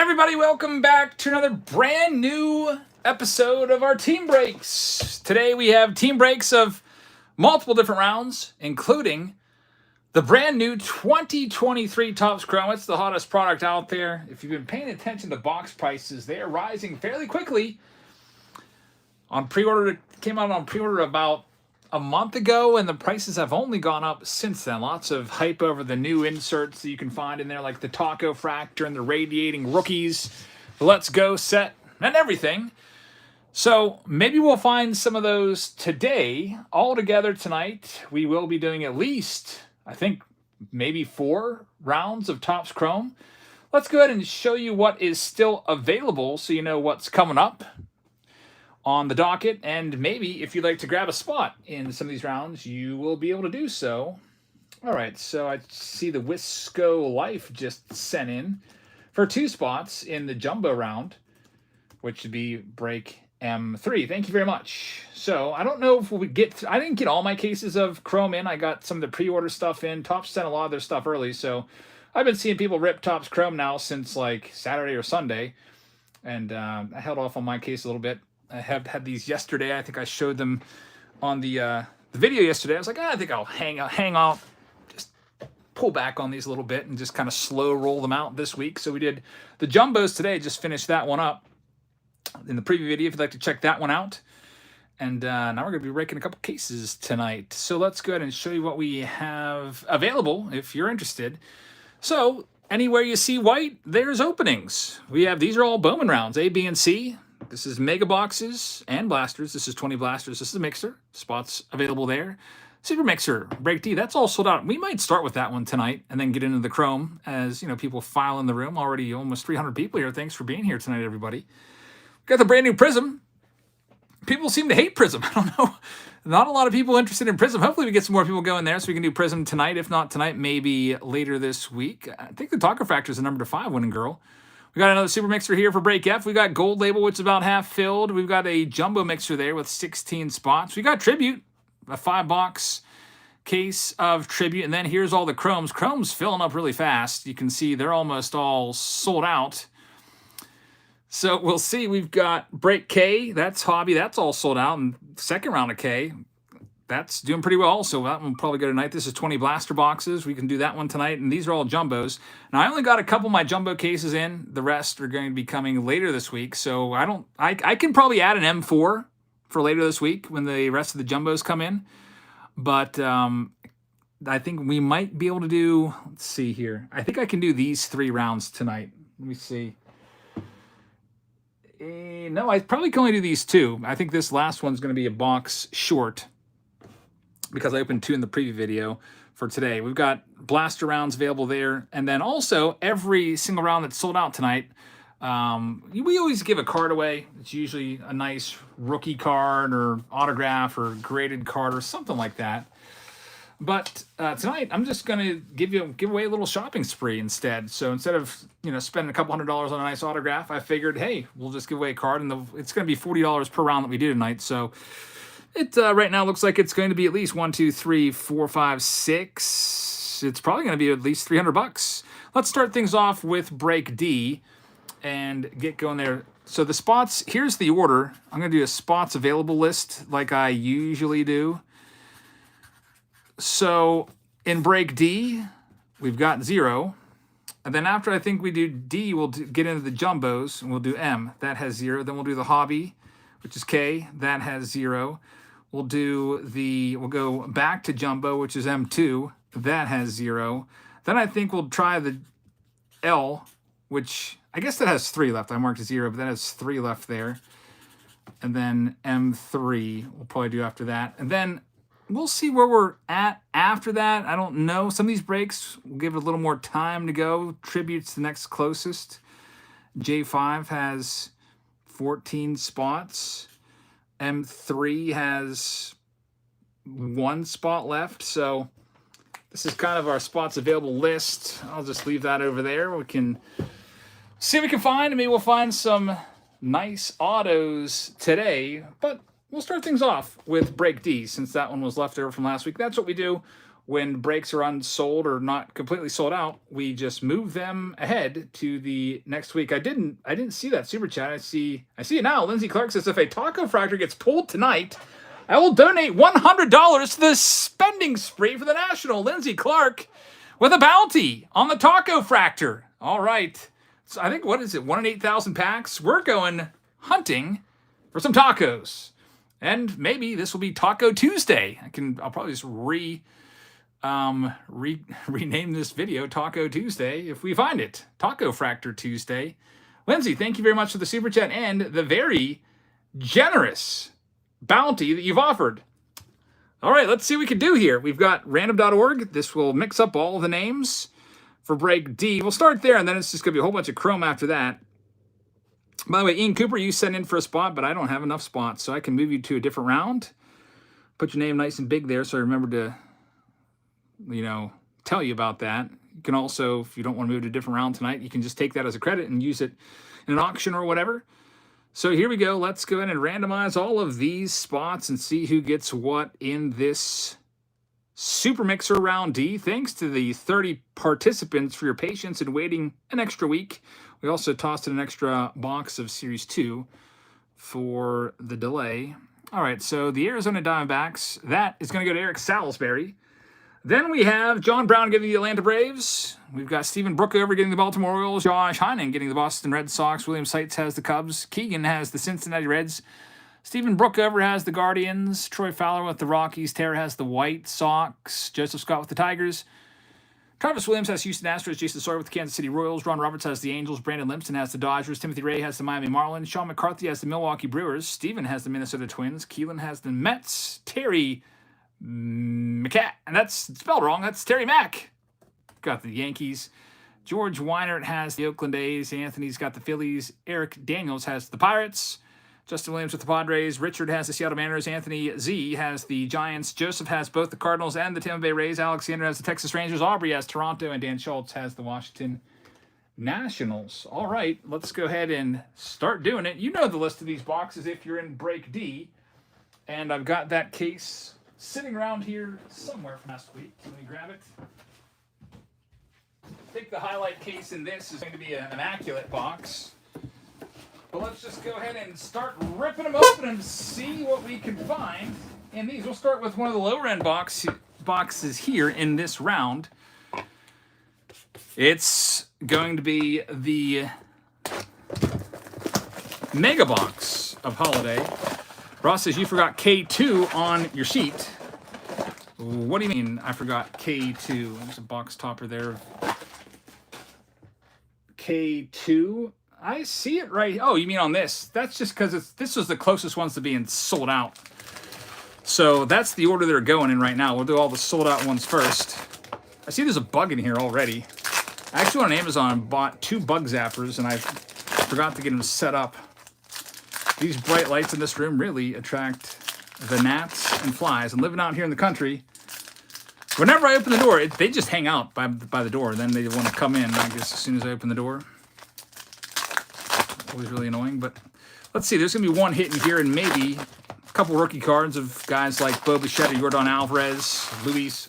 everybody, welcome back to another brand new episode of our team breaks. Today we have team breaks of multiple different rounds, including the brand new 2023 Topps Chrome. It's the hottest product out there. If you've been paying attention to box prices, they are rising fairly quickly. On pre-order, it came out on pre-order about a month ago, and the prices have only gone up since then. Lots of hype over the new inserts that you can find in there, like the Taco Fractor and the Radiating Rookies, the Let's Go set, and everything. So maybe we'll find some of those today. All together tonight, we will be doing at least, I think, maybe 4 rounds of Topps Chrome. Let's go ahead and show you what is still available so you know what's coming up on the docket, and maybe if you'd like to grab a spot in some of these rounds, you will be able to do so. All right, so I see the Wisco Life just sent in for 2 spots in the jumbo round, which would be break M3. Thank you very much. So I don't know if we get, I didn't get all my cases of Chrome in. I got some of the pre-order stuff in. Topps sent a lot of their stuff early, so I've been seeing people rip Topps Chrome now since like Saturday or Sunday, and I held off on my case a little bit. I have had these yesterday. I think I showed them on the video yesterday. I was like, I think I'll hang out, just pull back on these a little bit and just kind of slow roll them out this week. So we did the jumbos today, just finished that one up in the preview video if you'd like to check that one out. And now we're going to be breaking a couple cases tonight. So let's go ahead and show you what we have available if you're interested. So anywhere you see white, there's openings. We have, these are all Bowman rounds, A, B, and C. This is mega boxes and blasters. This is 20 blasters. This is a mixer. Spots available there. Super mixer, break D. That's all sold out. We might start with that one tonight and then get into the Chrome as, you know, people file in the room. Already almost 300 people here. Thanks for being here tonight, everybody. Got the brand new Prism. People seem to hate Prism. I don't know. Not a lot of people interested in Prism. Hopefully we get some more people going there so we can do Prism tonight. If not tonight, maybe later this week. I think the Taco Fractor is the number 5 winning girl. We got another super mixer here for break F. We got gold label, which is about half filled. We've got a jumbo mixer there with 16 spots. We got tribute, a 5-box case of tribute. And then here's all the Chromes. Chrome's filling up really fast. You can see they're almost all sold out. So we'll see. We've got break K. That's hobby. That's all sold out. And second round of K, that's doing pretty well. So that one will probably go tonight. This is 20 blaster boxes. We can do that one tonight. And these are all jumbos. Now, I only got a couple of my jumbo cases in. The rest are going to be coming later this week. So I can probably add an M4 for later this week when the rest of the jumbos come in. But I think we might be able to do, let's see here. I think I can do these 3 rounds tonight. Let me see. No, I probably can only do these 2. I think this last one's going to be a box short, because I opened 2 in the preview video for today. We've got blaster rounds available there. And then also, every single round that's sold out tonight, we always give a card away. It's usually a nice rookie card or autograph or graded card or something like that. But tonight, I'm just going to give away a little shopping spree instead. So instead of, you know, spending a couple $100s on a nice autograph, I figured, hey, we'll just give away a card. And it's going to be $40 per round that we do tonight. So it right now looks like it's going to be at least 1, 2, 3, 4, 5, 6. It's probably going to be at least $300. Let's start things off with break D and get going there. So the spots, here's the order. I'm going to do a spots available list like I usually do. So in break D, we've got 0. And then after I think we do D, we'll get into the jumbos and we'll do M. That has 0. Then we'll do the hobby, which is K. That has 0. We'll go back to jumbo, which is M2. That has 0. Then I think we'll try the L, which I guess that has 3 left. I marked 0, but that has 3 left there. And then M3 we'll probably do after that. And then we'll see where we're at after that. I don't know. Some of these breaks, we'll give it a little more time to go. Tribute's the next closest. J5 has 14 spots. M3 has 1 spot left. So this is kind of our spots available list. I'll just leave that over there. We can see what we can find. Maybe we'll find some nice autos today. But we'll start things off with break D, since that one was left over from last week. That's what we do. when breaks are unsold or not completely sold out, we just move them ahead to the next week. I didn't see that super chat. I see it now. Lindsay Clark says, if a taco fractor gets pulled tonight, I will donate $100 to the spending spree for the National. Lindsay Clark with a bounty on the taco fractor. All right. So I think, what is it, 1 in 8,000 packs? We're going hunting for some tacos. And maybe this will be Taco Tuesday. I'll probably just rename this video Taco Tuesday if we find it. Taco Fractor Tuesday. Lindsay, thank you very much for the super chat and the very generous bounty that you've offered. All right, let's see what we can do here. We've got random.org. This will mix up all the names for break D. We'll start there, and then it's just going to be a whole bunch of chrome after that. By the way, Ian Cooper, you sent in for a spot, but I don't have enough spots, so I can move you to a different round. Put your name nice and big there so I remember to, tell you about that. You can also, if you don't want to move to a different round tonight, you can just take that as a credit and use it in an auction or whatever. So here we go. Let's go ahead and randomize all of these spots and see who gets what in this Super Mixer Round D. Thanks to the 30 participants for your patience in waiting an extra week. We also tossed in an extra box of Series 2 for the delay. All right, so the Arizona Diamondbacks, that is going to go to Eric Salisbury. Then we have John Brown getting the Atlanta Braves. We've got Stephen Brookover getting the Baltimore Orioles. Josh Heinen getting the Boston Red Sox. William Seitz has the Cubs. Keegan has the Cincinnati Reds. Stephen Brookover has the Guardians. Troy Fowler with the Rockies. Tara has the White Sox. Joseph Scott with the Tigers. Travis Williams has Houston Astros. Jason Sawyer with the Kansas City Royals. Ron Roberts has the Angels. Brandon Limpson has the Dodgers. Timothy Ray has the Miami Marlins. Sean McCarthy has the Milwaukee Brewers. Steven has the Minnesota Twins. Keelan has the Mets. Terry McCat, and that's spelled wrong. That's Terry Mack. Got the Yankees. George Weinert has the Oakland A's. Anthony's got the Phillies. Eric Daniels has the Pirates. Justin Williams with the Padres. Richard has the Seattle Mariners. Anthony Z has the Giants. Joseph has both the Cardinals and the Tampa Bay Rays. Alexander has the Texas Rangers. Aubrey has Toronto. And Dan Schultz has the Washington Nationals. All right, let's go ahead and start doing it. You know the list of these boxes if you're in break D. And I've got that case sitting around here somewhere from last week. Let me grab it. I think the highlight case in this is going to be an Immaculate box. But let's just go ahead and start ripping them open and see what we can find in these. We'll start with one of the lower end boxes here in this round. It's going to be the Mega Box of Holiday. Ross says, you forgot K2 on your sheet. What do you mean I forgot K2? There's a box topper there. K2. I see it right. Oh, you mean on this? That's just because this was the closest ones to being sold out. So that's the order they're going in right now. We'll do all the sold out ones first. I see there's a bug in here already. I actually went on Amazon and bought 2 bug zappers, and I forgot to get them set up. These bright lights in this room really attract the gnats and flies. And living out here in the country, whenever I open the door, they just hang out by the door. Then they want to come in, I guess, as soon as I open the door. Always really annoying. But let's see. There's going to be one hidden here and maybe a couple rookie cards of guys like Bo Bichette, Yordan Alvarez, Luis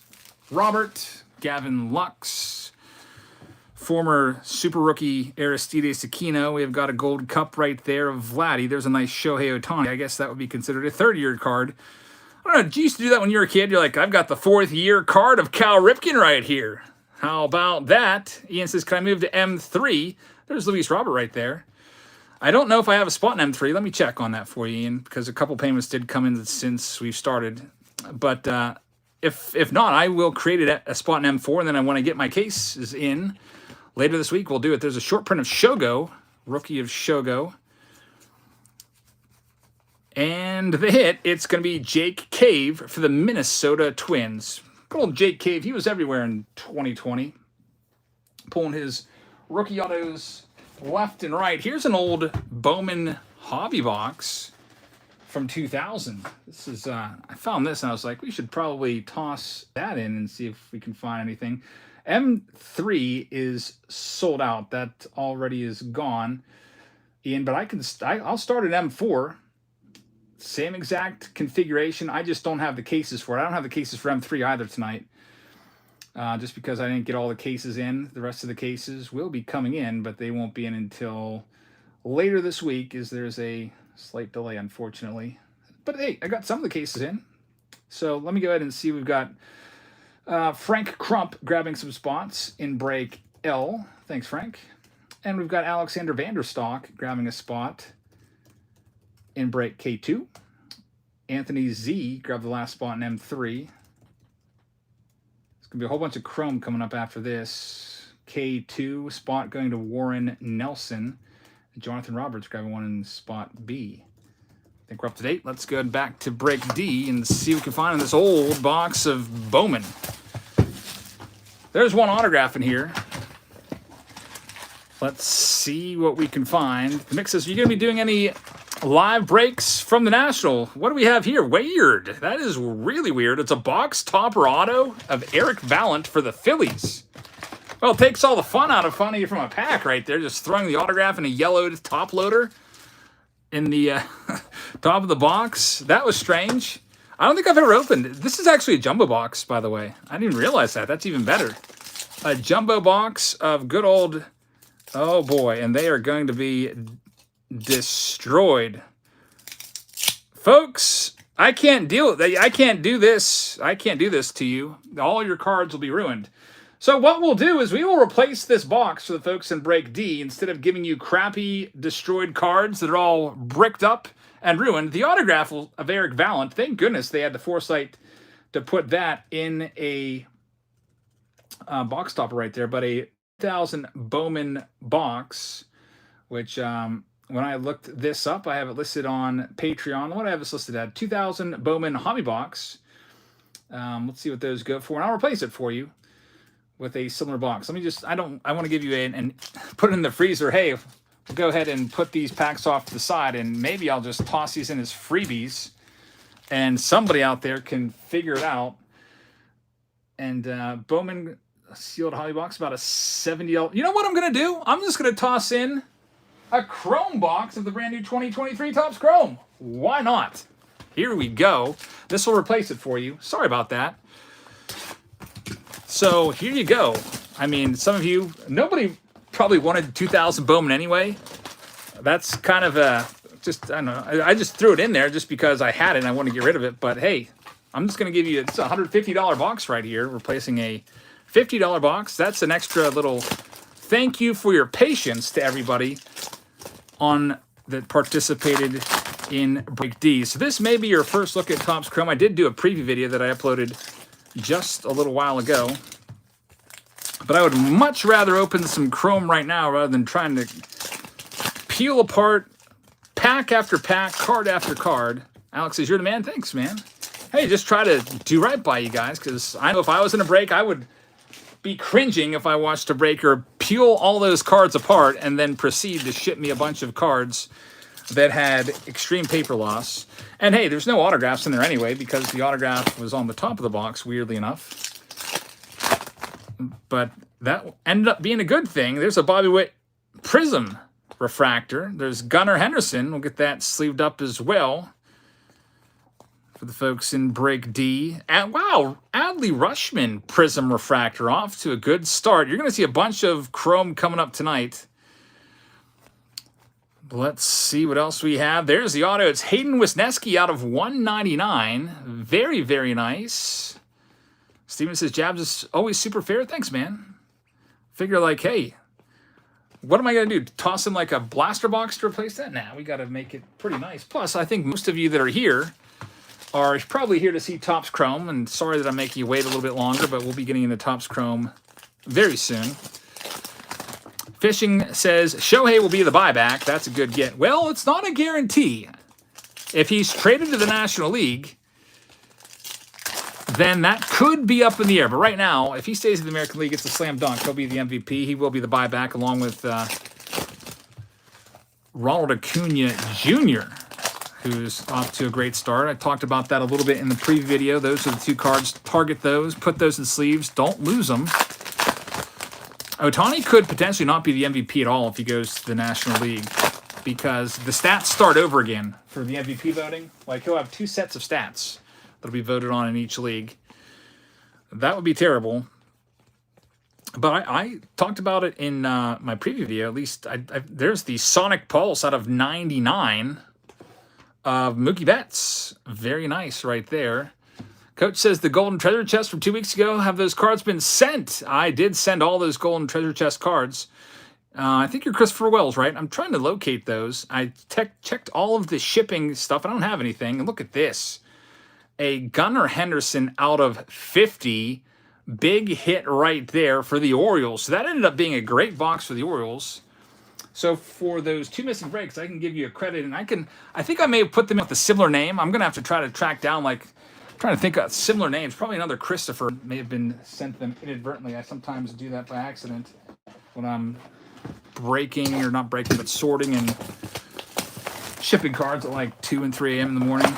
Robert, Gavin Lux, former super rookie Aristides Aquino. We have got a gold cup right there of Vladdy. There's a nice Shohei Ohtani. I guess that would be considered a third-year card. I don't know. Did you used to do that when you were a kid? You're like, I've got the 4th-year card of Cal Ripken right here. How about that? Ian says, can I move to M3? There's Luis Robert right there. I don't know if I have a spot in M3. Let me check on that for you, Ian, because a couple payments did come in since we've started. But if not, I will create a spot in M4, and then when I get my cases in later this week, we'll do it. There's a short print of Shogo, rookie of Shogo. And the hit, it's going to be Jake Cave for the Minnesota Twins. Good old Jake Cave. He was everywhere in 2020. Pulling his rookie autos left and right. Here's an old Bowman hobby box from 2000. This is, I found this and I was like, we should probably toss that in and see if we can find anything. M3 is sold out. That already is gone, Ian, but I'll start at M4. Same exact configuration. I just don't have the cases for it. I don't have the cases for M3 either tonight. just because I didn't get all the cases in. The rest of the cases will be coming in, but they won't be in until later this week, as there's a slight delay, unfortunately. But hey, I got some of the cases in. So let me go ahead and see. We've got Frank Crump grabbing some spots in break L. Thanks, Frank. And we've got Alexander Vanderstock grabbing a spot in break K2. Anthony Z grabbed the last spot in M3. There's going to be a whole bunch of chrome coming up after this. K2 spot going to Warren Nelson. Jonathan Roberts grabbing one in spot B. I think we're up to date. Let's go back to break D and see what we can find in this old box of Bowman. There's one autograph in here. Let's see what we can find. The mix says, are you going to be doing any live breaks from the National? What do we have here? Weird. That is really weird. It's a box topper auto of Eric Vallant for the Phillies. Well, it takes all the fun out of finding it from a pack right there. Just throwing the autograph in a yellowed top loader in the top of the box. That was strange. I don't think I've ever opened it. This is actually a jumbo box, by the way. I didn't even realize that. That's even better. A jumbo box of good old... Oh boy, and they are going to be destroyed. Folks, I can't deal with that. I can't do this. I can't do this to you. All your cards will be ruined. So what we'll do is we will replace this box for the folks in break D. Instead of giving you crappy, destroyed cards that are all bricked up and ruined, the autograph of Eric Vallant, thank goodness they had the foresight to put that in a box topper right there, but a 2000 Bowman box, which when I looked this up, I have it listed on Patreon. What do I have this listed at? 2000 Bowman hobby box. Let's see what those go for, and I'll replace it for you with a similar box. Let me just, I want to give you and put it in the freezer. Hey, we'll go ahead and put these packs off to the side, and maybe I'll just toss these in as freebies, and somebody out there can figure it out. And Bowman sealed hobby box, about a $70. You know what I'm going to do? I'm just going to toss in a chrome box of the brand new 2023 Topps Chrome. Why not? Here we go. This will replace it for you. Sorry about that. So here you go. I mean, some of you, nobody probably wanted 2000 Bowman anyway. That's kind of a, just, I don't know. I just threw it in there just because I had it and I want to get rid of it. But hey, I'm just going to give you, it's a $150 box right here, replacing a $50 box. That's an extra little thank you for your patience to everybody on that participated in Break D. So this may be your first look at Topps Chrome. I did do a preview video that I uploaded just a little while ago, but I would much rather open some Chrome right now rather than trying to peel apart pack after pack, card after card. Alex says, you're the man. Thanks, man. Hey, just try to do right by you guys, because I know if I was in a break, I would be cringing if I watched a breaker peel all those cards apart and then proceed to ship me a bunch of cards that had extreme paper loss. And hey, there's no autographs in there anyway, because the autograph was on the top of the box, weirdly enough. But that ended up being a good thing. There's a Bobby Witt Prism refractor. There's Gunnar Henderson. We'll get that sleeved up as well for the folks in break D. And wow, Adley Rutschman Prism refractor, off to a good start. You're going to see a bunch of chrome coming up tonight. Let's see what else we have. There's the auto. It's Hayden Wisniewski out of 199. Very, very nice. Steven says, Jabs is always super fair. Thanks, man. Figure like, hey, what am I going to do? Toss him like a blaster box to replace that? Nah, we got to make it pretty nice. Plus, I think most of you that are here are probably here to see Topps Chrome, and sorry that I'm making you wait a little bit longer, but we'll be getting into Topps Chrome very soon. Fishing says, Shohei will be the buyback. That's a good get. Well, it's not a guarantee. If he's traded to the National League, then that could be up in the air. But right now, if he stays in the American League, it's a slam dunk. He'll be the MVP. He will be the buyback, along with Ronald Acuna Jr., who's off to a great start. I talked about that a little bit in the preview video. Those are the two cards. Target those. Put those in sleeves. Don't lose them. Ohtani could potentially not be the MVP at all if he goes to the National League, because the stats start over again for the MVP voting. Like, he'll have two sets of stats that'll be voted on in each league. That would be terrible. But I talked about it in my preview video. At least there's the Sonic Pulse out of 99 of Mookie Betts. Very nice right there. Coach says the golden treasure chest from 2 weeks ago. Have those cards been sent? I did send all those golden treasure chest cards. I think you're Christopher Wells, right? I'm trying to locate those. I checked all of the shipping stuff. I don't have anything. And look at this. A Gunnar Henderson out of 50. Big hit right there for the Orioles. So that ended up being a great box for the Orioles. So for those 2 missing breaks, I can give you a credit. And I think I may have put them with a similar name. I'm going to have to try to track down, like, trying to think of similar names. Probably another Christopher may have been sent them inadvertently. I sometimes do that by accident when I'm breaking, or not breaking, but sorting and shipping cards at like 2 and 3 a.m. in the morning.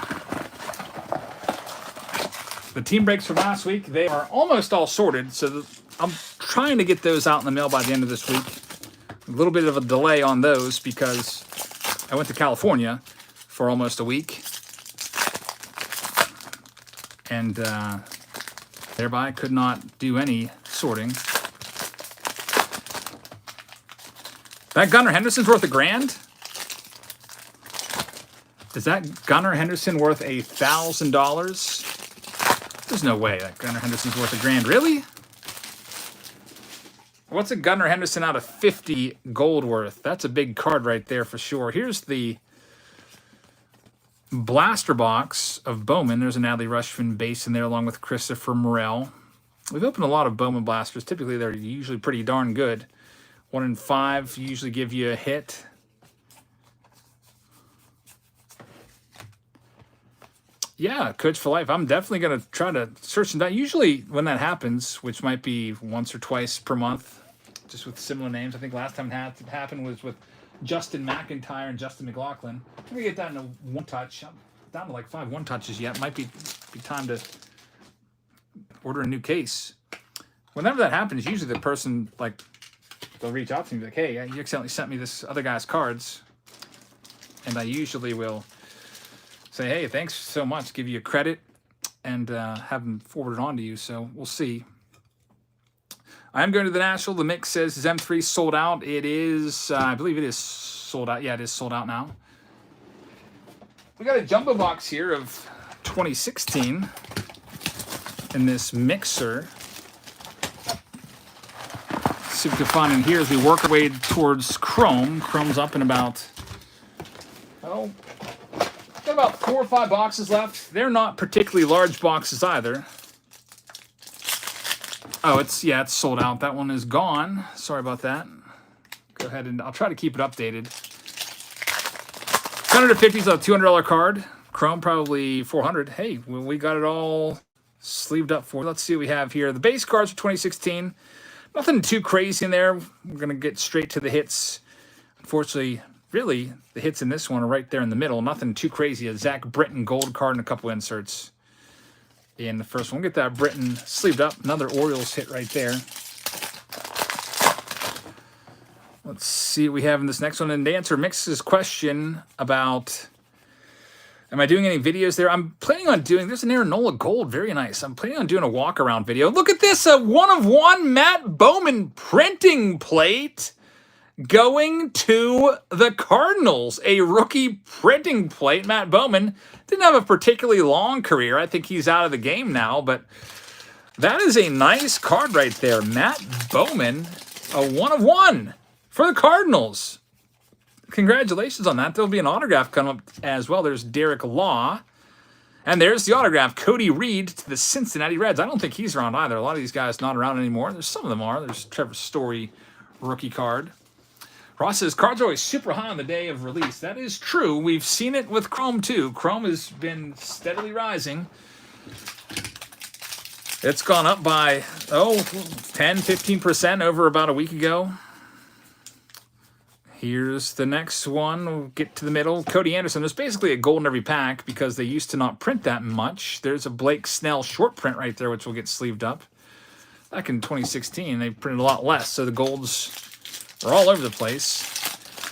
The team breaks from last week, they are almost all sorted, so I'm trying to get those out in the mail by the end of this week. A little bit of a delay on those because I went to California for almost a week, and thereby could not do any sorting. That Gunnar Henderson's worth $1,000? Is that Gunnar Henderson worth $1,000? There's no way that Gunnar Henderson's worth $1,000. Really? What's a Gunnar Henderson out of 50 gold worth? That's a big card right there for sure. Here's the blaster box of Bowman. There's an Adley Rushman base in there along with Christopher Morel. We've opened a lot of Bowman blasters. Typically, they're usually pretty darn good. 1 in 5 usually give you a hit. Yeah, Coach for life. I'm definitely going to try to search them down. Usually when that happens, which might be once or twice per month, just with similar names. I think last time it happened was with Justin McIntyre and Justin McLaughlin. I'm going to get that in a one-touch. I'm down to like 5 one-touches yet. Might be time to order a new case. Whenever that happens, usually the person, like, they'll reach out to me like, hey, you accidentally sent me this other guy's cards. And I usually will say, hey, thanks so much, give you a credit, and have them forwarded on to you. So we'll see. I'm going to the National. The mix says is M3 sold out. It is, I believe it is sold out. Yeah, it is sold out now. We got a jumbo box here of 2016 in this mixer. See what we can find in here as we work our way towards Chrome. Chrome's up in about, got about 4 or 5 boxes left. They're not particularly large boxes either. Oh, it's sold out. That one is gone. Sorry about that. Go ahead and I'll try to keep it updated. 150 is a $200 card. Chrome probably 400. Hey, we got it all sleeved up for you. Let's see what we have here. The base cards for 2016. Nothing too crazy in there. We're going to get straight to the hits. Unfortunately, really, the hits in this one are right there in the middle. Nothing too crazy. A Zach Britton gold card and a couple inserts in the first one. We'll get that Britton sleeved up. Another Orioles hit right there. Let's see what we have in this next one. And to answer Mix's question about, am I doing any videos there? I'm planning on doing, there's an Aaron Nola gold, very nice. I'm planning on doing a walk-around video. Look at this, a 1-of-1 Matt Bowman printing plate going to the Cardinals. A rookie printing plate. Matt Bowman didn't have a particularly long career. I think he's out of the game now, but that is a nice card right there. Matt Bowman, a 1-of-1 for the Cardinals. Congratulations on that. There'll be an autograph coming up as well. There's Derek Law. And there's the autograph, Cody Reed to the Cincinnati Reds. I don't think he's around either. A lot of these guys not around anymore. There's some of them are. There's Trevor Story rookie card. Ross says, cards are always super high on the day of release. That is true. We've seen it with Chrome, too. Chrome has been steadily rising. It's gone up by, 10-15% over about a week ago. Here's the next one. We'll get to the middle. Cody Anderson. There's basically a gold in every pack because they used to not print that much. There's a Blake Snell short print right there, which will get sleeved up. Back in 2016, they printed a lot less, so the golds are all over the place.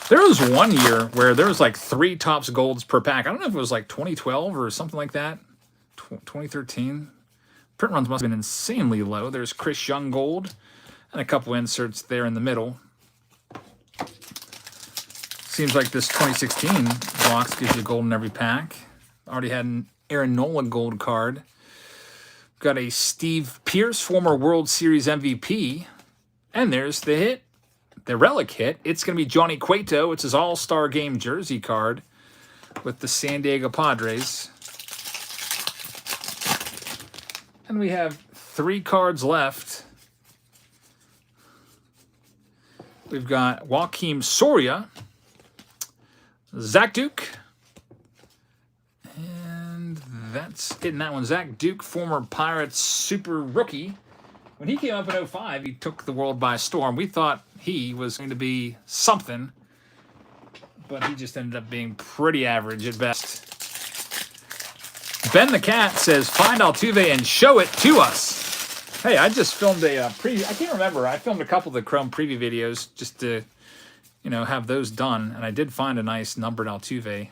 There was one year where there was like 3 Topps golds per pack. I don't know if it was like 2012 or something like that. 2013. Print runs must have been insanely low. There's Chris Young gold. And a couple inserts there in the middle. Seems like this 2016 box gives you a gold in every pack. Already had an Aaron Nola gold card. Got a Steve Pearce, former World Series MVP. And there's the hit, the relic hit. It's going to be Johnny Cueto. It's his All-Star Game jersey card with the San Diego Padres. And we have 3 cards left. We've got Joakim Soria, Zach Duke, and that's it in that one. Zach Duke, former Pirates super rookie. When he came up in 05, he took the world by storm. We thought he was going to be something, but he just ended up being pretty average at best. Ben the Cat says, find Altuve and show it to us. Hey, I just filmed a preview. I can't remember. I filmed a couple of the Chrome preview videos just to, have those done. And I did find a nice numbered Altuve.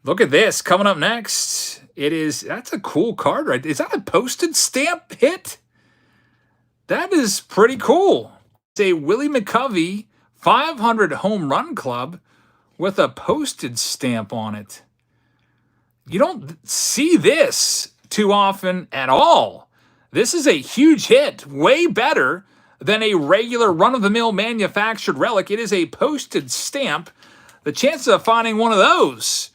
Look at this. Coming up next, that's a cool card, right? Is that a postage stamp hit? That is pretty cool. It's a Willie McCovey 500 home run club with a postage stamp on it. You don't see this too often at all. This is a huge hit, way better than a regular run-of-the-mill manufactured relic. It is a postage stamp. The chances of finding one of those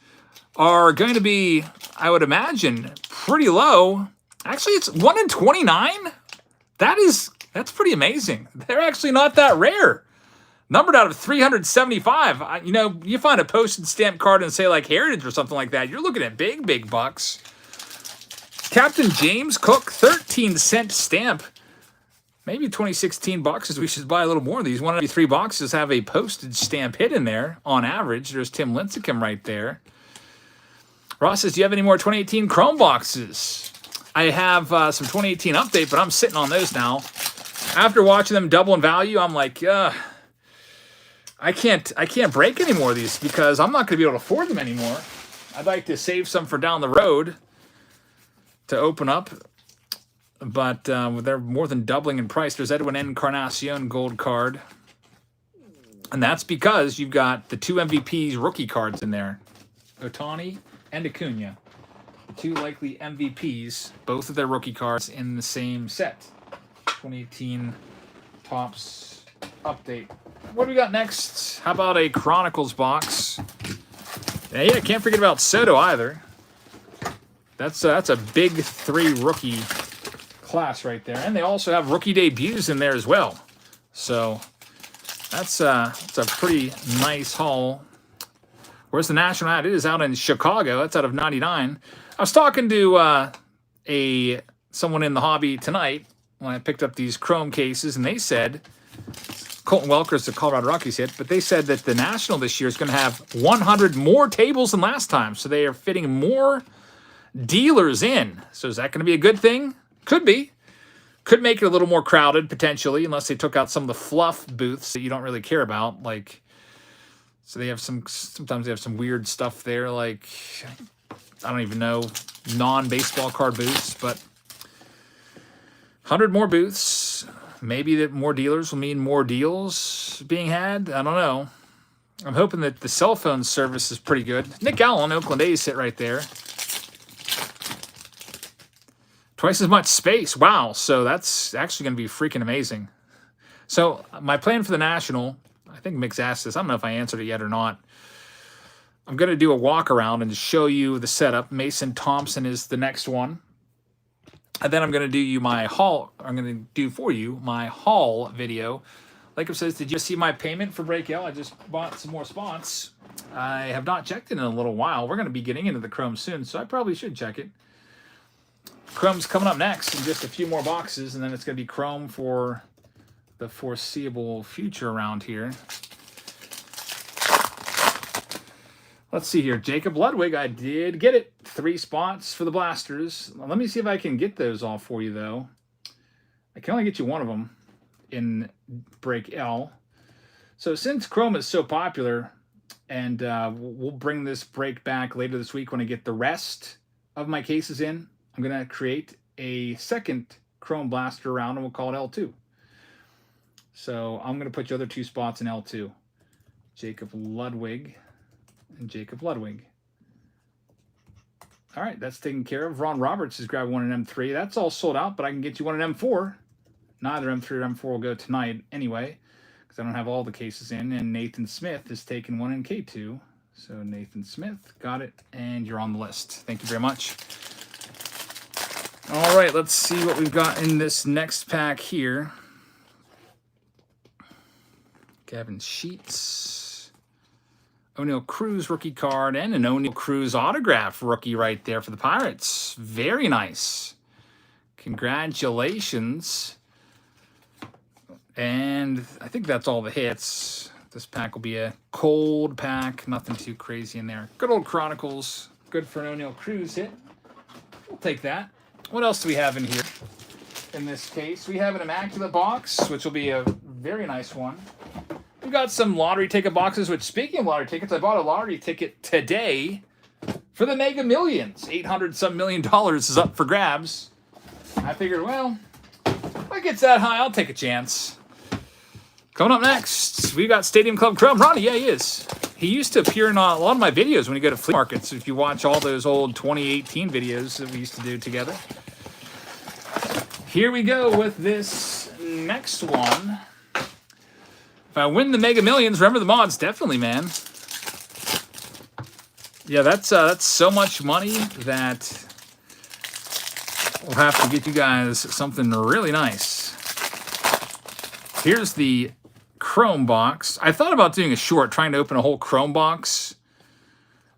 are going to be, I would imagine, pretty low. Actually, it's 1 in 29. That's pretty amazing. They're actually not that rare. Numbered out of 375. You find a postage stamp card and say like Heritage or something like that, you're looking at big bucks. Captain James Cook, 13-cent stamp. Maybe 2016 boxes, we should buy a little more of these. 1 out of 3 boxes have a postage stamp hit in there on average. There's Tim Lincecum right there. Ross says, do you have any more 2018 Chrome boxes? I have some 2018 update, but I'm sitting on those now. After watching them double in value, I'm like, I can't break any more of these because I'm not going to be able to afford them anymore. I'd like to save some for down the road to open up, but they're more than doubling in price. There's Edwin Encarnacion gold card, and that's because you've got the 2 MVPs rookie cards in there, Ohtani and Acuna, the 2 likely MVPs, both of their rookie cards in the same set. 2018 Topps update. What do we got next? How about a Chronicles box? Yeah, can't forget about Soto either. That's a big 3 rookie class right there, and they also have rookie debuts in there as well. So that's a pretty nice haul. Where's the National at? It is out in Chicago. That's out of 99. I was talking to someone in the hobby tonight when I picked up these Chrome cases, and they said Colton Welker's the Colorado Rockies hit, but they said that the National this year is going to have 100 more tables than last time, so they are fitting more dealers in. So is that going to be a good thing? Could be. Could make it a little more crowded, potentially, unless they took out some of the fluff booths that you don't really care about. So they have sometimes they have some weird stuff there, like, I don't even know, non-baseball card booths, but 100 more booths. Maybe that more dealers will mean more deals being had. I don't know. I'm hoping that the cell phone service is pretty good. Nick Allen, Oakland A's hit right there. Twice as much space. Wow. So that's actually going to be freaking amazing. So my plan for the National, I think Mick's asked this. I don't know if I answered it yet or not. I'm going to do a walk around and show you the setup. Mason Thompson is the next one. And then I'm going to do you my haul. I'm going to do for you my haul video. Like it says, did you see my payment for Break L? I just bought some more spots. I have not checked it in a little while. We're going to be getting into the Chrome soon, so I probably should check it. Chrome's coming up next in just a few more boxes, and then it's going to be Chrome for the foreseeable future around here. Let's see here. Jacob Ludwig, I did get it. 3 spots for the Blasters. Let me see if I can get those all for you, though. I can only get you one of them in Break L. So since Chrome is so popular, and we'll bring this break back later this week when I get the rest of my cases in, I'm going to create a second Chrome Blaster round, and we'll call it L2. So I'm going to put your other 2 spots in L2. Jacob Ludwig and Jacob Ludwig. All right, that's taken care of. Ron Roberts has grabbed 1 in M3. That's all sold out, but I can get you 1 in M4. Neither M3 or M4 will go tonight anyway, because I don't have all the cases in. And Nathan Smith has taken 1 in K2. So Nathan Smith, got it, and you're on the list. Thank you very much. All right, let's see what we've got in this next pack here. Gavin Sheets, O'Neal Cruz rookie card, and an O'Neal Cruz autograph rookie right there for the Pirates. Very nice. Congratulations. And I think that's all the hits. This pack will be a cold pack. Nothing too crazy in there. Good old Chronicles. Good for an O'Neal Cruz hit. We'll take that. What else do we have in here? In this case, we have an Immaculate box, which will be a very nice one. We've got some lottery ticket boxes, which, speaking of lottery tickets, I bought a lottery ticket today for the Mega Millions. $800-some million is up for grabs. I figured, well, if I get that high, I'll take a chance. Coming up next, we got Stadium Club Chrome. Ronnie, yeah, he is. He used to appear in a lot of my videos when you go to flea markets. If you watch all those old 2018 videos that we used to do together. Here we go with this next one. If I win the Mega Millions, remember the mods, definitely, man. Yeah, that's so much money that we'll have to get you guys something really nice. Here's the Chrome box. I thought about doing a short, trying to open a whole Chrome box,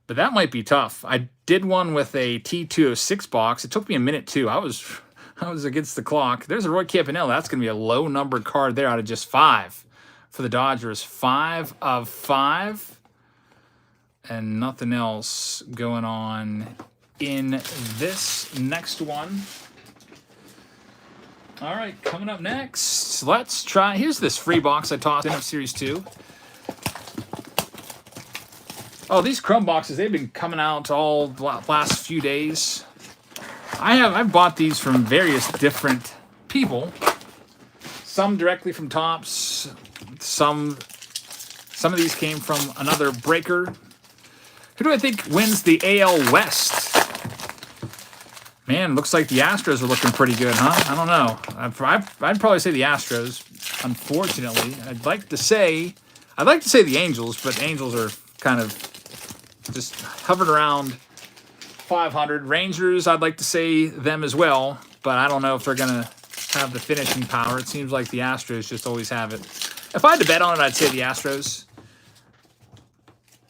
but that might be tough. I did one with a T206 box. It took me a minute too. I was against the clock. There's a Roy Campanella. That's going to be a low numbered card there out of just 5 for the Dodgers. 5 of 5, and nothing else going on in this next one. All right, coming up next, let's try. Here's this free box I tossed in of Series 2. Oh, these Chrome boxes, they've been coming out all the last few days. I've bought these from various different people. Some directly from Topps. Some of these came from another breaker. Who do I think wins the AL West? Man, looks like the Astros are looking pretty good, huh? I don't know. I'd probably say the Astros, unfortunately. I'd like to say the Angels, but Angels are kind of just hovering around 500. Rangers, I'd like to say them as well, but I don't know if they're going to have the finishing power. It seems like the Astros just always have it. If I had to bet on it, I'd say the Astros.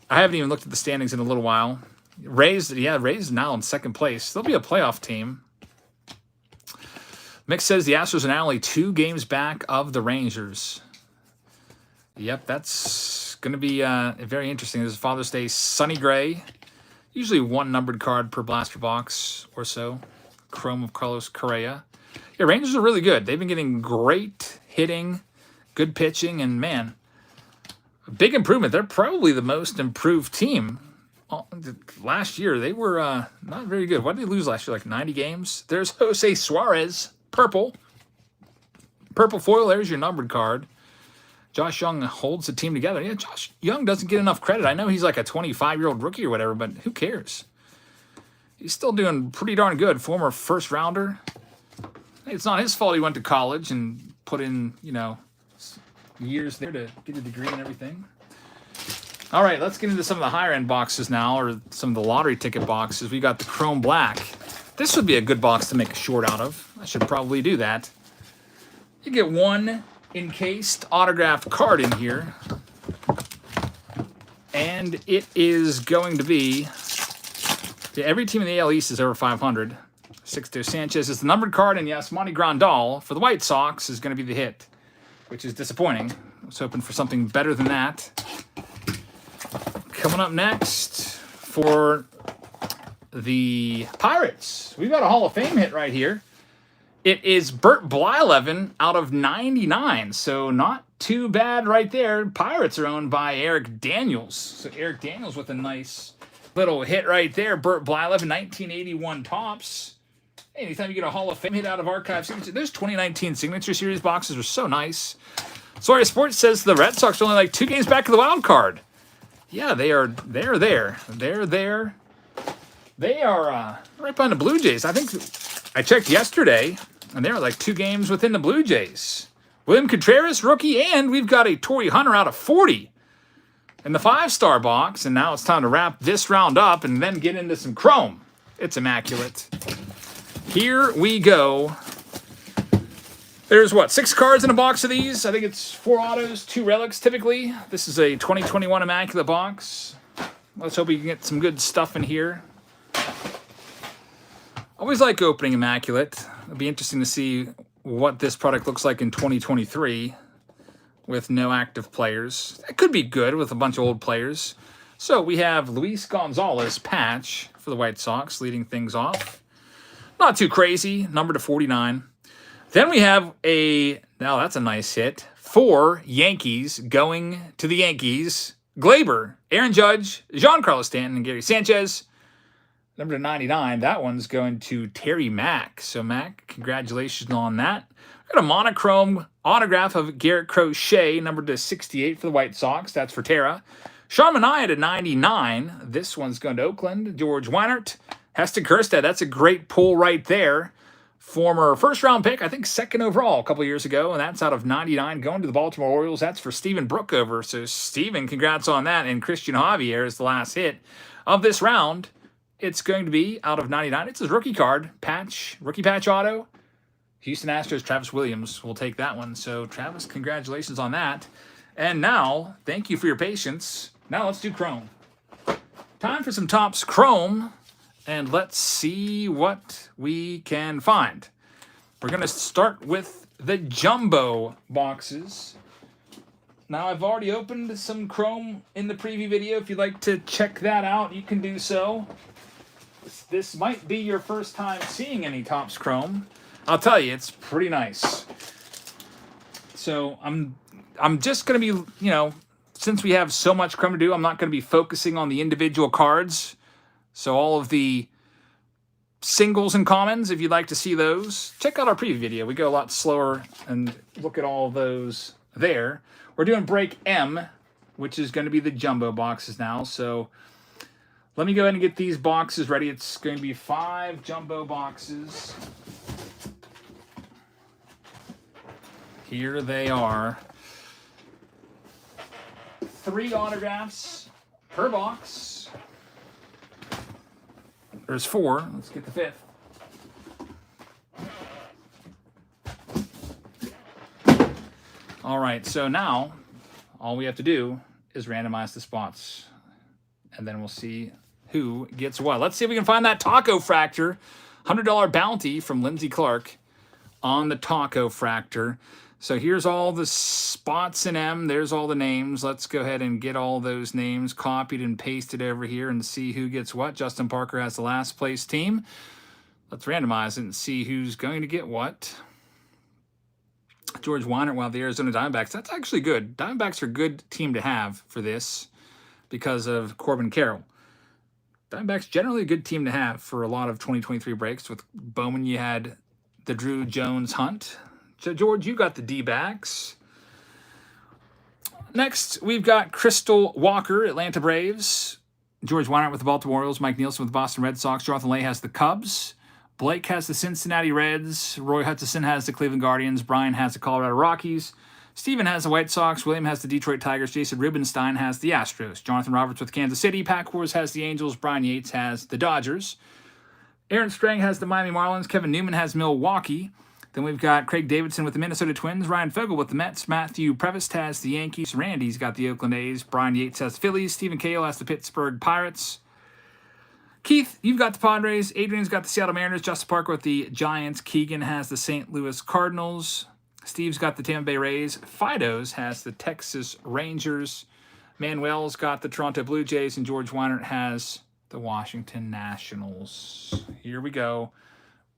I haven't even looked at the standings in a little while. Rays now in second place. They'll be a playoff team. Mick says the Astros are now only 2 games back of the Rangers. Yep, that's going to be very interesting. This is Father's Day Sunny Gray. Usually 1 numbered card per blaster box or so. Chrome of Carlos Correa. Yeah, Rangers are really good. They've been getting great hitting, good pitching, and man, a big improvement. They're probably the most improved team. Last year, they were not very good. What did they lose last year? Like 90 games? There's Jose Suarez, purple. Purple foil, there's your numbered card. Josh Young holds the team together. Yeah, Josh Young doesn't get enough credit. I know he's like a 25-year-old rookie or whatever, but who cares? He's still doing pretty darn good. Former first rounder. Hey, it's not his fault he went to college and put in, years there to get a degree and everything. All right, let's get into some of the higher-end boxes now, or some of the lottery ticket boxes. We got the Chrome Black. This would be a good box to make a short out of. I should probably do that. You get 1 encased autographed card in here. And it is going to be... every team in the AL East is over 500. Sixto Sanchez is the numbered card, and yes, Monty Grandal for the White Sox is going to be the hit, which is disappointing. I was hoping for something better than that. Coming up next for the Pirates, we've got a Hall of Fame hit right here. It is Bert Blyleven out of 99, so not too bad right there. Pirates are owned by Eric Daniels. So Eric Daniels with a nice little hit right there. Bert Blyleven, 1981 Topps. Anytime you get a Hall of Fame hit out of Archive Signature, those 2019 Signature Series boxes are so nice. Sawyer Sports says the Red Sox are only like 2 games back of the wild card. Yeah, they are. They're there. They're there. They are right behind the Blue Jays. I think I checked yesterday, and they were like 2 games within the Blue Jays. William Contreras, rookie, and we've got a Torrey Hunter out of 40 in the 5-star box. And now it's time to wrap this round up and then get into some chrome. It's immaculate. Here we go. There's what, 6 cards in a box of these? I think it's 4 autos, 2 relics typically. This is a 2021 Immaculate box. Let's hope we can get some good stuff in here. Always like opening Immaculate. It'll be interesting to see what this product looks like in 2023 with no active players. It could be good with a bunch of old players. So we have Luis Gonzalez patch for the White Sox leading things off. Not too crazy, number to 49. Then we have now that's a nice hit, 4 Yankees going to the Yankees. Glaber, Aaron Judge, Giancarlo Stanton, and Gary Sanchez. Number to 99, that one's going to Terry Mack. So Mack, congratulations on that. We've got a monochrome autograph of Garrett Crochet, number to 68 for the White Sox. That's for Tara. Sean Manaea to 99. This one's going to Oakland. George Weinert, Heston Kjerstad. That's a great pull right there. Former first-round pick, I think 2nd overall a couple years ago, and that's out of 99 going to the Baltimore Orioles. That's for Stephen Brookover. So, Stephen, congrats on that. And Christian Javier is the last hit of this round. It's going to be out of 99. It's his rookie card, rookie patch auto. Houston Astros, Travis Williams will take that one. So, Travis, congratulations on that. And now, thank you for your patience. Now let's do Chrome. Time for some Topps Chrome. And let's see what we can find. We're going to start with the jumbo boxes. Now, I've already opened some Chrome in the preview video. If you'd like to check that out, you can do so. This might be your first time seeing any Topps Chrome. I'll tell you, it's pretty nice. So, I'm just going to be, since we have so much Chrome to do, I'm not going to be focusing on the individual cards. So all of the singles and commons, if you'd like to see those, check out our preview video. We go a lot slower and look at all of those there. We're doing break M, which is going to be the jumbo boxes now. So let me go ahead and get these boxes ready. It's going to be 5 jumbo boxes. Here they are. 3 autographs per box. There's 4. Let's get the 5th. All right, so now all we have to do is randomize the spots, and then we'll see who gets what. Let's see if we can find that Taco Fractor. $100 bounty from Lindsey Clark on the Taco Fractor. So here's all the spots in M. There's all the names. Let's go ahead and get all those names copied and pasted over here and see who gets what. Justin Parker has the last place team. Let's randomize it and see who's going to get what. George Weinert, the Arizona Diamondbacks. That's actually good. Diamondbacks are a good team to have for this because of Corbin Carroll. Diamondbacks generally a good team to have for a lot of 2023 breaks. With Bowman, you had the Drew Jones Hunt. So, George, you got the D-backs. Next, we've got Crystal Walker, Atlanta Braves. George Weinert with the Baltimore Orioles. Mike Nielsen with the Boston Red Sox. Jonathan Lay has the Cubs. Blake has the Cincinnati Reds. Roy Hutchison has the Cleveland Guardians. Brian has the Colorado Rockies. Steven has the White Sox. William has the Detroit Tigers. Jason Rubenstein has the Astros. Jonathan Roberts with Kansas City. Pack Wars has the Angels. Brian Yates has the Dodgers. Aaron Strang has the Miami Marlins. Kevin Newman has Milwaukee. Then we've got Craig Davidson with the Minnesota Twins, Ryan Fogel with the Mets, Matthew Prevost has the Yankees, Randy's got the Oakland A's, Brian Yates has the Phillies, Stephen Cahill has the Pittsburgh Pirates. Keith, you've got the Padres, Adrian's got the Seattle Mariners, Justin Parker with the Giants, Keegan has the St. Louis Cardinals, Steve's got the Tampa Bay Rays, Fido's has the Texas Rangers, Manuel's got the Toronto Blue Jays, and George Weinert has the Washington Nationals. Here we go.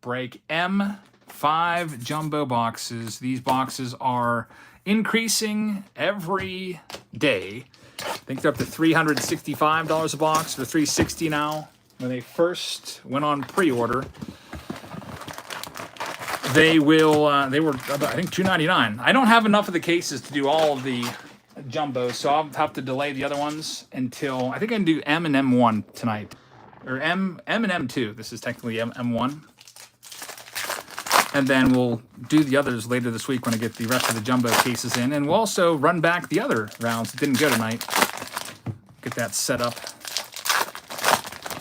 Break M. 5 jumbo boxes. These boxes are increasing every day. I think they're up to $365 a box. They're $360 now. When they first went on pre-order, they will. They were, I think, $2.99. I don't have enough of the cases to do all of the jumbos, so I'll have to delay the other ones until I think I can do M and M1 tonight, or M and M2. This is technically M1, and then we'll do the others later this week when I get the rest of the jumbo cases in, and we'll also run back the other rounds that didn't go tonight. Get that set up.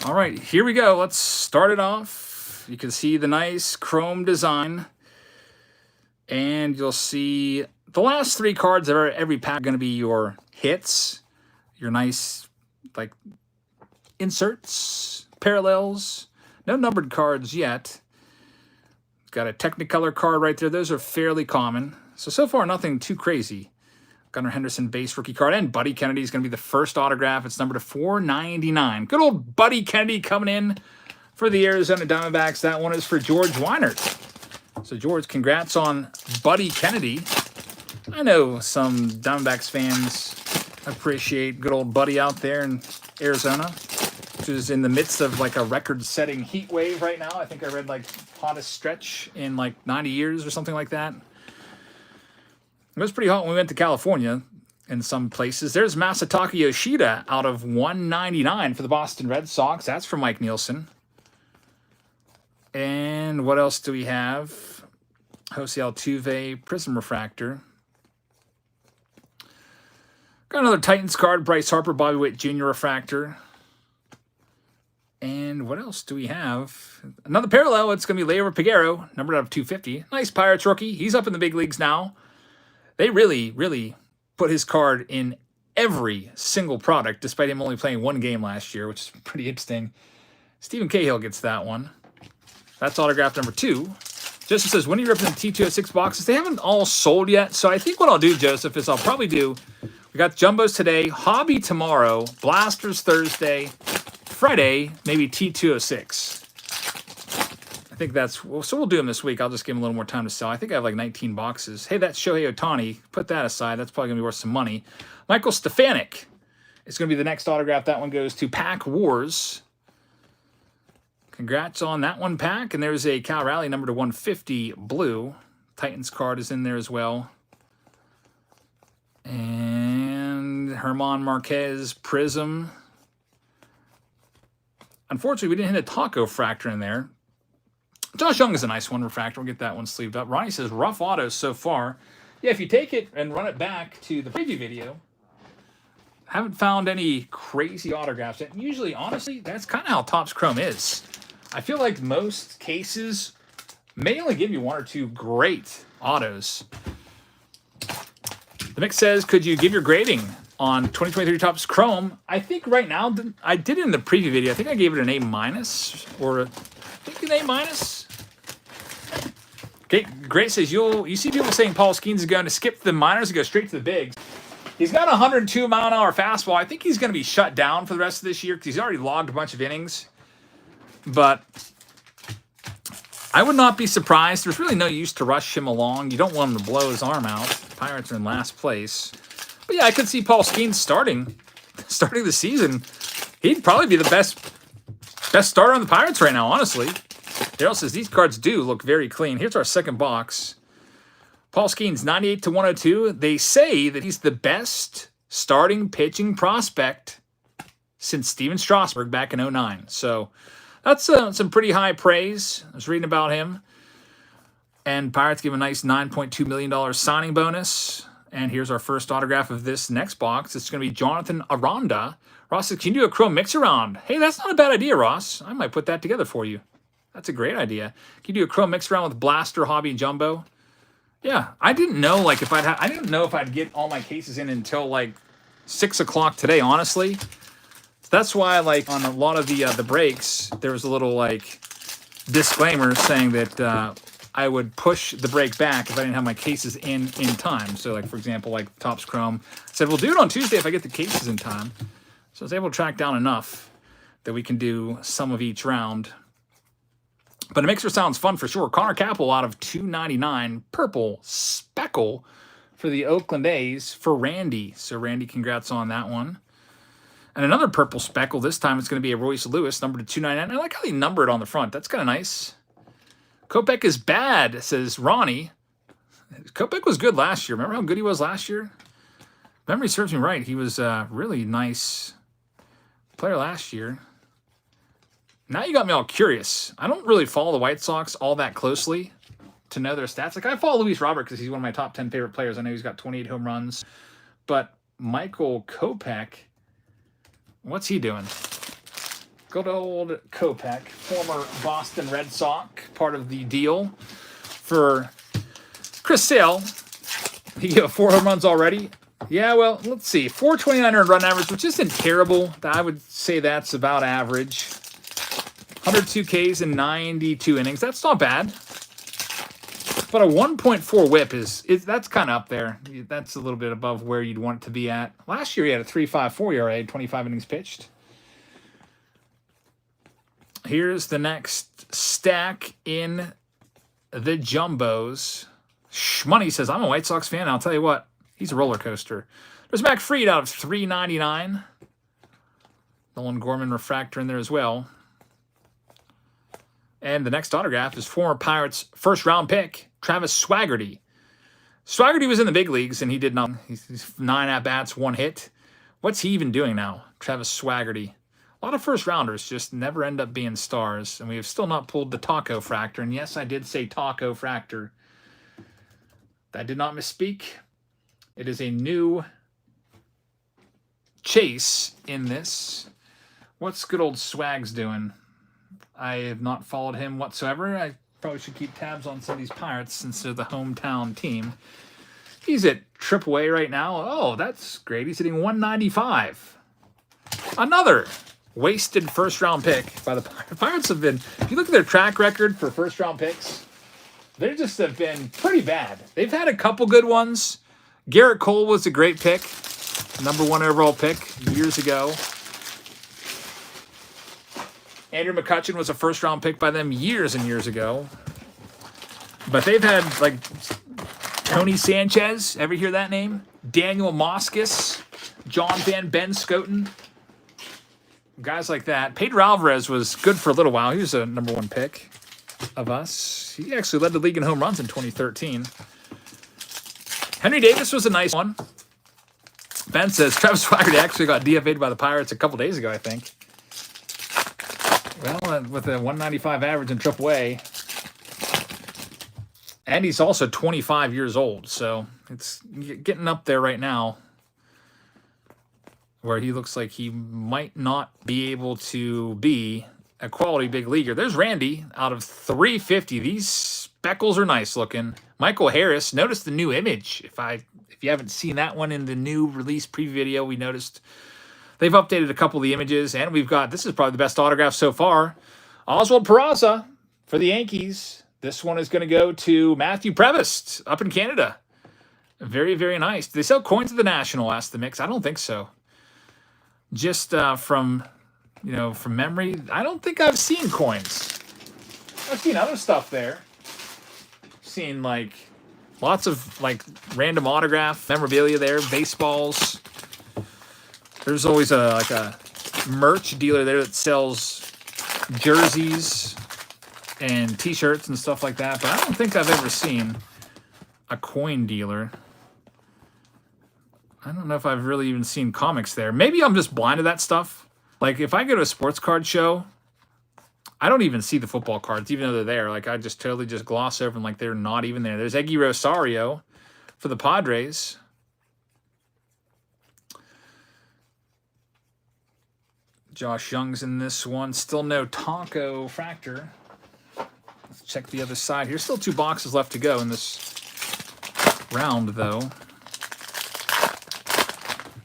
All right, here we go. Let's start it off. You can see the nice chrome design, and you'll see the last 3 cards of every pack are going to be your hits, your nice like inserts, parallels. No numbered cards yet. Got a Technicolor card right there. Those are fairly common. So far, nothing too crazy. Gunnar Henderson base rookie card, and Buddy Kennedy is going to be the first autograph. It's numbered to 499. Good old Buddy Kennedy coming in for the Arizona Diamondbacks. That one is for George Weinert. So George, congrats on Buddy Kennedy. I know some Diamondbacks fans appreciate good old Buddy out there in Arizona, which is in the midst of like a record-setting heat wave right now. I think I read like hottest stretch in like 90 years or something like that. It was pretty hot when we went to California in some places. There's Masataka Yoshida out of 199 for the Boston Red Sox. That's for Mike Nielsen. And what else do we have? Jose Altuve Prism Refractor. Got another Titans card. Bryce Harper, Bobby Witt Jr. Refractor. And what else do we have? Another parallel. It's going to be Leo Piguero, numbered out of 250. Nice Pirates rookie. He's up in the big leagues now. They really, really put his card in every single product, despite him only playing 1 game last year, which is pretty interesting. Stephen Cahill gets that one. That's autograph number 2. Joseph says, when do you represent T206 boxes? They haven't all sold yet, so I think what I'll do, Joseph, is I'll probably do, we got Jumbos today, Hobby tomorrow, Blasters Thursday, Friday, maybe T206. I think that's, so we'll do them this week. I'll just give them a little more time to sell. I think I have like 19 boxes. Hey, that's Shohei Ohtani. Put that aside. That's probably going to be worth some money. Michael Stefanik is going to be the next autograph. That one goes to Pack Wars. Congrats on that one, Pack. And there's a Cal Raleigh number to 150 blue. Titans card is in there as well. And Herman Marquez Prism. Unfortunately, we didn't hit a Taco Fractor in there. Josh Young is a nice one, refractor. We'll get that one sleeved up. Ronnie says, rough autos so far. Yeah, if you take it and run it back to the preview video, haven't found any crazy autographs. And usually, honestly, that's kind of how Topps Chrome is. I feel like most cases may only give you 1 or 2 great autos. The Mix says, could you give your grading on 2023 Topps Chrome? I think right now, I did it in the preview video. I think I gave it an A- or I think an A-. Okay, Great says, you see people saying Paul Skeens is going to skip the minors and go straight to the bigs. He's got a 102-mile-an-hour fastball. I think he's going to be shut down for the rest of this year because he's already logged a bunch of innings. But I would not be surprised. There's really no use to rush him along. You don't want him to blow his arm out. The Pirates are in last place. But yeah, I could see Paul Skeens starting the season. He'd probably be the best starter on the Pirates right now, honestly. Daryl says, these cards do look very clean. Here's our second box. Paul Skeens, 98 to 102. They say that he's the best starting pitching prospect since Steven Strasburg back in 2009. So that's some pretty high praise. I was reading about him. And Pirates give a nice $9.2 million signing bonus. And here's our first autograph of this next box. It's going to be Jonathan Aranda. Ross says, can you do a Chrome mix-around? Hey, that's not a bad idea, Ross. I might put that together for you. That's a great idea. Can you do a Chrome mix-around with Blaster, Hobby, Jumbo? Yeah, I didn't know like if I'd get all my cases in until like 6 o'clock today, honestly. So that's why like on a lot of the breaks, there was a little like disclaimer saying that I would push the break back if I didn't have my cases in time. So like, for example, like Topps Chrome said, we'll do it on Tuesday if I get the cases in time. So I was able to track down enough that we can do some of each round. But a mixer sounds fun for sure. Connor Capel out of 299. Purple Speckle for the Oakland A's for Randy. So Randy, congrats on that one. And another purple speckle. This time it's going to be a Royce Lewis, numbered to 299. I like how they number it on the front. That's kind of nice. Kopech is bad, says Ronnie. Kopech was good last year. Remember how good he was last year? Memory serves me right. He was a really nice player last year. Now you got me all curious. I don't really follow the White Sox all that closely to know their stats. Like, I follow Luis Robert because he's one of my top 10 favorite players. I know he's got 28 home runs. But Michael Kopech, what's he doing? Good old Kopech, former Boston Red Sox, part of the deal for Chris Sale. He gave 4 home runs already. Yeah, well, let's see. 429 earned run average, which isn't terrible. I would say that's about average. 102 Ks in 92 innings. That's not bad. But a 1.4 whip that's kind of up there. That's a little bit above where you'd want it to be at. Last year he had a 3.54 ERA, 25 innings pitched. Here's the next stack in the jumbos. Shmoney says, I'm a White Sox fan. I'll tell you what, he's a roller coaster. There's Mac Fried out of 399. Nolan Gorman refractor in there as well. And the next autograph is former Pirates first-round pick, Travis Swaggerty. Swaggerty was in the big leagues, and he did nothing. He's 9 at-bats, 1 hit. What's he even doing now? Travis Swaggerty. A lot of first-rounders just never end up being stars, and we have still not pulled the Taco Fractor. And yes, I did say Taco Fractor. I did not misspeak. It is a new chase in this. What's good old Swags doing? I have not followed him whatsoever. I probably should keep tabs on some of these Pirates since they're the hometown team. He's at AAA right now. Oh, that's great. He's hitting 195. Another wasted first-round pick by the Pirates. Pirates have been, if you look at their track record for first-round picks, they just have been pretty bad. They've had a couple good ones. Garrett Cole was a great pick. #1 overall pick years ago. Andrew McCutchen was a first-round pick by them years and years ago. But they've had, like, Tony Sanchez. Ever hear that name? Daniel Moskis. John Van Ben Scoten. Guys like that. Pedro Alvarez was good for a little while. He was a #1 pick of us. He actually led the league in home runs in 2013. Henry Davis was a nice one. Ben says Travis Swaggerty actually got DFA'd by the Pirates a couple days ago, I think. Well, with a 195 average in AAA. And he's also 25 years old, so it's getting up there right now where he looks like he might not be able to be a quality big leaguer. There's Randy out of 350. These speckles are nice looking. Michael Harris, notice the new image. If you haven't seen that one in the new release preview video, we noticed they've updated a couple of the images, and we've got, this is probably the best autograph so far, Oswald Peraza for the Yankees. This one is going to go to Matthew Prevost up in Canada. Very, very nice. Do they sell coins at the National? Asked the Mix. I don't think so. Just from memory, I don't think I've seen coins. I've seen other stuff there. Seen like lots of like random autograph memorabilia there, baseballs. There's always a merch dealer there that sells jerseys and T-shirts and stuff like that, but I don't think I've ever seen a coin dealer. I don't know if I've really even seen comics there. Maybe I'm just blind to that stuff. Like, if I go to a sports card show, I don't even see the football cards, even though they're there. Like, I just totally just gloss over them like they're not even there. There's Eggy Rosario for the Padres. Josh Young's in this one. Still no Taco Fractor. Let's check the other side here. Still 2 boxes left to go in this round, though.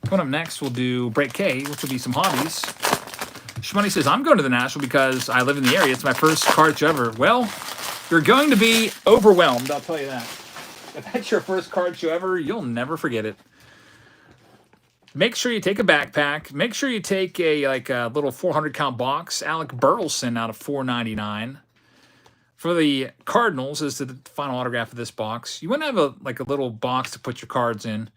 Coming up next, we'll do Break K, which will be some hobbies. Shmoney says, I'm going to the National because I live in the area. It's my first card show ever. Well, you're going to be overwhelmed, I'll tell you that. If that's your first card show ever, you'll never forget it. Make sure you take a backpack. Make sure you take a little 400 count box. Alec Burleson out of 499. For the Cardinals, is the final autograph of this box. You want to have a little box to put your cards in.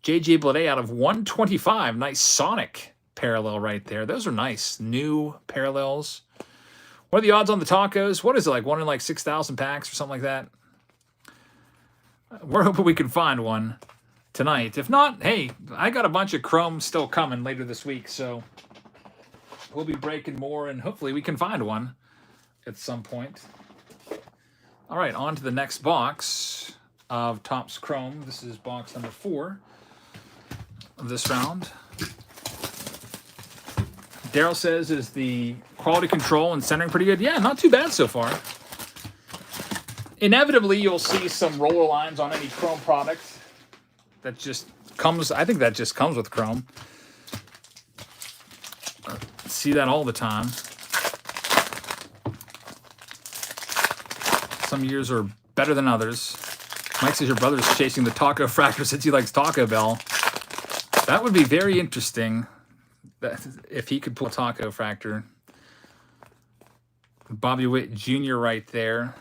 J.J. Bleday out of 125. Nice Sonic parallel right there. Those are nice. New parallels. What are the odds on the tacos? What is it, like 1 in like 6,000 packs or something like that? We're hoping we can find one tonight. If not, hey, I got a bunch of Chrome still coming later this week, so we'll be breaking more, and hopefully we can find one at some point. All right, on to the next box of Topps Chrome. This is box number 4 of this round. Daryl says, is the quality control and centering pretty good? Yeah, not too bad so far. Inevitably, you'll see some roller lines on any Chrome product. That just comes, I think that just comes with Chrome. See that all the time. Some years are better than others. Mike says your brother's chasing the taco fractor since he likes Taco Bell. That would be very interesting if he could pull a taco fractor. Bobby Witt Jr. right there.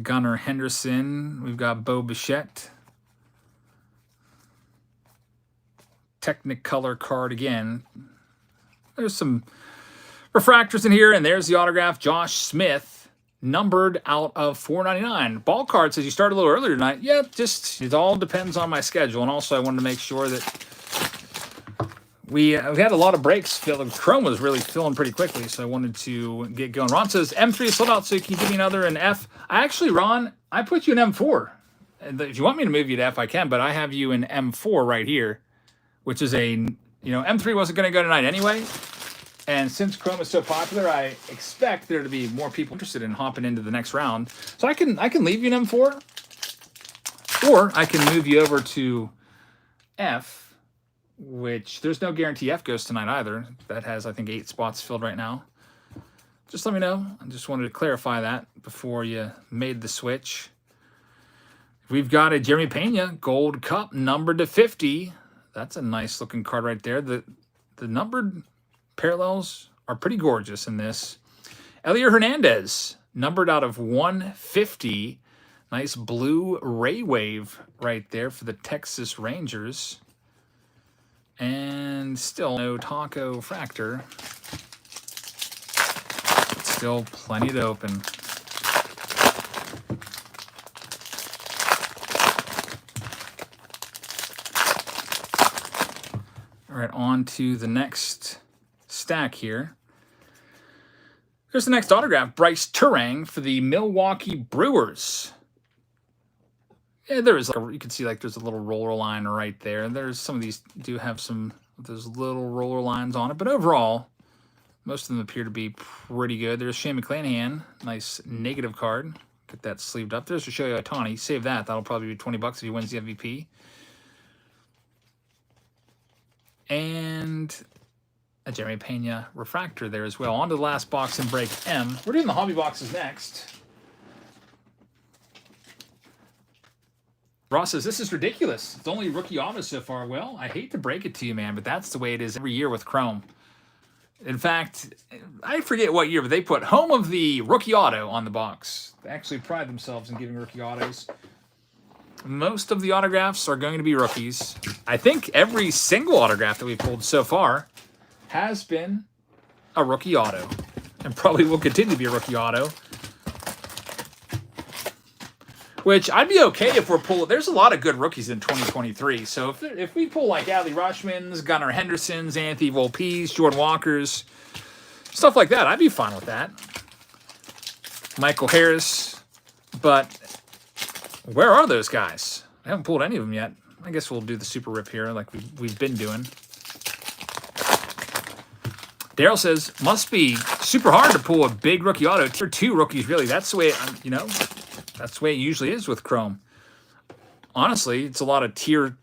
Gunnar Henderson. We've got Bo Bichette. Technicolor card again. There's some refractors in here, and there's the autograph. Josh Smith, numbered out of 499. Ball card says you started a little earlier tonight. Yeah, just it all depends on my schedule, and also I wanted to make sure that we had a lot of breaks filled. Chrome was really filling pretty quickly, so I wanted to get going. Ron says M3 is sold out, so you can give me another in F. Actually, Ron, I put you in M4. If you want me to move you to F, I can, but I have you in M4 right here, which is a, M3 wasn't going to go tonight anyway. And since Chrome is so popular, I expect there to be more people interested in hopping into the next round. So I can leave you in M4, or I can move you over to F, which there's no guarantee F goes tonight either. That has, I think, 8 spots filled right now. Just let me know. I just wanted to clarify that before you made the switch. We've got a Jeremy Pena Gold Cup numbered to 50. That's a nice looking card right there. The numbered parallels are pretty gorgeous in this. Elier Hernandez, numbered out of 150. Nice blue ray wave right there for the Texas Rangers. And still no taco fractor. Still plenty to open. All right, on to the next stack here. Here's the next autograph. Bryce Turang for the Milwaukee Brewers. Yeah, there is, you can see like there's a little roller line right there. There's some of these do have some of those little roller lines on it, but overall, most of them appear to be pretty good. There's Shane McClanahan, nice negative card. Get that sleeved up. There's Shohei Ohtani. Save that. That'll probably be $20 if he wins the MVP. And a Jeremy Pena refractor there as well. On to the last box in break M. We're doing the hobby boxes next. Ross says, this is ridiculous. It's only rookie autos so far. Well, I hate to break it to you, man, but that's the way it is every year with Chrome. In fact, I forget what year, but they put home of the rookie auto on the box. They actually pride themselves in giving rookie autos. Most of the autographs are going to be rookies. I think every single autograph that we've pulled so far has been a rookie auto, and probably will continue to be a rookie auto. Which I'd be okay if we're pulling. There's a lot of good rookies in 2023. So if we pull like Adley Rutschmans, Gunnar Hendersons, Anthony Volpes, Jordan Walkers, stuff like that, I'd be fine with that. Michael Harris, but where are those guys? I haven't pulled any of them yet. I guess we'll do the super rip here like we've been doing. Daryl says, must be super hard to pull a big rookie auto. Tier 2 rookies, really. That's the way, that's the way it usually is with Chrome. Honestly, it's a lot of Tier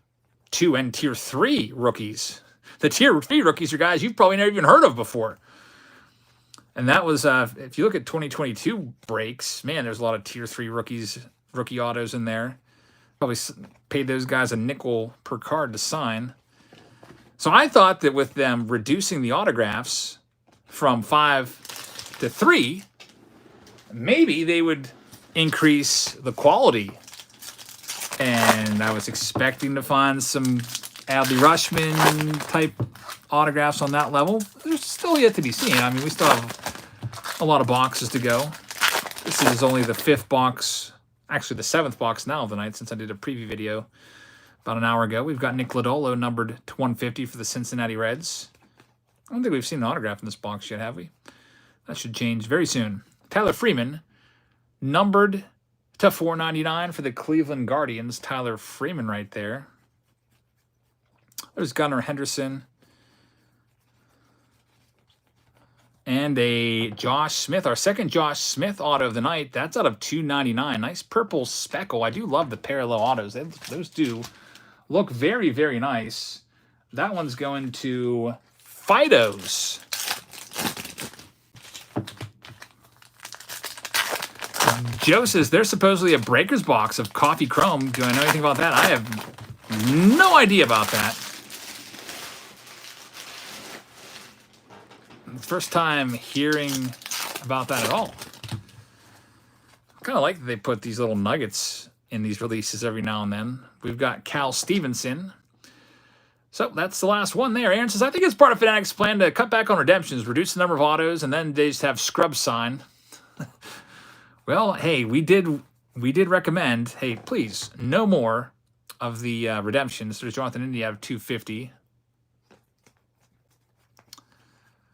2 and Tier 3 rookies. The Tier 3 rookies are guys you've probably never even heard of before. And that was, if you look at 2022 breaks, man, there's a lot of Tier 3 rookie autos in there. Probably paid those guys a nickel per card to sign. So I thought that with them reducing the autographs from 5 to 3, maybe they would increase the quality. And I was expecting to find some Adley Rutschman type autographs on that level. There's still yet to be seen. I mean, we still have a lot of boxes to go. This is only the 5th box, actually the 7th box now of the night since I did a preview video about an hour ago. We've got Nick Lodolo numbered to 150 for the Cincinnati Reds. I don't think we've seen an autograph in this box yet, have we? That should change very soon. Tyler Freeman numbered to 499 for the Cleveland Guardians. Tyler Freeman right there. There's Gunnar Henderson. And a Josh Smith, our second Josh Smith auto of the night. That's out of 299. Nice purple speckle. I do love the parallel autos. Those do look very, very nice. That one's going to Fidos. Joe says there's supposedly a breaker's box of coffee chrome. Do I know anything about that? I have no idea about that. First time hearing about that at all. I kind of like that they put these little nuggets in these releases every now and then. We've got Cal Stevenson. So that's the last one there. Aaron says, I think it's part of Fanatic's plan to cut back on redemptions, reduce the number of autos, and then they just have scrub sign. Well, hey, we did recommend, hey, please, no more of the redemptions. There's Jonathan India out of 250.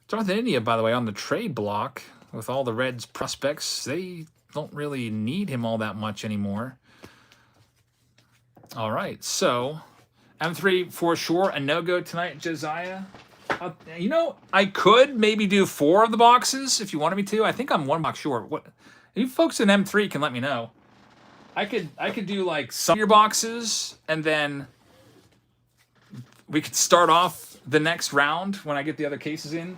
Jonathan India, by the way, on the trade block with all the Reds prospects, they don't really need him all that much anymore. All right, so M3 for sure, a no-go tonight, Josiah. You know, I could maybe do 4 of the boxes if you wanted me to. I think I'm 1 box short. What? You folks in M3 can let me know. I could do like some of your boxes, and then we could start off the next round when I get the other cases in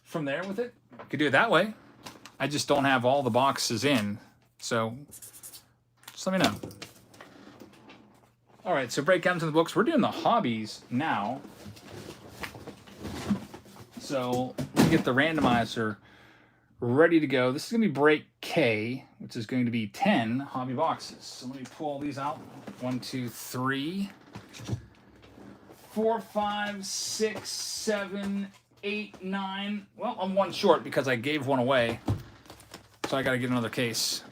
from there with it. Could do it that way. I just don't have all the boxes in, so just let me know. All right, so break down to the books. We're doing the hobbies now. So let me get the randomizer ready to go. This is going to be break K, which is going to be 10 hobby boxes. So let me pull all these out. 1, 2, 3, 4, 5, 6, 7, 8, 9. Well, I'm 1 short because I gave 1 away. So I got to get another case.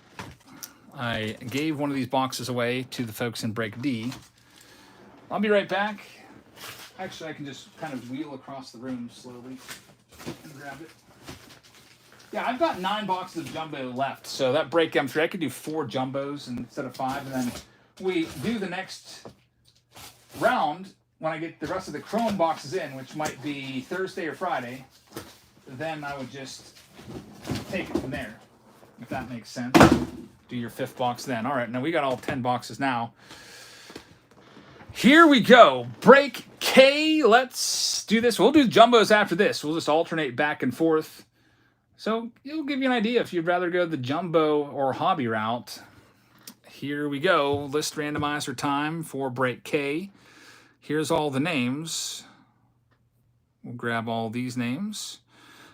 I gave 1 of these boxes away to the folks in break D. I'll be right back. Actually, I can just kind of wheel across the room slowly and grab it. Yeah, I've got 9 boxes of jumbo left, so that break M3, I could do 4 jumbos instead of 5, and then we do the next round when I get the rest of the chrome boxes in, which might be Thursday or Friday. Then I would just take it from there, if that makes sense. Do your 5th box then. All right, now we got all 10 boxes now. Here we go. Break K. Let's do this. We'll do jumbos after this. We'll just alternate back and forth. So it'll give you an idea if you'd rather go the jumbo or hobby route. Here we go. List randomizer time for break K. Here's all the names. We'll grab all these names.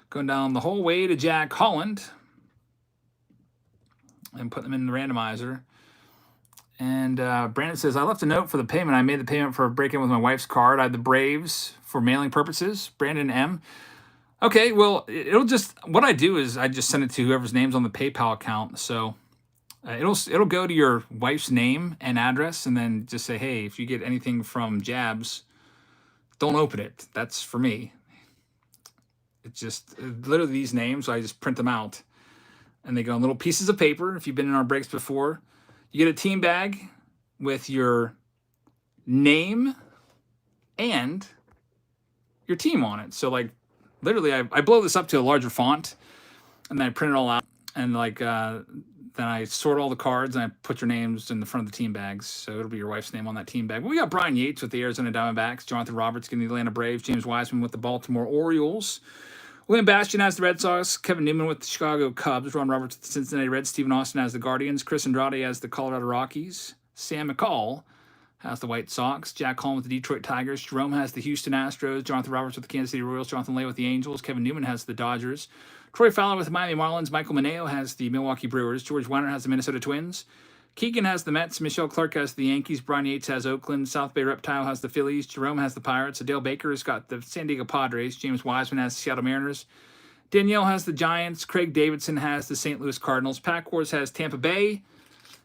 Going down the whole way to Jack Holland. And put them in the randomizer. And Brandon says, I left a note for the payment. I made the payment for a break-in with my wife's card. I had the Braves for mailing purposes. Brandon M. Okay, well, it'll just, what I do is I just send it to whoever's name's on the PayPal account. So it'll go to your wife's name and address, and then just say, hey, if you get anything from Jabs, don't open it. That's for me. It's just literally these names. So I just print them out, and they go on little pieces of paper. If you've been in our breaks before, you get a team bag with your name and your team on it. So like, literally, I blow this up to a larger font, and then I print it all out, and like then I sort all the cards, and I put your names in the front of the team bags, so it'll be your wife's name on that team bag. But we got Brian Yates with the Arizona Diamondbacks, Jonathan Roberts getting the Atlanta Braves, James Wiseman with the Baltimore Orioles, William Bastian has the Red Sox, Kevin Newman with the Chicago Cubs, Ron Roberts with the Cincinnati Reds, Stephen Austin has the Guardians, Chris Andrade has the Colorado Rockies, Sam McCall has the White Sox, Jack Holland with the Detroit Tigers, Jerome has the Houston Astros, Jonathan Roberts with the Kansas City Royals, Jonathan Lay with the Angels, Kevin Newman has the Dodgers, Troy Fowler with the Miami Marlins, Michael Mineo has the Milwaukee Brewers, George Weiner has the Minnesota Twins, Keegan has the Mets, Michelle Clark has the Yankees, Brian Yates has Oakland, South Bay Reptile has the Phillies, Jerome has the Pirates, Adele Baker has got the San Diego Padres, James Wiseman has the Seattle Mariners, Danielle has the Giants. Craig Davidson has the St. Louis Cardinals. Pack Wars has Tampa Bay.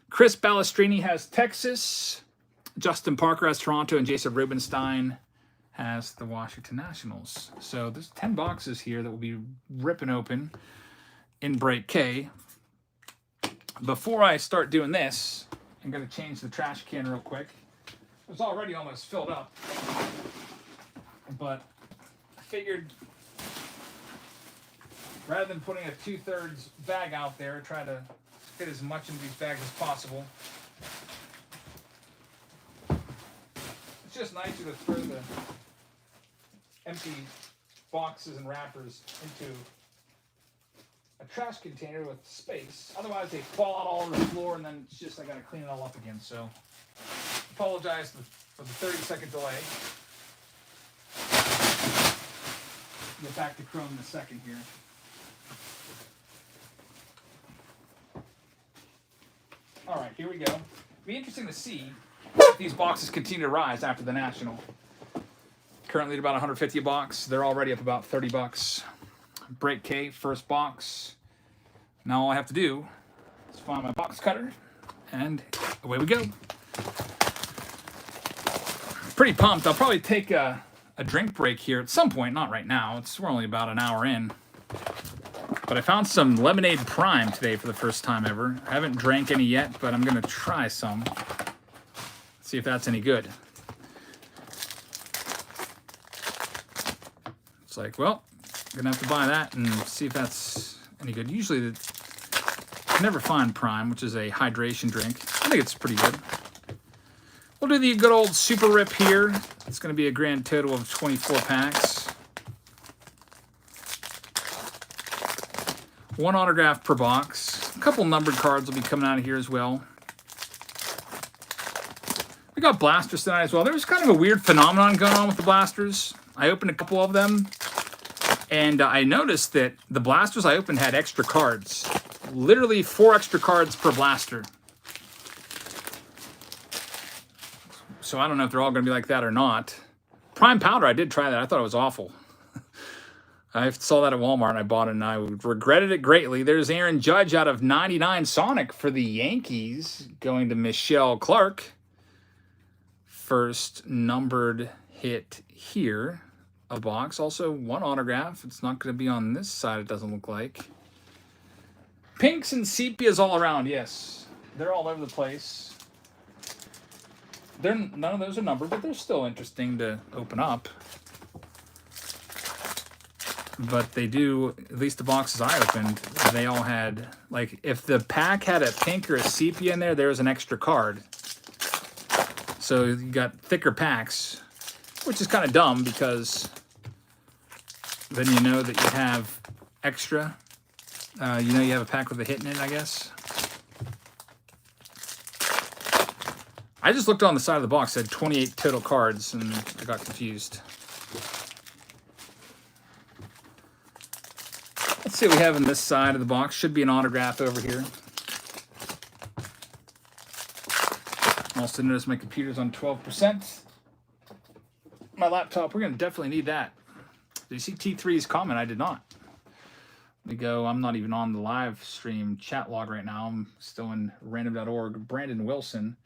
Chris Balestrini has Texas. Justin Parker has Toronto. And Jason Rubenstein has the Washington Nationals. So there's 10 boxes here that will be ripping open in Break K. Before I start doing this, I'm going to change the trash can real quick. It was already almost filled up. But I figured rather than putting a 2/3 bag out there, try to fit as much into these bags as possible. It's just nicer to throw the empty boxes and wrappers into a trash container with space. Otherwise, they fall out all over the floor, and then it's just I got to clean it all up again. So, apologize for the 30-second delay. Get back to Chrome in a second here. All right, here we go. It'll be interesting to see if these boxes continue to rise after the National. Currently at about 150 a box. They're already up about 30 bucks. Break K, first box. Now all I have to do is find my box cutter, and away we go. Pretty pumped. I'll probably take a drink break here at some point, not right now. We're only about an hour in. But I found some Lemonade Prime today for the first time ever. I haven't drank any yet, but I'm going to try some. See if that's any good. It's like, well, I'm going to have to buy that and see if that's any good. Usually, you never find Prime, which is a hydration drink. I think it's pretty good. We'll do the good old Super Rip here. It's going to be a grand total of 24 packs. One autograph per box. A couple numbered cards will be coming out of here as well. We got blasters tonight as well. There was kind of a weird phenomenon going on with the blasters. I opened a couple of them, and I noticed that the blasters I opened had extra cards. Literally 4 extra cards per blaster. So I don't know if they're all going to be like that or not. Prime Powder, I did try that. I thought it was awful. I saw that at Walmart and I bought it and I regretted it greatly. There's Aaron Judge out of 99 Sonic for the Yankees going to Michelle Clark. First numbered hit here. A box. Also one autograph. It's not going to be on this side, it doesn't look like. Pinks and sepias all around, yes. They're all over the place. None of those are numbered, but they're still interesting to open up. But they do, at least the boxes I opened, they all had, like, if the pack had a pink or a sepia in there, there was an extra card. So you got thicker packs, which is kind of dumb because then you know that you have extra. You know you have a pack with a hit in it, I guess. I just looked on the side of the box, it had 28 total cards, and I got confused. Let's see what we have in this side of the box. Should be an autograph over here. Also notice my computer's on 12%. My laptop, we're going to definitely need that. Did you see T3's comment? I did not. Let me go. I'm not even on the live stream chat log right now. I'm still in random.org. Brandon Wilson.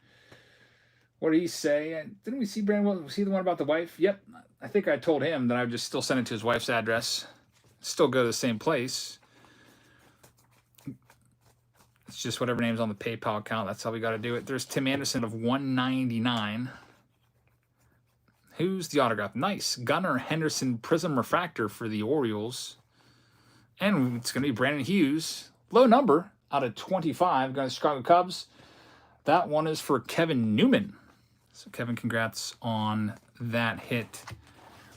What did he say? Didn't we see Brandon Wilson? Was he the one about the wife? Yep. I think I told him that I would just still send it to his wife's address. Still go to the same place. It's just whatever name's on the PayPal account. That's how we got to do it. There's Tim Anderson of 199. Who's the autograph? Nice. Gunnar Henderson Prism Refractor for the Orioles. And it's going to be Brandon Hughes. Low number out of 25. Going to Chicago Cubs. That one is for Kevin Newman. So Kevin, congrats on that hit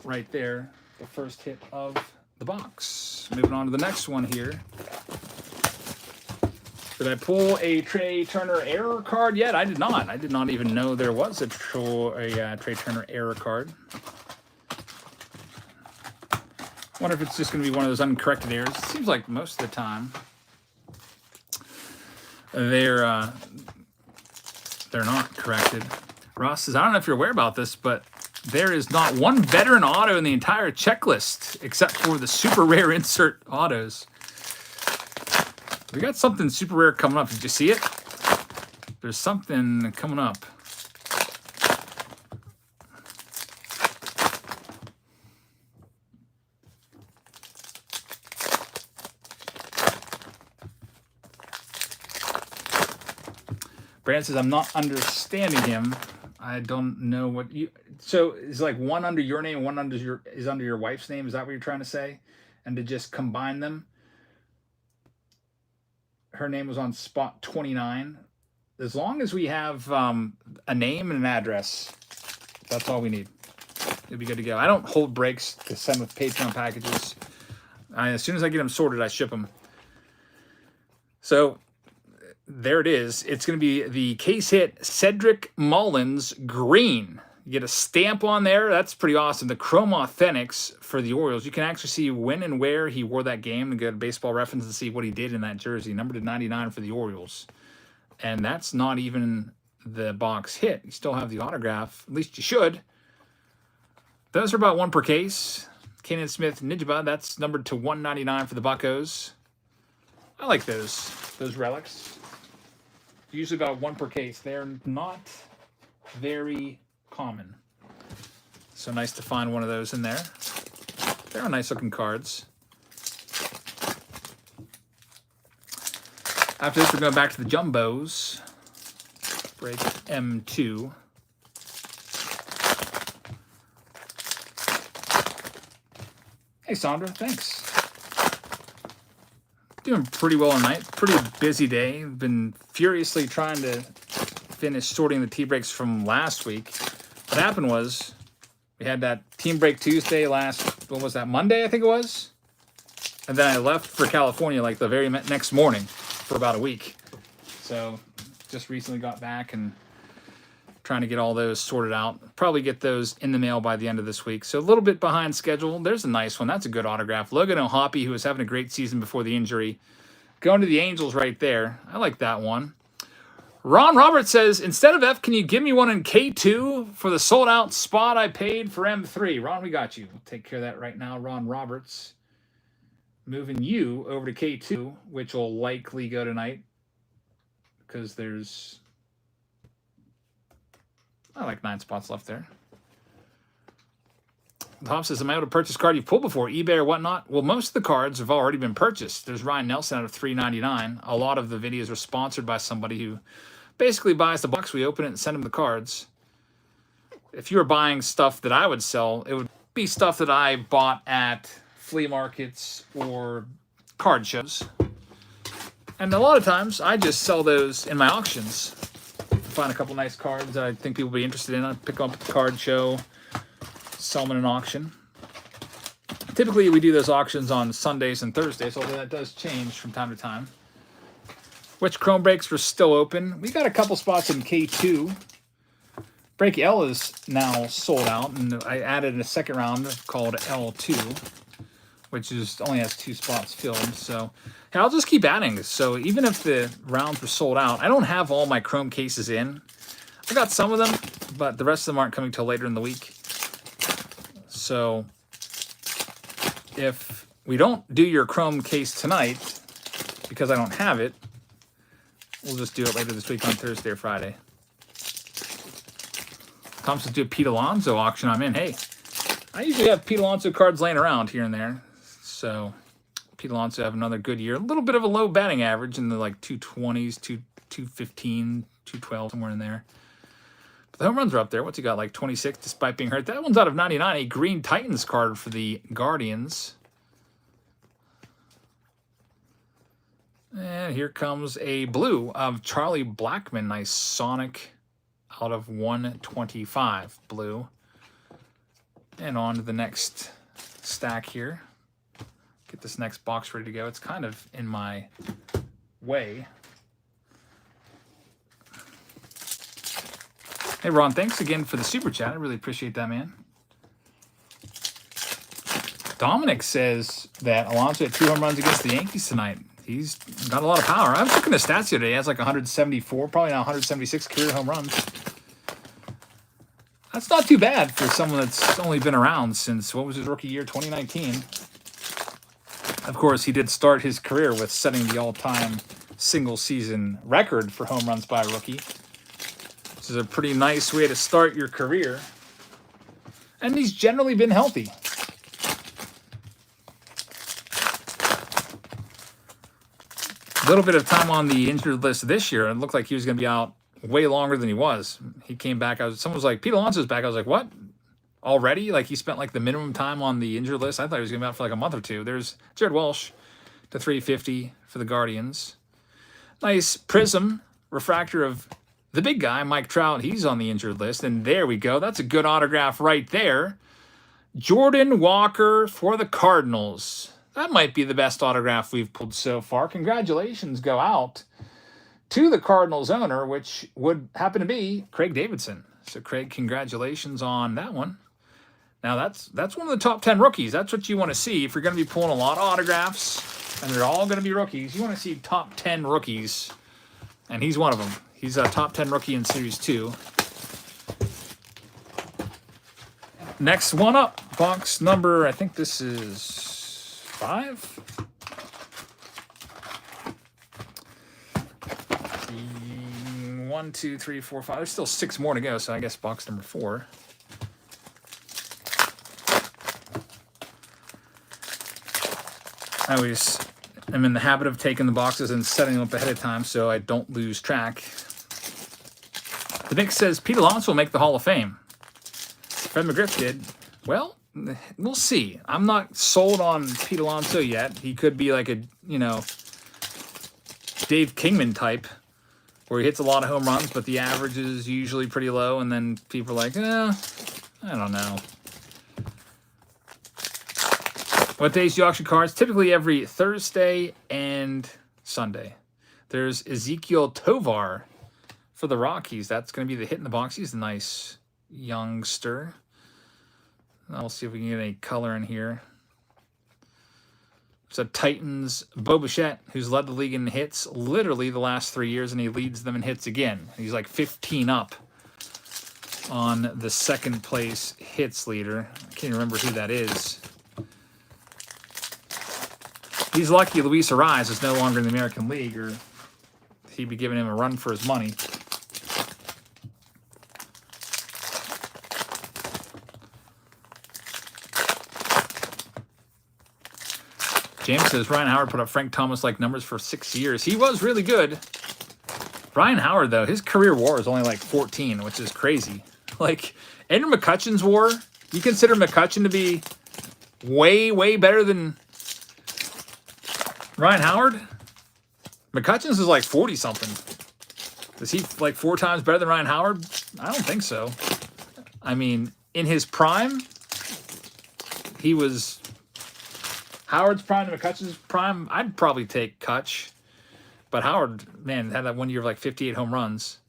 right there. The first hit of the box. Moving on to the next one here. Did I pull a Trey Turner error card yet? I did not. I did not even know there was a Trey Turner error card. Wonder if it's just going to be one of those uncorrected errors. It seems like most of the time they're not corrected. Ross says, I don't know if you're aware about this, but there is not one veteran auto in the entire checklist except for the super rare insert autos. We got something super rare coming up. Did you see it? There's something coming up. Brand says, I'm not understanding him. I don't know what you... So is like one under your name, one under your wife's name? Is that what you're trying to say? And to just combine them? Her name was on spot 29. As long as we have a name and an address, that's all we need. It'll be good to go. I don't hold breaks to send with Patreon packages. As soon as I get them sorted, I ship them. So there it is. It's going to be the case hit Cedric Mullins green. You get a stamp on there. That's pretty awesome. The Chrome Authentics for the Orioles. You can actually see when and where he wore that game and go to Baseball Reference and see what he did in that jersey. Numbered to 99 for the Orioles. And that's not even the box hit. You still have the autograph. At least you should. Those are about one per case. Kanan Smith Nijaba, that's numbered to 199 for the Buccos. I like those relics. Usually about one per case. They're not very common. So nice to find one of those in there. They're nice looking cards. After this, we're going back to the Jumbos. Break M2. Hey, Sandra, thanks. Doing pretty well tonight. Pretty busy day. I've been furiously trying to finish sorting the tea breaks from last week. What happened was we had that Team Break Tuesday what was that, Monday, I think it was? And then I left for California like the very next morning for about a week. So just recently got back and trying to get all those sorted out. Probably get those in the mail by the end of this week. So a little bit behind schedule. There's a nice one. That's a good autograph. Logan O'Hoppe, who was having a great season before the injury. Going to the Angels right there. I like that one. Ron Roberts says, instead of F, can you give me one in K2 for the sold-out spot I paid for M3? Ron, we got you. We'll take care of that right now. Ron Roberts. Moving you over to K2, which will likely go tonight. Because there's... I like 9 spots left there. Tom says, am I able to purchase a card you've pulled before, eBay or whatnot? Well, most of the cards have already been purchased. There's Ryan Nelson out of $3.99. A lot of the videos are sponsored by somebody who basically buys the box, we open it and send them the cards. If you were buying stuff that I would sell, it would be stuff that I bought at flea markets or card shows. And a lot of times, I just sell those in my auctions. Find a couple nice cards that I think people will be interested in. I pick them up at the card show, sell them in an auction. Typically, we do those auctions on Sundays and Thursdays, although that does change from time to time. Which Chrome breaks were still open? We got a couple spots in K2. Break L is now sold out, and I added a second round called L2, which only has 2 spots filled. So hey, I'll just keep adding. So even if the rounds were sold out, I don't have all my Chrome cases in. I got some of them, but the rest of them aren't coming till later in the week. So if we don't do your Chrome case tonight, because I don't have it, we'll just do it later this week on Thursday or Friday. Thompson's do a Pete Alonso auction. I'm in. Hey, I usually have Pete Alonso cards laying around here and there. So Pete Alonso have another good year. A little bit of a low batting average in the like 220s, 215, 212, somewhere in there. But the home runs are up there. What's he got? Like 26 despite being hurt. That one's out of 99. A green Titans card for the Guardians. And here comes a blue of Charlie Blackmon. Nice Sonic out of 125 blue. And on to the next stack here. Get this next box ready to go. It's kind of in my way. Hey, Ron, thanks again for the super chat. I really appreciate that, man. Dominic says that Alonso had 2 home runs against the Yankees tonight. He's got a lot of power. I was looking at stats the other day. He has like 174, probably now 176 career home runs. That's not too bad for someone that's only been around since, what was his rookie year, 2019. Of course, he did start his career with setting the all-time single-season record for home runs by a rookie. This is a pretty nice way to start your career. And he's generally been healthy. A little bit of time on the injured list this year. It looked like he was going to be out way longer than he was. He came back. Someone was like, Pete Alonso's back. I was like, what? Already? Like, he spent like the minimum time on the injured list. I thought he was going to be out for like a month or two. There's Jared Walsh to 350 for the Guardians. Nice prism refractor of the big guy, Mike Trout. He's on the injured list. And there we go. That's a good autograph right there. Jordan Walker for the Cardinals. That might be the best autograph we've pulled so far. Congratulations go out to the Cardinals owner, which would happen to be Craig Davidson. So, Craig, congratulations on that one. Now, that's one of the top 10 rookies. That's what you want to see. If you're going to be pulling a lot of autographs, and they're all going to be rookies, you want to see top 10 rookies. And he's one of them. He's a top 10 rookie in Series 2. Next one up, box number, I think this is 5. 1, 2, 3, 4, 5. There's still 6 more to go, so I guess box number 4. I always am in the habit of taking the boxes and setting them up ahead of time so I don't lose track. The Nick says Pete Alonso will make the Hall of Fame. Fred McGriff did. Well, we'll see. I'm not sold on Pete Alonso yet. He could be like a, Dave Kingman type, where he hits a lot of home runs, but the average is usually pretty low, and then people are like, I don't know. What days do you auction cards? Typically every Thursday and Sunday. There's Ezekiel Tovar for the Rockies. That's going to be the hit in the box. He's a nice youngster. I'll see if we can get any color in here. It's a Titans Bo Bichette, who's led the league in hits literally the last 3 years, and he leads them in hits again. He's like 15 up on the second place hits leader. I can't remember who that is. He's lucky Luis Ariz is no longer in the American League, or he'd be giving him a run for his money. James says Ryan Howard put up Frank Thomas-like numbers for 6 years. He was really good. Ryan Howard, though, his career WAR is only like 14, which is crazy. Like, Andrew McCutchen's WAR, you consider McCutchen to be way, way better than Ryan Howard? McCutchen's is like 40-something. Is he like 4 times better than Ryan Howard? I don't think so. I mean, in his prime, he was Howard's prime to McCutchen's prime. I'd probably take Kutch. But Howard, man, had that 1 year of like 58 home runs.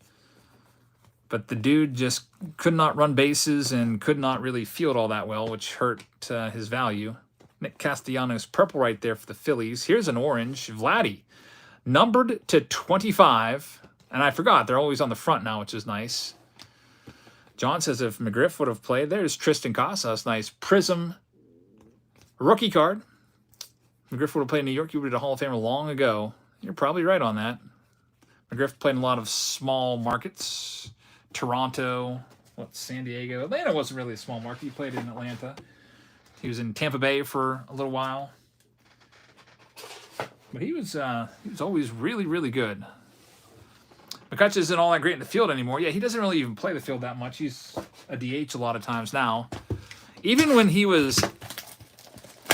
But the dude just could not run bases and could not really field all that well, which hurt his value. Nick Castellanos, purple right there for the Phillies. Here's an orange. Vladdy, numbered to 25. And I forgot, they're always on the front now, which is nice. John says if McGriff would have played, there's Tristan Casas. Nice prism rookie card. McGriff would have played in New York, he would have been a Hall of Famer long ago. You're probably right on that. McGriff played in a lot of small markets. Toronto, San Diego. Atlanta wasn't really a small market. He played in Atlanta. He was in Tampa Bay for a little while. But he was always really, really good. McCutchen isn't all that great in the field anymore. Yeah, he doesn't really even play the field that much. He's a DH a lot of times now. Even when he was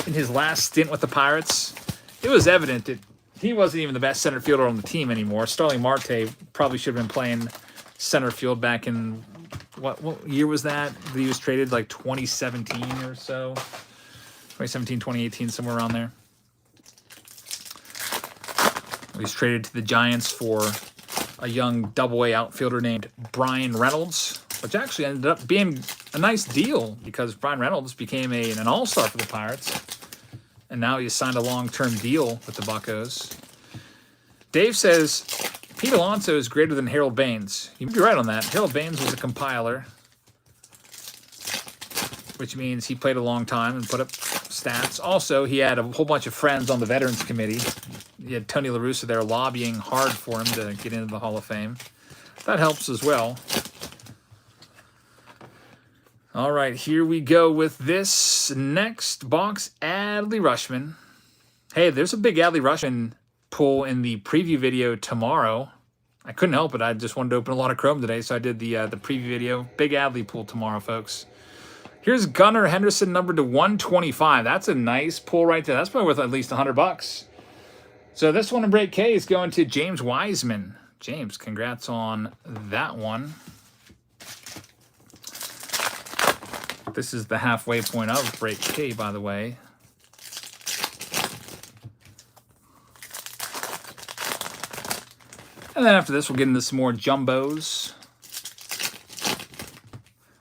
in his last stint with the Pirates, it was evident that he wasn't even the best center fielder on the team anymore. Starling Marte probably should have been playing center field back in, what year was that? He was traded like 2017 or so. 2017, 2018, somewhere around there. He was traded to the Giants for a young double-A outfielder named Brian Reynolds, which actually ended up being a nice deal because Brian Reynolds became an all-star for the Pirates, and now he's signed a long-term deal with the Buccos. Dave says Pete Alonso is greater than Harold Baines. You'd be right on that. Harold Baines was a compiler. which means he played a long time and put up stats. Also, he had a whole bunch of friends on the Veterans Committee. He had Tony La Russa there lobbying hard for him to get into the Hall of Fame. That helps as well. All right, here we go with this next box, Adley Rutschman. Hey, there's a big Adley Rutschman pull in the preview video tomorrow. I couldn't help it. I just wanted to open a lot of Chrome today, so I did the preview video. Big Adley pull tomorrow, folks. Here's Gunnar Henderson, numbered to 125. That's a nice pull right there. That's probably worth at least $100. So this one in break K is going to James Wiseman. James, congrats on that one. This is the halfway point of break K, by the way. And then after this, we'll get into some more jumbos.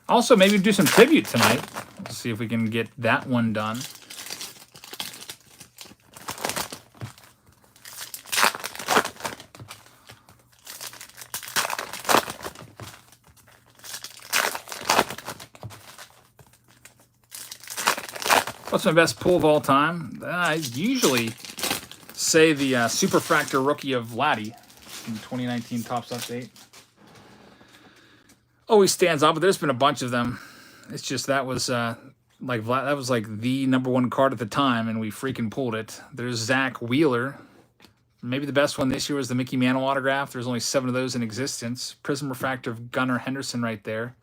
Also, maybe do some tribute tonight. Let's see if we can get that one done. What's my best pull of all time? I usually say the Superfractor Rookie of Vladdy in the 2019 Topps Update. Always stands out, but there's been a bunch of them. It's just that was like the #1 card at the time, and we freaking pulled it. There's Zach Wheeler. Maybe the best one this year was the Mickey Mantle autograph. There's only 7 of those in existence. Prism Refractor of Gunnar Henderson right there.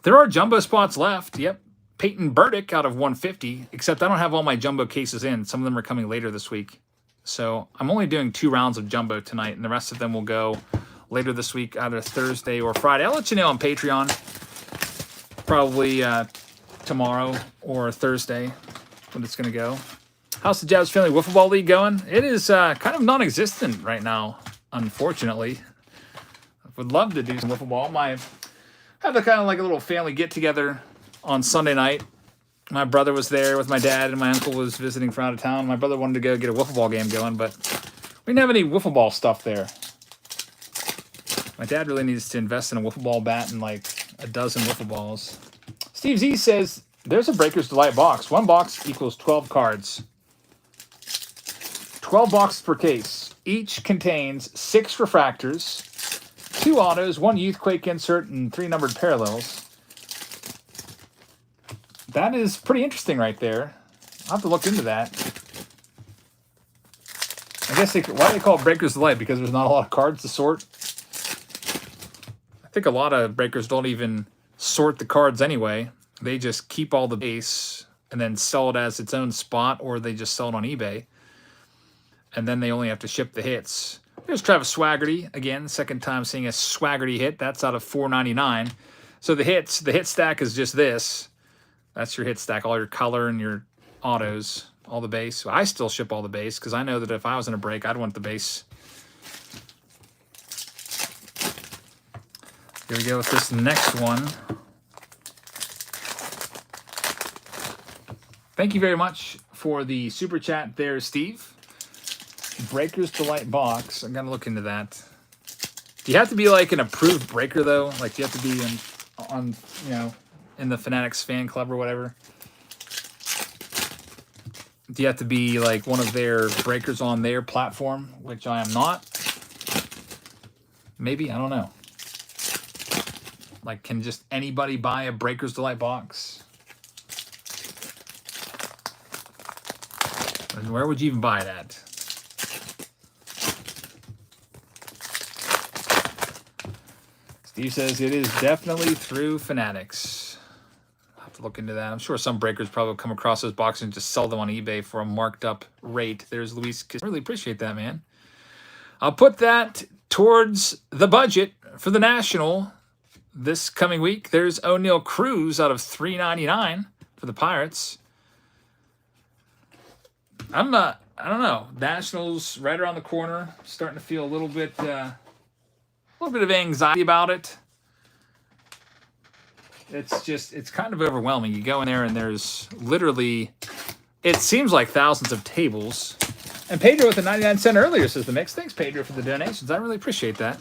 There are jumbo spots left. Yep. Peyton Burdick out of 150, except I don't have all my jumbo cases in. Some of them are coming later this week. So I'm only doing 2 rounds of jumbo tonight, and the rest of them will go later this week, either Thursday or Friday. I'll let you know on Patreon, probably tomorrow or Thursday when it's going to go. How's the Jazz Family Wiffle Ball League going? It is kind of non-existent right now, unfortunately. I would love to do some wiffle ball. I have a kind of like a little family get-together on Sunday night. My brother was there with my dad, and my uncle was visiting from out of town. My brother wanted to go get a wiffle ball game going, but we didn't have any wiffle ball stuff there. My dad really needs to invest in a wiffle ball bat and like a dozen wiffle balls. Steve Z says, there's a Breaker's Delight box. 1 box equals 12 cards. 12 boxes per case. Each contains 6 refractors, 2 autos, 1 Youthquake insert, and 3 numbered parallels. That is pretty interesting right there. I'll have to look into that. I guess why do they call it Breaker's Delight? Because there's not a lot of cards to sort. I think a lot of breakers don't even sort the cards anyway. They just keep all the base and then sell it as its own spot, or they just sell it on eBay. And then they only have to ship the hits. There's Travis Swaggerty. Again, second time seeing a Swaggerty hit. That's out of 499. So the hit stack is just this. That's your hit stack, all your color and your autos, all the base. So I still ship all the base because I know that if I was in a break, I'd want the base. Here we go with this next one. Thank you very much for the super chat there, Steve. Breaker's Delight box. I'm going to look into that. Do you have to be like an approved breaker, though? Like, do you have to be in the Fanatics fan club or whatever? Do you have to be like one of their breakers on their platform, which I am not? Maybe, I don't know. Like, can just anybody buy a Breaker's Delight box? And where would you even buy it at? Steve says it is definitely through Fanatics. I'll have to look into that. I'm sure some breakers probably come across those boxes and just sell them on eBay for a marked up rate. There's Luis. I really appreciate that, man. I'll put that towards the budget for the National this coming week. There's O'Neal Cruz out of $3.99 for the Pirates. I don't know. Nationals right around the corner. Starting to feel a little bit of anxiety about it. It's kind of overwhelming. You go in there and there's literally, it seems like thousands of tables. And Pedro with the 99 cent earlier says the mix. Thanks, Pedro, for the donations. I really appreciate that.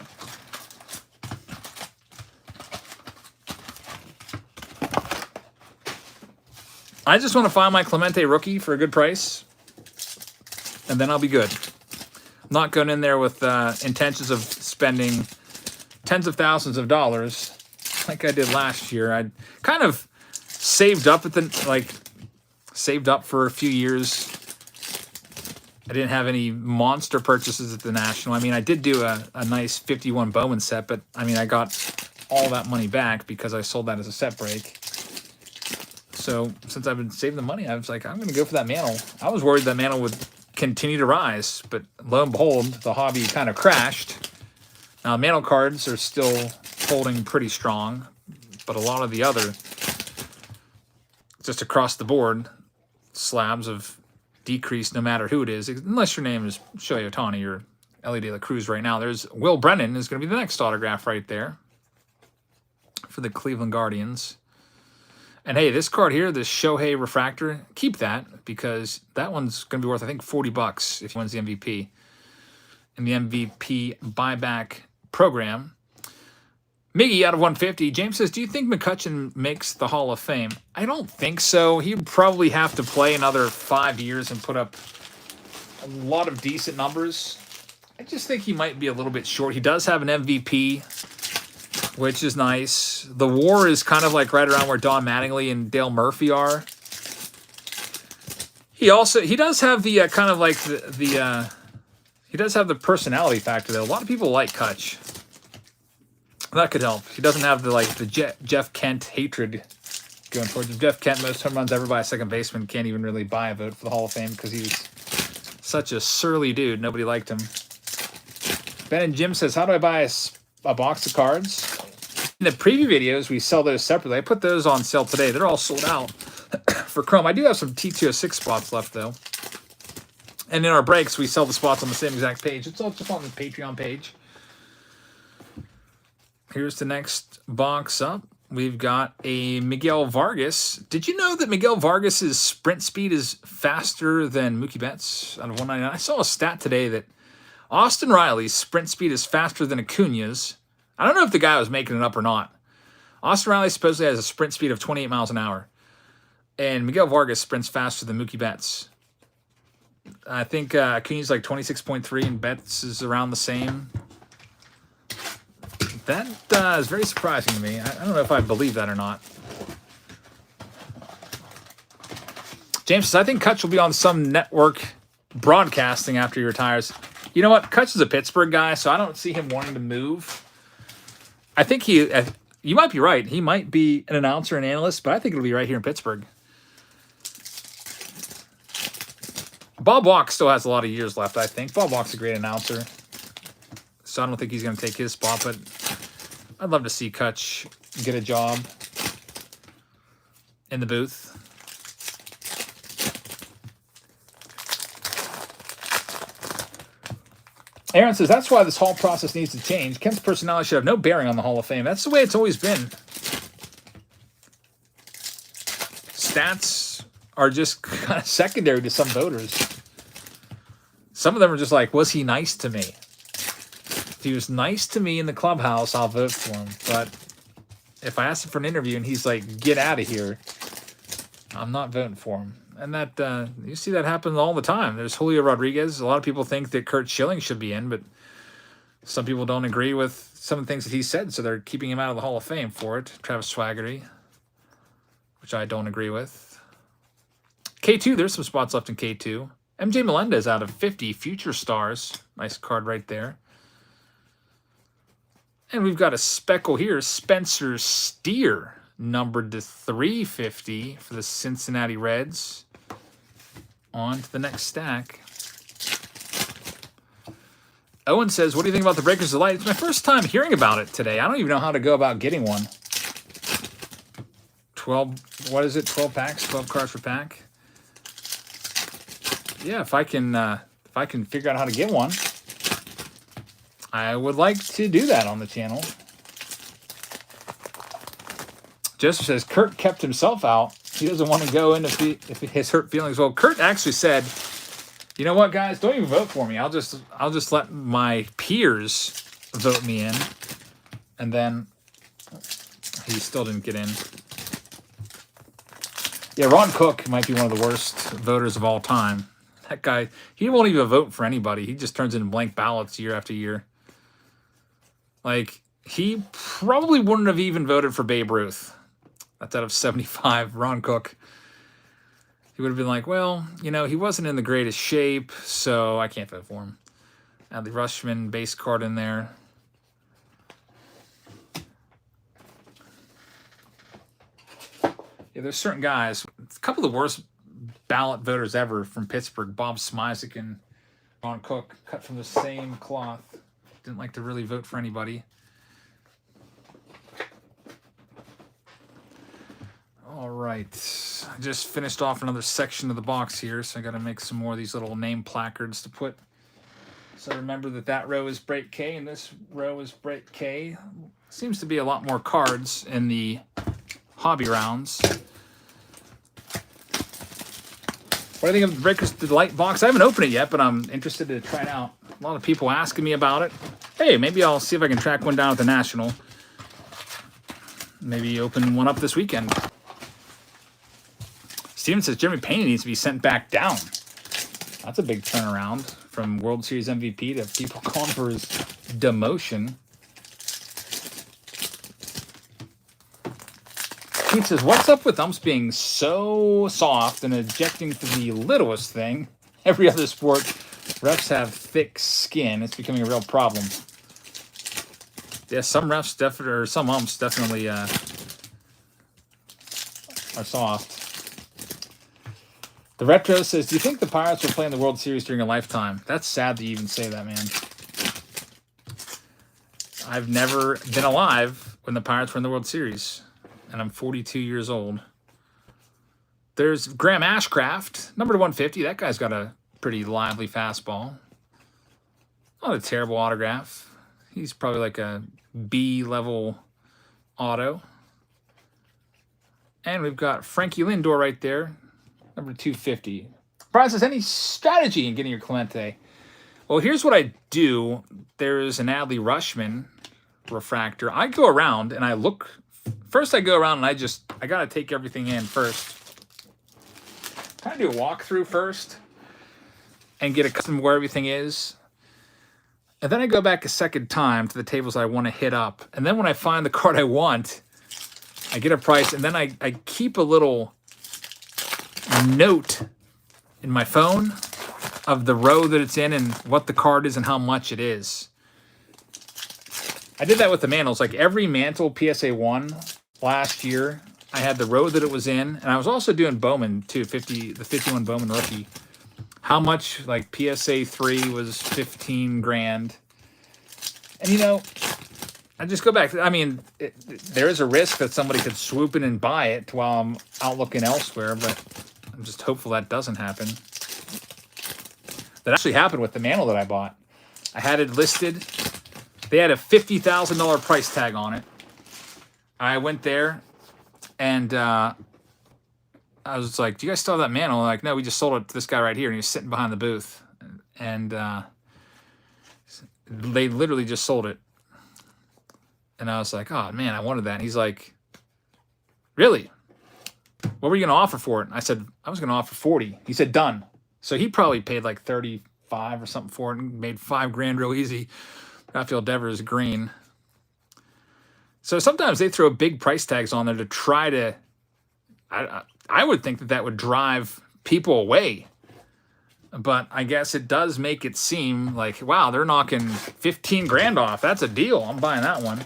I just want to find my Clemente rookie for a good price, and then I'll be good. I'm not going in there with intentions of spending tens of thousands of dollars like I did last year. I kind of saved up saved up for a few years. I didn't have any monster purchases at the National. I mean, I did do a nice 51 Bowman set, but I mean, I got all that money back because I sold that as a set break. So since I've been saving the money, I was like, I'm going to go for that mantle. I was worried that mantle would continue to rise, but lo and behold, the hobby kind of crashed. Now, mantle cards are still holding pretty strong, but a lot of the other, just across the board, slabs have decreased no matter who it is, unless your name is Shohei Ohtani or Ellie De La Cruz right now. There's Will Brennan is going to be the next autograph right there for the Cleveland Guardians. And hey, this card here, this Shohei Refractor, keep that because that one's going to be worth, I think, $40 if he wins the MVP in the MVP buyback program. Miggy out of 150. James says, do you think McCutchen makes the Hall of Fame? I don't think so. He'd probably have to play another 5 years and put up a lot of decent numbers. I just think he might be a little bit short. He does have an MVP, which is nice. The WAR is kind of like right around where Don Mattingly and Dale Murphy are. He does have the kind of like he does have the personality factor though. A lot of people like Kutch. That could help. He doesn't have the Jeff Kent hatred going towards him. Jeff Kent, most home runs ever by a second baseman, can't even really buy a vote for the Hall of Fame because he was such a surly dude. Nobody liked him. Ben and Jim says, how do I buy a box of cards? In the preview videos, we sell those separately. I put those on sale today. They're all sold out for Chrome. I do have some T206 spots left, though. And in our breaks, we sell the spots on the same exact page. It's all just on the Patreon page. Here's the next box up. We've got a Miguel Vargas. Did you know that Miguel Vargas's sprint speed is faster than Mookie Betts out of 199? I saw a stat today that Austin Riley's sprint speed is faster than Acuna's. I don't know if the guy was making it up or not. Austin Riley supposedly has a sprint speed of 28 miles an hour. And Miguel Vargas sprints faster than Mookie Betts. I think Acuna's like 26.3 and Betts is around the same. That is very surprising to me. I don't know if I believe that or not. James says, I think Kutch will be on some network broadcasting after he retires. You know what? Kutch is a Pittsburgh guy, so I don't see him wanting to move. I think you might be right. He might be an announcer and analyst, but I think it'll be right here in Pittsburgh. Bob Walk still has a lot of years left, I think. Bob Walk's a great announcer. So I don't think he's going to take his spot, but I'd love to see Kutch get a job in the booth. Aaron says, that's why this Hall process needs to change. Kent's personality should have no bearing on the Hall of Fame. That's the way it's always been. Stats are just kind of secondary to some voters. Some of them are just like, was he nice to me? If he was nice to me in the clubhouse, I'll vote for him. But if I ask him for an interview and he's like, get out of here, I'm not voting for him. And that you see that happen all the time. There's Julio Rodriguez. A lot of people think that Curt Schilling should be in, but some people don't agree with some of the things that he said, so they're keeping him out of the Hall of Fame for it. Travis Swaggerty, which I don't agree with. K2, there's some spots left in K2. MJ Melendez out of 50, Future Stars. Nice card right there. And we've got a speckle here, Spencer Steer, numbered to 350 for the Cincinnati Reds. On to the next stack. Owen says, what do you think about the Breakers of Light? It's my first time hearing about it today. I don't even know how to go about getting one. 12, what is it? 12 packs, 12 cards per pack. Yeah, if I can figure out how to get one, I would like to do that on the channel. Joseph says, Kurt kept himself out. He doesn't want to go in if his hurt feelings. Well, Kurt actually said, you know what, guys? Don't even vote for me. I'll just let my peers vote me in. And then he still didn't get in. Yeah, Ron Cook might be one of the worst voters of all time. That guy, he won't even vote for anybody. He just turns in blank ballots year after year. Like, he probably wouldn't have even voted for Babe Ruth. That's out of 75, Ron Cook. He would have been like, well, you know, he wasn't in the greatest shape, so I can't vote for him. Adley Rushman, base card in there. Yeah, there's certain guys. A couple of the worst ballot voters ever from Pittsburgh. Bob Smizek and Ron Cook, cut from the same cloth. Didn't like to really vote for anybody. All right. I just finished off another section of the box here, so I got to make some more of these little name placards to put. So remember that row is break K and this row is break K. Seems to be a lot more cards in the hobby rounds. What do you think of the Breakers Delight box? I haven't opened it yet, but I'm interested to try it out. A lot of people asking me about it. Hey, maybe I'll see if I can track one down at the National. Maybe open one up this weekend. Steven says Jeremy Payne needs to be sent back down. That's a big turnaround from World Series MVP to people calling for his demotion. Pete says, what's up with umps being so soft and ejecting for the littlest thing? Every other sport, refs have thick skin. It's becoming a real problem. Yeah, some refs definitely, or some umps definitely are soft. The Retro says, do you think the Pirates will play in the World Series during a lifetime? That's sad that you even say that, man. I've never been alive when the Pirates were in the World Series. And I'm 42 years old. There's Graham Ashcraft, number 150. That guy's got a pretty lively fastball. Not a terrible autograph. He's probably like a B-level auto. And we've got Frankie Lindor right there, number 250. Brian says, any strategy in getting your Clemente? Well, here's what I do. There's an Adley Rushman refractor. I go around and I look. First, I go around and I got to take everything in first. Kind of do a walkthrough first and get accustomed to where everything is. And then I go back a second time to the tables I want to hit up. And then when I find the card I want, I get a price. And then I keep a little note in my phone of the row that it's in and what the card is and how much it is. I did that with the mantles. Like every mantle PSA 1 last year, I had the row that it was in. And I was also doing Bowman too, the 51 Bowman rookie. How much, like PSA 3 was 15 grand. And you know, I just go back. I mean, there is a risk that somebody could swoop in and buy it while I'm out looking elsewhere, but I'm just hopeful that doesn't happen. That actually happened with the mantle that I bought. I had it listed. They had a $50,000 price tag on it. I went there, and I was like, do you guys still have that mantle? They're like, no, we just sold it to this guy right here, and he was sitting behind the booth. And they literally just sold it. And I was like, oh, man, I wanted that. And he's like, really? What were you going to offer for it? And I said, I was going to offer 40. He said, done. So he probably paid like 35 or something for it and made $5,000 real easy. Rafael Devers green. So sometimes they throw big price tags on there to try to. I would think that would drive people away, but I guess it does make it seem like, wow, they're knocking $15,000 off. That's a deal. I'm buying that one.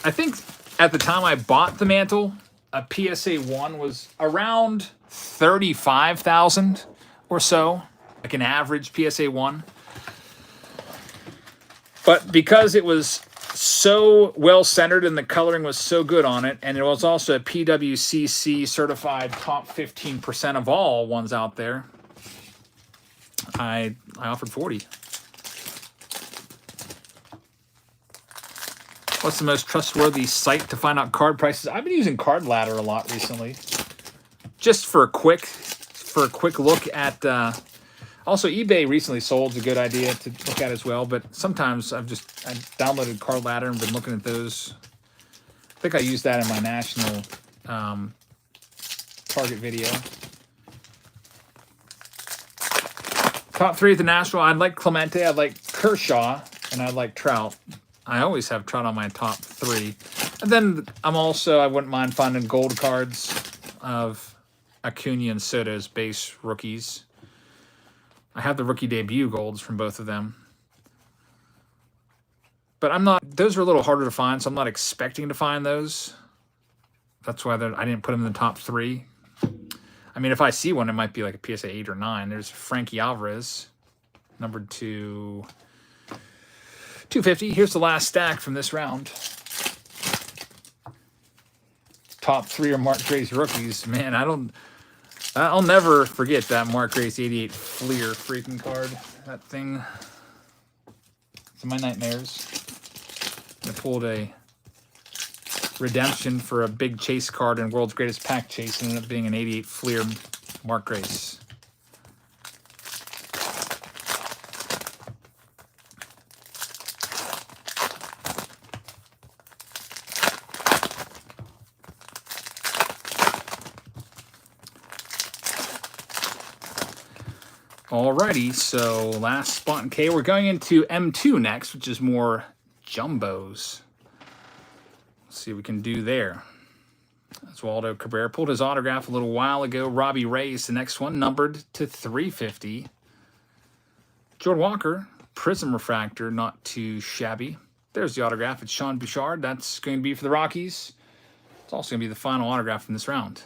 I think at the time I bought the mantle, a PSA 1 was around 35,000 or so, like an average PSA 1. But because it was so well centered and the coloring was so good on it, and it was also a PWCC certified top 15% of all ones out there, I offered 40. What's the most trustworthy site to find out card prices? I've been using Card Ladder a lot recently, just for a quick look at. Also, eBay recently sold. A good idea to look at as well. But sometimes I downloaded Card Ladder and been looking at those. I think I used that in my national Target video. Top 3 at the National. I'd like Clemente, I'd like Kershaw, and I'd like Trout. I always have Trout on my top 3. And then I wouldn't mind finding gold cards of Acuna and Soto as base rookies. I have the rookie debut golds from both of them. But those are a little harder to find, so I'm not expecting to find those. That's why I didn't put them in the top 3. I mean, if I see one, it might be like a PSA 8 or 9. There's Frankie Alvarez, numbered to 250. Here's the last stack from this round. Top 3 are Mark Grace rookies. Man, I'll never forget that Mark Grace 88 Fleer freaking card. That thing. It's in my nightmares. I pulled a redemption for a big chase card in World's Greatest Pack Chase, and ended up being an 88 Fleer Mark Grace. Alrighty, so last spot in K. We're going into M2 next, which is more jumbos. Let's see what we can do there. Oswaldo Cabrera pulled his autograph a little while ago. Robbie Ray is the next one, numbered to 350. Jordan Walker, Prism Refractor, not too shabby. There's the autograph. It's Sean Bouchard. That's going to be for the Rockies. It's also going to be the final autograph from this round.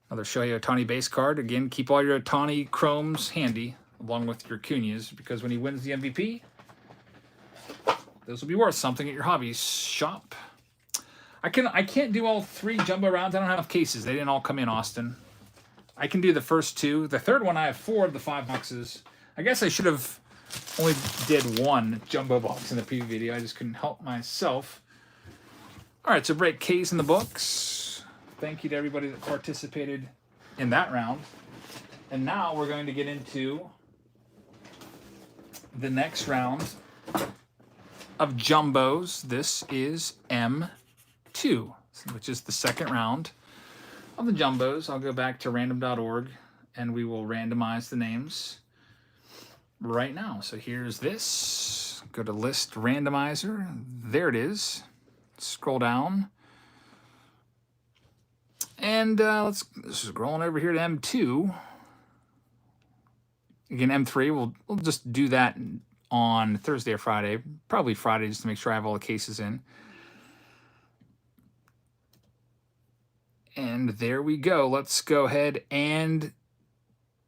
Another Shohei Ohtani base card. Again, keep all your Ohtani chromes handy, along with your Cunyas, because when he wins the MVP, those will be worth something at your hobby shop. I can't do all 3 jumbo rounds. I don't have enough cases. They didn't all come in, Austin. I can do the first 2. The third one, I have 4 of the 5 boxes. I guess I should have only did 1 jumbo box in the preview video. I just couldn't help myself. All right, so break K's in the books. Thank you to everybody that participated in that round. And now we're going to get into the next round of jumbos. This is M2, which is the second round of the jumbos. I'll go back to random.org and we will randomize the names right now. So here's this. Go to list randomizer. There it is. Scroll down. And let's scroll over here to M2. Again, M3, we'll just do that on Thursday or Friday. Probably Friday, just to make sure I have all the cases in. And there we go. Let's go ahead and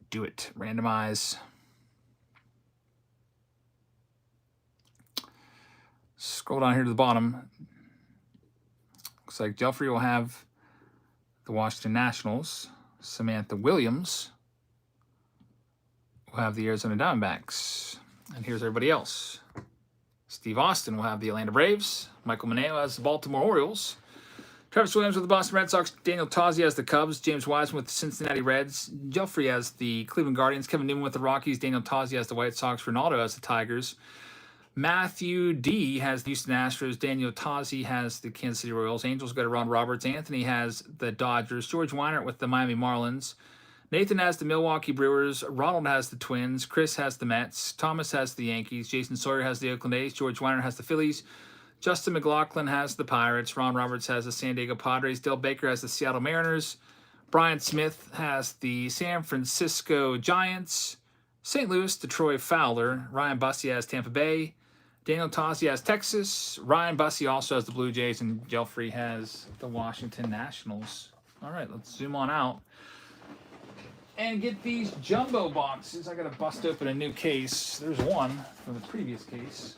do it. Randomize. Scroll down here to the bottom. Looks like Jeffrey will have the Washington Nationals. Samantha Williams will have the Arizona Diamondbacks. And here's everybody else. Steve Austin will have the Atlanta Braves. Michael Maneo has the Baltimore Orioles. Travis Williams with the Boston Red Sox. Daniel Tozzi has the Cubs. James Wiseman with the Cincinnati Reds. Jeffrey has the Cleveland Guardians. Kevin Newman with the Rockies. Daniel Tozzi has the White Sox. Ronaldo has the Tigers. Matthew D has the Houston Astros. Daniel Tozzi has the Kansas City Royals. Angels go to Ron Roberts. Anthony has the Dodgers. George Weinert with the Miami Marlins. Nathan has the Milwaukee Brewers. Ronald has the Twins. Chris has the Mets. Thomas has the Yankees. Jason Sawyer has the Oakland A's. George Weinert has the Phillies. Justin McLaughlin has the Pirates. Ron Roberts has the San Diego Padres. Dale Baker has the Seattle Mariners. Brian Smith has the San Francisco Giants. St. Louis, Detroit Fowler. Ryan Bussey has Tampa Bay. Daniel Tozzi has Texas. Ryan Bussey also has the Blue Jays. And Jeffrey has the Washington Nationals. All right, let's zoom on out and get these jumbo boxes. I got to bust open a new case. There's one from the previous case.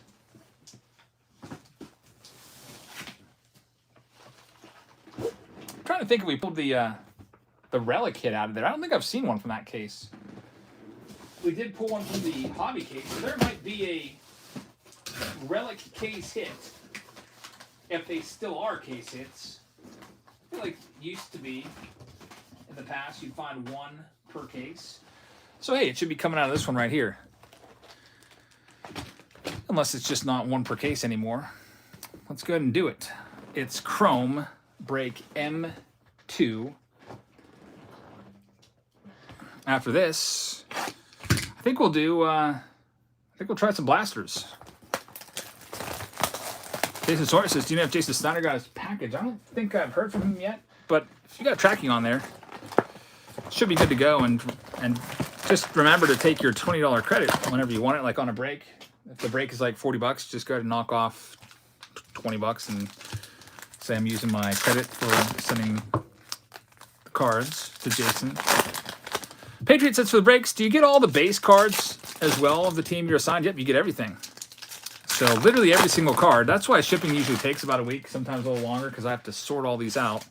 I'm trying to think if we pulled the relic hit out of there. I don't think I've seen one from that case. We did pull one from the hobby case, so there might be a relic case hit, if they still are case hits. I feel like it used to be in the past you'd find one per case. So hey, it should be coming out of this one right here. Unless it's just not one per case anymore. Let's go ahead and do it. It's Chrome Break M2. after this, I think we'll do, I think we'll try some blasters. Jason Sawyer says, do you know if Jason Snyder got his package? I don't think I've heard from him yet, but if you got tracking on there, it should be good to go. And just remember to take your $20 credit whenever you want it, like on a break. If the break is like $40, just go ahead and knock off $20 and say I'm using my credit for sending the cards to Jason. Patriot says, for the breaks, do you get all the base cards as well of the team you're assigned? Yep, you get everything. So literally every single card. That's why shipping usually takes about a week, sometimes a little longer, because I have to sort all these out.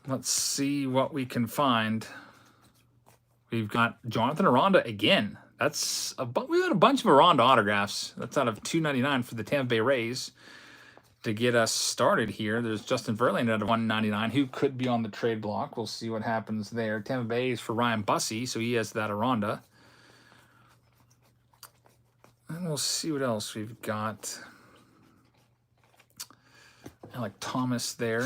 Let's see what we can find. We've got Jonathan Aranda again. That's we got a bunch of Aranda autographs. That's out of $2.99 for the Tampa Bay Rays. To get us started here, there's Justin Verlander out of $1.99, who could be on the trade block. We'll see what happens there. Tampa Bay is for Ryan Bussey, so he has that Aranda. And we'll see what else we've got. Alec Thomas there.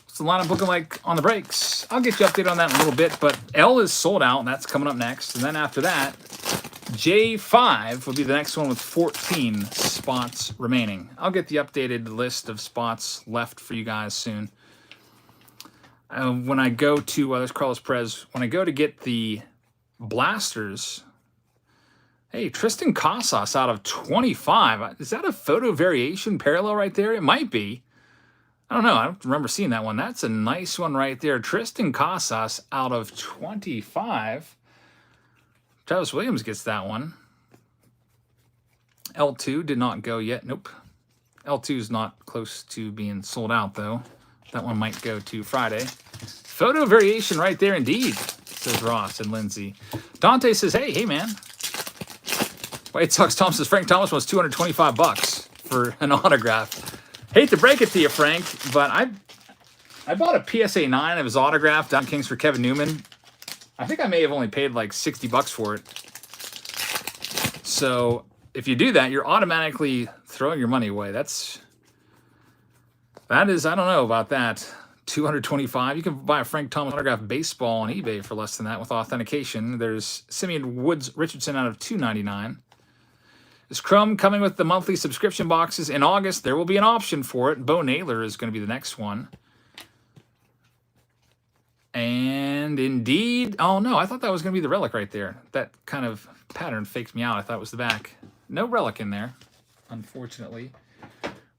What's the lineup looking like on the breaks? I'll get you updated on that in a little bit, but L is sold out, and that's coming up next. And then after that, J5 will be the next one with 14 spots remaining. I'll get the updated list of spots left for you guys soon. When I go to, there's Carlos Perez. When I go to get the blasters, hey, Tristan Casas out of 25. Is that a photo variation parallel right there? It might be. I don't know. I don't remember seeing that one. That's a nice one right there. Tristan Casas out of 25. Travis Williams gets that one. L2 did not go yet. Nope. L2 is not close to being sold out, though. That one might go to Friday. Photo variation right there, indeed, says Ross and Lindsay. Dante says, hey, man. White Sox Tom says, Frank Thomas was $225 for an autograph. Hate to break it to you, Frank, but I bought a PSA 9 of his autograph down Kings for Kevin Newman. I think I may have only paid like $60 for it. So if you do that, you're automatically throwing your money away. That is, I don't know about that. $225. You can buy a Frank Thomas autograph baseball on eBay for less than that with authentication. There's Simeon Woods Richardson out of $299. Is Chrome coming with the monthly subscription boxes in August? There will be an option for it. Bo Naylor is going to be the next one. And indeed, oh no, I thought that was going to be the relic right there. That kind of pattern faked me out. I thought it was the back. No relic in there, unfortunately.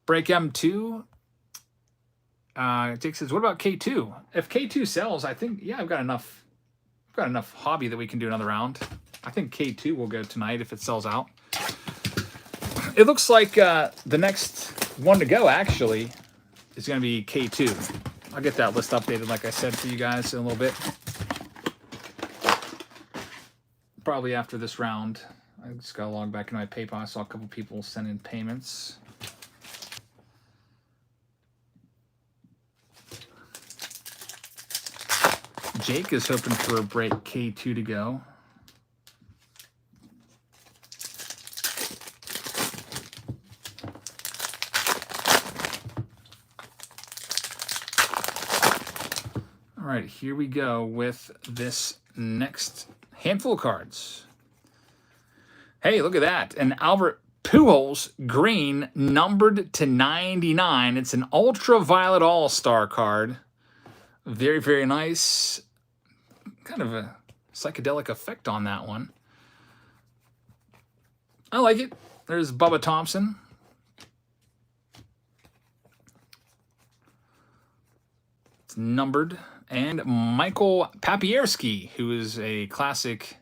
Break M2. Jake says, what about K2? If K2 sells, I think, yeah, I've got enough hobby that we can do another round. I think K2 will go tonight if it sells out. It looks like the next one to go, actually, is going to be K2. I'll get that list updated, like I said, for you guys in a little bit. Probably after this round. I just got to log back into my PayPal. I saw a couple people send in payments. Jake is hoping for a break K2 to go. All right, here we go with this next handful of cards. Hey, look at that. An Albert Pujols green numbered to 99. It's an ultraviolet all-star card. Very, very nice. Kind of a psychedelic effect on that one. I like it. There's Bubba Thompson. It's numbered. And Michael Papierski, who is a classic,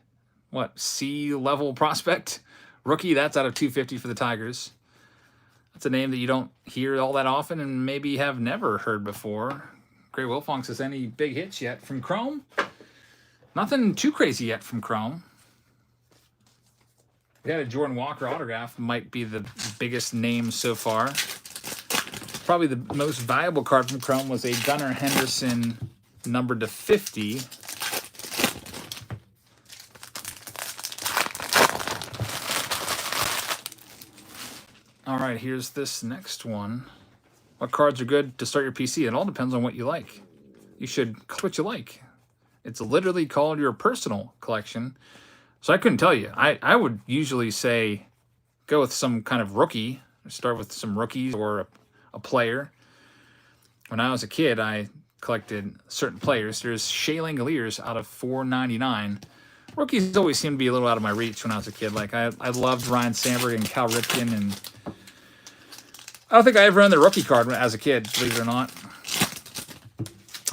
C-level prospect? Rookie, that's out of 250 for the Tigers. That's a name that you don't hear all that often and maybe have never heard before. Gray Wilfong says, any big hits yet from Chrome? Nothing too crazy yet from Chrome. We had a Jordan Walker autograph. Might be the biggest name so far. Probably the most valuable card from Chrome was a Gunnar Henderson numbered to 50. All right, here's this next one. What cards are good to start your PC? It all depends on what you like. You should collect what you like. It's literally called your personal collection. So I couldn't tell you. I would usually say go with some kind of rookie. Start with some rookies or a player. When I was a kid, I collected certain players. There's Shea Langoliers out of $4.99. Rookies always seemed to be a little out of my reach when I was a kid. Like I loved Ryan Sandberg and Cal Ripken, and I don't think I ever owned the rookie card as a kid, believe it or not.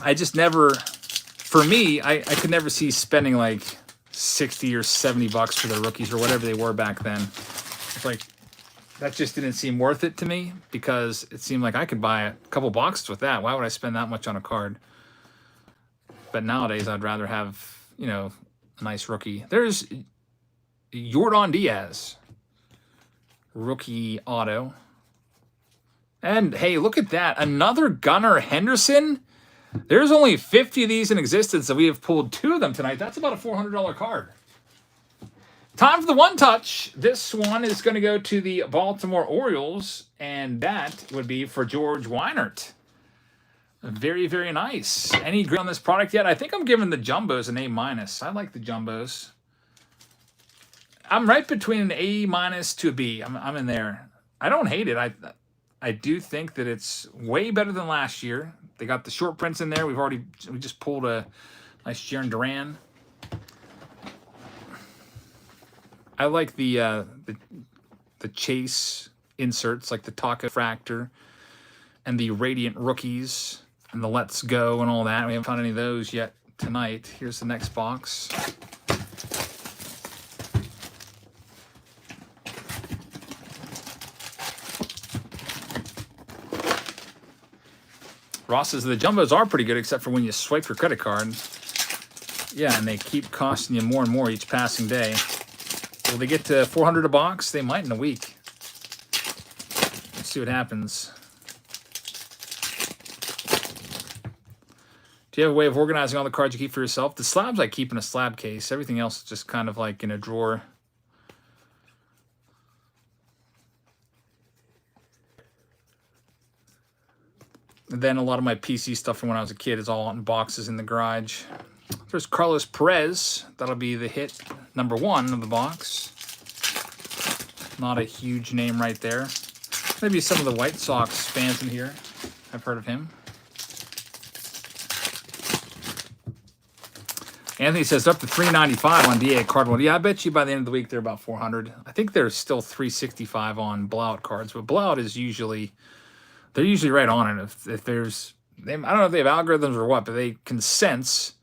I just never, for me, I could never see spending like 60 or 70 bucks for the rookies or whatever they were back then. It's like, that just didn't seem worth it to me because it seemed like I could buy a couple boxes with that. Why would I spend that much on a card? But nowadays, I'd rather have, you know, a nice rookie. There's Yordan Diaz, rookie auto. And hey, look at that. Another Gunnar Henderson. There's only 50 of these in existence, so we have pulled 2 of them tonight. That's about a $400 card. Time for the one touch. This one is going to go to the Baltimore Orioles, and that would be for George Weinert. Very, very nice. Any grade on this product yet? I think I'm giving the Jumbos an A-. I like the Jumbos. I'm right between an A- to a B. I'm in there. I don't hate it. I do think that it's way better than last year. They got the short prints in there. We just pulled a nice Jaron Duran. I like the Chase inserts, like the Taco Fractor and the Radiant Rookies and the Let's Go and all that. We haven't found any of those yet tonight. Here's the next box. Ross says the Jumbos are pretty good, except for when you swipe your credit card. Yeah, and they keep costing you more and more each passing day. Will they get to $400 a box? They might in a week. Let's see what happens. Do you have a way of organizing all the cards you keep for yourself? The slabs I keep in a slab case. Everything else is just kind of like in a drawer. And then a lot of my PC stuff from when I was a kid is all in boxes in the garage. There's Carlos Perez. That'll be the hit number 1 of the box. Not a huge name right there. Maybe some of the White Sox fans in here. I've heard of him. Anthony says up to $395 on DA Cardboard. Yeah, I bet you by the end of the week they're about $400. I think there's still $365 on blowout cards, but blowout is usually, they're usually right on it. If there's, I don't know if they have algorithms or what, but they can sense.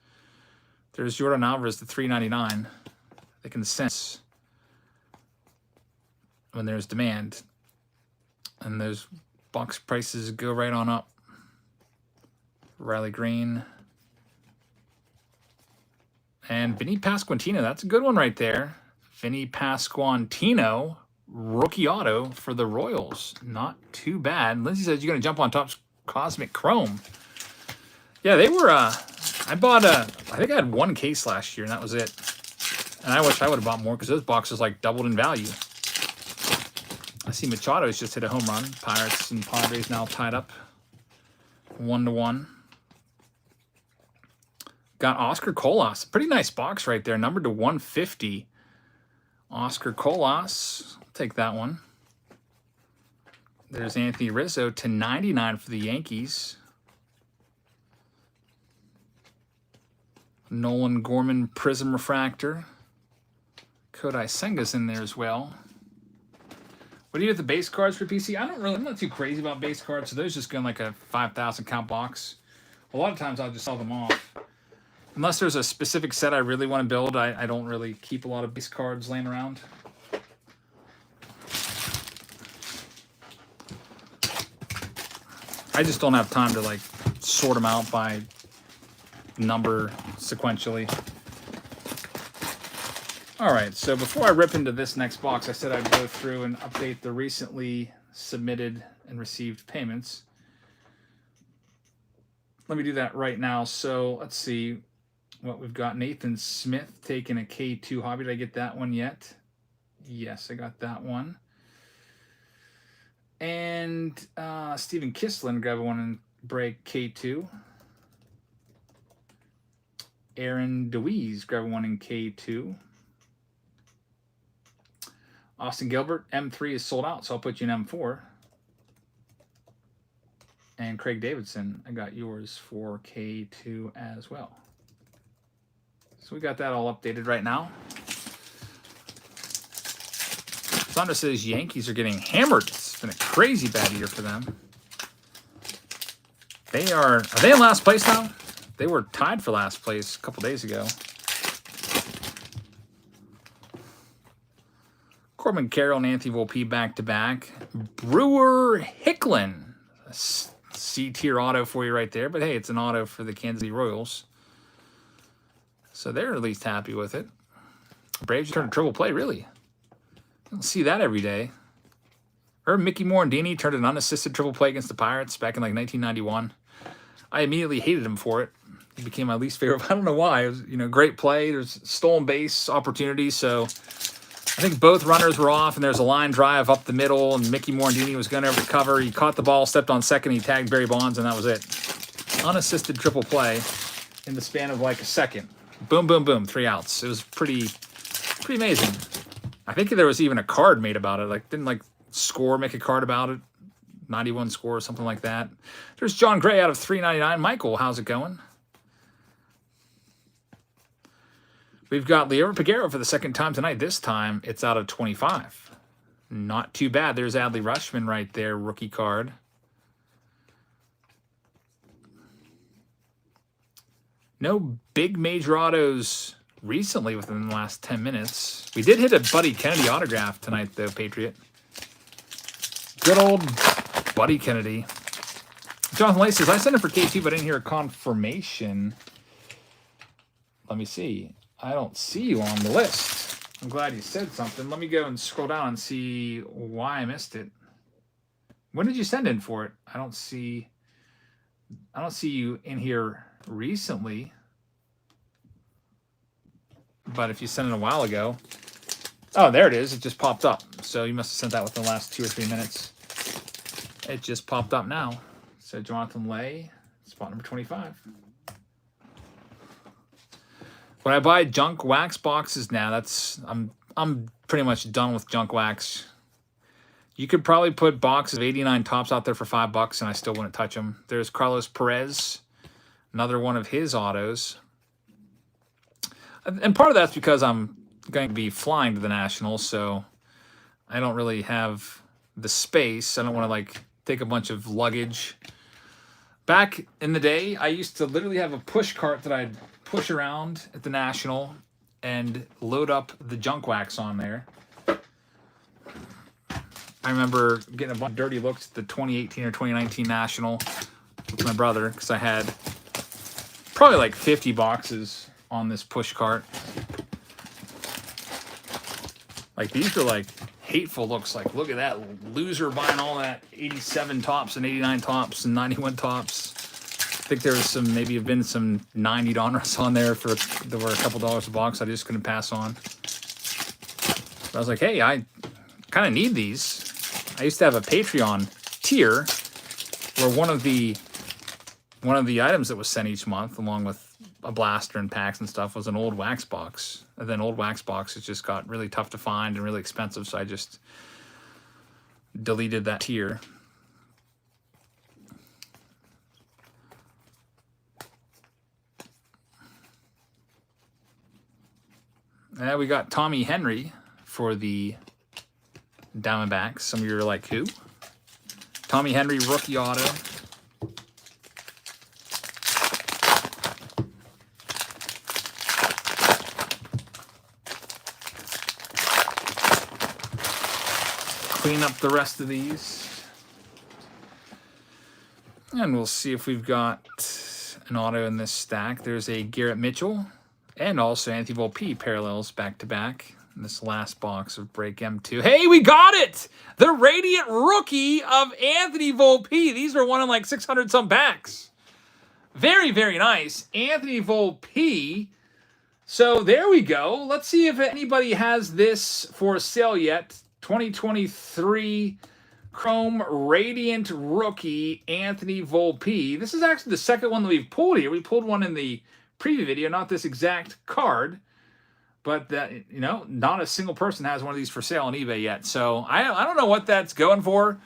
There's Jordan Alvarez to $399. They can sense when there's demand, and those box prices go right on up. Riley Green. And Vinny Pasquantino, that's a good one right there. Vinny Pasquantino, rookie auto for the Royals. Not too bad. Lindsay says you're going to jump on Topps Cosmic Chrome. Yeah, they were, I think I had 1 case last year, and that was it. And I wish I would have bought more because those boxes like doubled in value. I see Machado's just hit a home run. Pirates and Padres now tied up 1-1. Got Oscar Colas. Pretty nice box right there. Numbered to 150. Oscar Colas. I'll take that one. There's Anthony Rizzo to 99 for the Yankees. Nolan Gorman Prism Refractor. Kodai Senga's in there as well. What do you do with the base cards for PC? I'm not too crazy about base cards, so those just go in like a 5,000 count box. A lot of times I'll just sell them off. Unless there's a specific set I really want to build, I don't really keep a lot of base cards laying around. I just don't have time to like sort them out by number sequentially. All right, so before I rip into this next box, I said I'd go through and update the recently submitted and received payments. Let me do that right now. So let's see what we've got. Nathan Smith taking a K2 hobby. Did I get that one yet? Yes, I got that one. And Steven Kislin, grab one in break K2. Aaron DeWeese, grab one in K2. Austin Gilbert, M3 is sold out, so I'll put you in M4. And Craig Davidson, I got yours for K2 as well. So we got that all updated right now. Sandra says Yankees are getting hammered. It's been a crazy bad year for them. Are they in last place now? They were tied for last place a couple days ago. Corbin Carroll and Anthony Volpe back-to-back. Brewer Hicklin. A C-tier auto for you right there. But, hey, it's an auto for the Kansas City Royals. So they're at least happy with it. Braves turned a triple play, really. You don't see that every day. Or Mickey Morandini turned an unassisted triple play against the Pirates back in, like, 1991. I immediately hated him for it. He became my least favorite. I don't know why. It was, great play. There's stolen base opportunities, so I think both runners were off, and there's a line drive up the middle, and Mickey Morandini was going to recover. He caught the ball, stepped on second, he tagged Barry Bonds, and that was it. Unassisted triple play in the span of like a second. Boom, boom, boom, 3 outs. It was pretty amazing. I think there was even a card made about it. Like, didn't Score make a card about it? 91 Score or something like that. There's John Gray out of 399. Michael, how's it going? We've got Leo Piguero for the second time tonight. This time, it's out of 25. Not too bad. There's Adley Rutschman right there, rookie card. No big major autos recently within the last 10 minutes. We did hit a Buddy Kennedy autograph tonight, though, Patriot. Good old Buddy Kennedy. Jonathan Lay says, I sent it for K2, but I didn't hear a confirmation. Let me see. I don't see you on the list. I'm glad you said something. Let me go and scroll down and see why I missed it. When did you send in for it? I don't see you in here recently. But if you sent it a while ago. Oh, there it is. It just popped up. So you must have sent that within the last 2 or 3 minutes. It just popped up now. So Jonathan Lay, spot number 25. When I buy junk wax boxes now, I'm pretty much done with junk wax. You could probably put boxes of 89 tops out there for $5, and I still wouldn't touch them. There's Carlos Perez, another one of his autos. And part of that's because I'm going to be flying to the Nationals, so I don't really have the space. I don't want to take a bunch of luggage. Back in the day, I used to literally have a push cart that I'd push around at the National and load up the junk wax on there. I remember getting a bunch of dirty looks at the 2018 or 2019 National with my brother because I had probably 50 boxes on this push cart. These are hateful looks. Look at that loser buying all that 87 tops and 89 tops and 91 tops. I think there was maybe have been some 90 Donruss on there that were a couple dollars a box. I just couldn't pass on. But I was like, hey, I kind of need these. I used to have a Patreon tier where one of the items that was sent each month, along with a blaster and packs and stuff, was an old wax box. And then old wax boxes just got really tough to find and really expensive, so I just deleted that tier. We got Tommy Henry for the Diamondbacks. Some of you are like, who? Tommy Henry, rookie auto. Clean up the rest of these. And we'll see if we've got an auto in this stack. There's a Garrett Mitchell and also Anthony Volpe parallels back-to-back in this last box of break M2. Hey, we got it! The Radiant Rookie of Anthony Volpe. These are one in 600-some packs. Very, very nice. Anthony Volpe. So there we go. Let's see if anybody has this for sale yet. 2023 Chrome Radiant Rookie Anthony Volpe. This is actually the second one that we've pulled here. We pulled one in the preview video, not this exact card, but that, you know, not a single person has one of these for sale on eBay yet. So I don't know what that's going for.